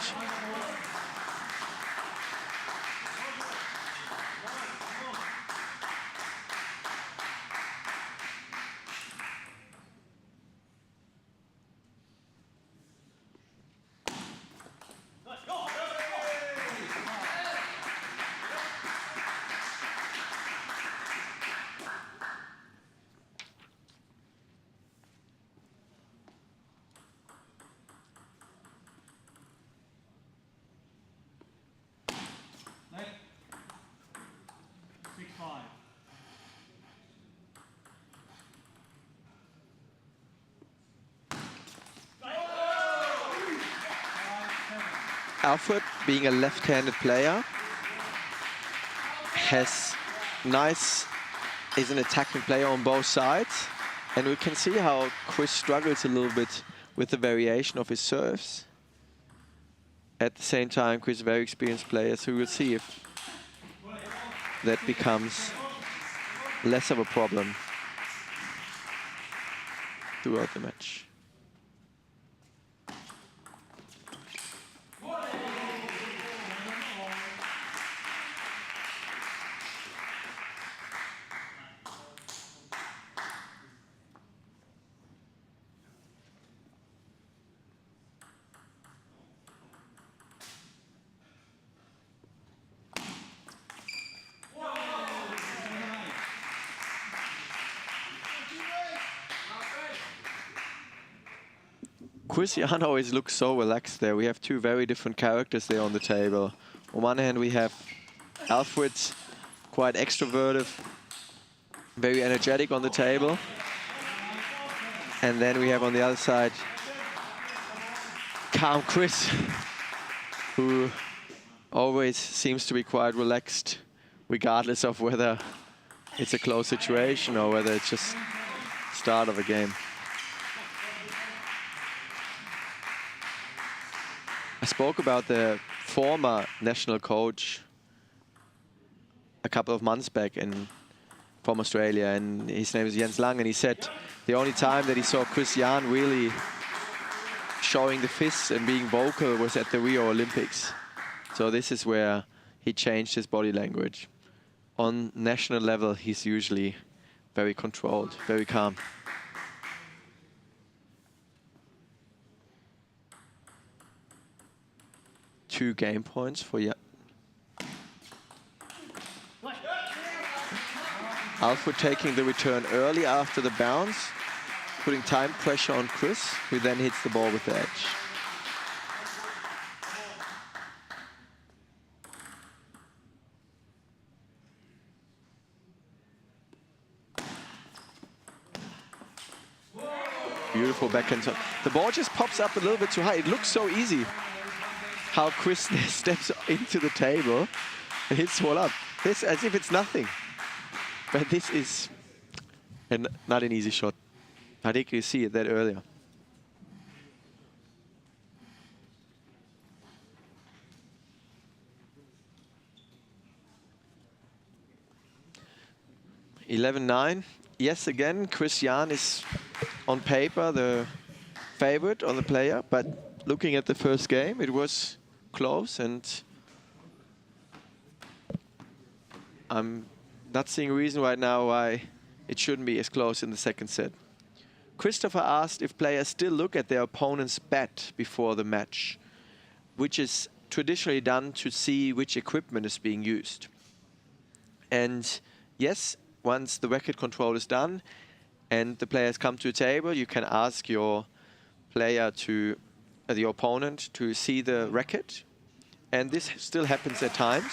Late. 6-5. Alfred, being a left-handed player, is an attacking player on both sides. And we can see how Chris struggles a little bit with the variation of his serves. At the same time, Chris is a very experienced player, so we'll see if that becomes less of a problem throughout the match. Chris Jan always looks so relaxed there. We have two very different characters there on the table. On one hand, we have Alfred, quite extroverted, very energetic on the table. And then we have on the other side, calm Chris, who always seems to be quite relaxed, regardless of whether it's a close situation or whether it's just start of a game. I spoke about the former national coach a couple of months back from Australia, and his name is Jens Lang, and he said the only time that he saw Chris Jan really showing the fists and being vocal was at the Rio Olympics. So this is where he changed his body language. On national level, he's usually very controlled, very calm. Two game points for Jan. Alfred taking the return early after the bounce, putting time pressure on Chris, who then hits the ball with the edge. Beautiful backhand. The ball just pops up a little bit too high. It looks so easy how Chris steps into the table and hits one up. It's as if it's nothing. But this is not an easy shot. I think you see it that earlier. (11-9). Yes, again, Christian is on paper the favorite on the player, but looking at the first game, it was close, and I'm not seeing a reason right now why it shouldn't be as close in the second set. Christopher asked if players still look at their opponent's bat before the match, which is traditionally done to see which equipment is being used. And yes, once the racket control is done and the players come to a table, you can ask your player to, your opponent, to see the racket. And this still happens at times.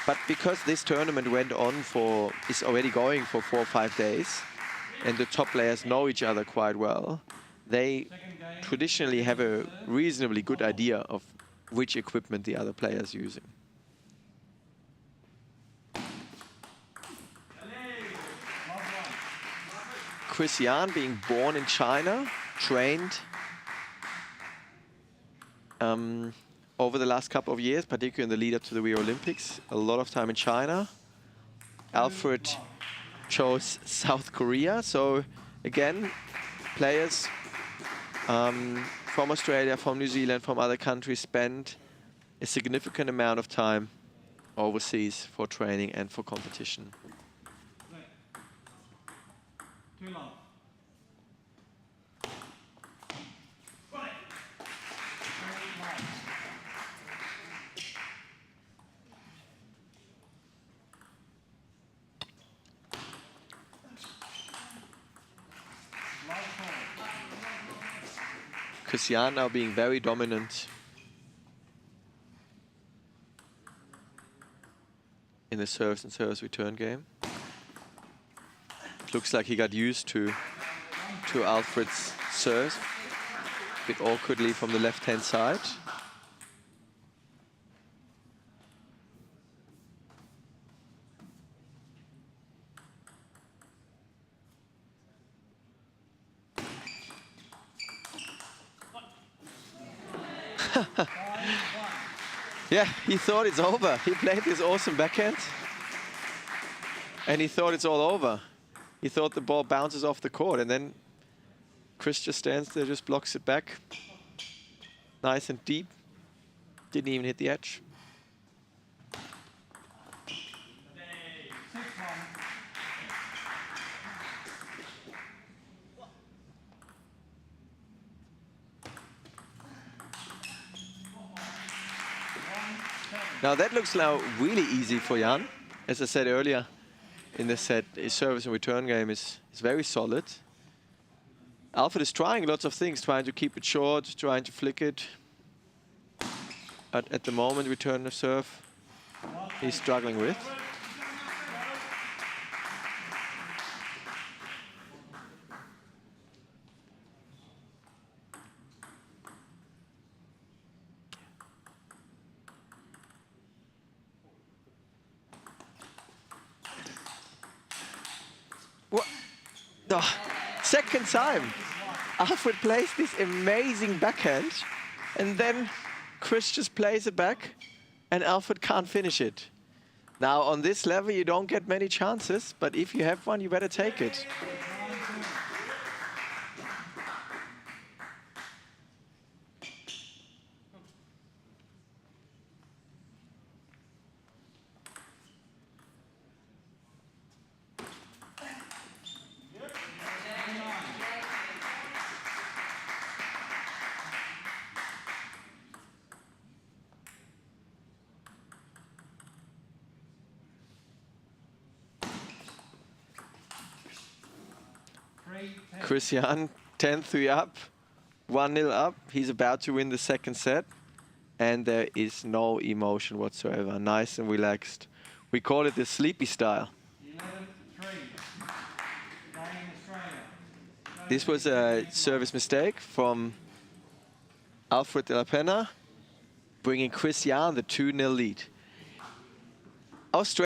But because this tournament went on is already going for 4 or 5 days, and the top players know each other quite well, they traditionally have a reasonably good idea of which equipment the other player is using. Christian, being born in China, trained over the last couple of years, particularly in the lead up to the Rio Olympics, a lot of time in China. Alfred chose South Korea, so again, players from Australia, from New Zealand, from other countries spend a significant amount of time overseas for training and for competition. Too long. Christian now being very dominant in the serves and service return game. It looks like he got used to Alfred's serves, a bit awkwardly from the left-hand side. Yeah, he thought it's over. He played this awesome backhand, and he thought it's all over. He thought the ball bounces off the court, and then Chris just stands there, just blocks it back. Nice and deep. Didn't even hit the edge. Now that looks now really easy for Jan. As I said earlier in this set, his service and return game is very solid. Alfred is trying lots of things, trying to keep it short, trying to flick it. But at the moment, return of serve, he's struggling with. What? Oh, second time. Alfred plays this amazing backhand, and then Chris just plays it back, and Alfred can't finish it. Now, on this level, you don't get many chances, but if you have one, you better take it. Christian, 10-3 up, 1-0 up. He's about to win the second set, and there is no emotion whatsoever. Nice and relaxed. We call it the sleepy style. 11-3. This was a service mistake from Alfred de la Pena, bringing Christian the 2-0 lead. Australia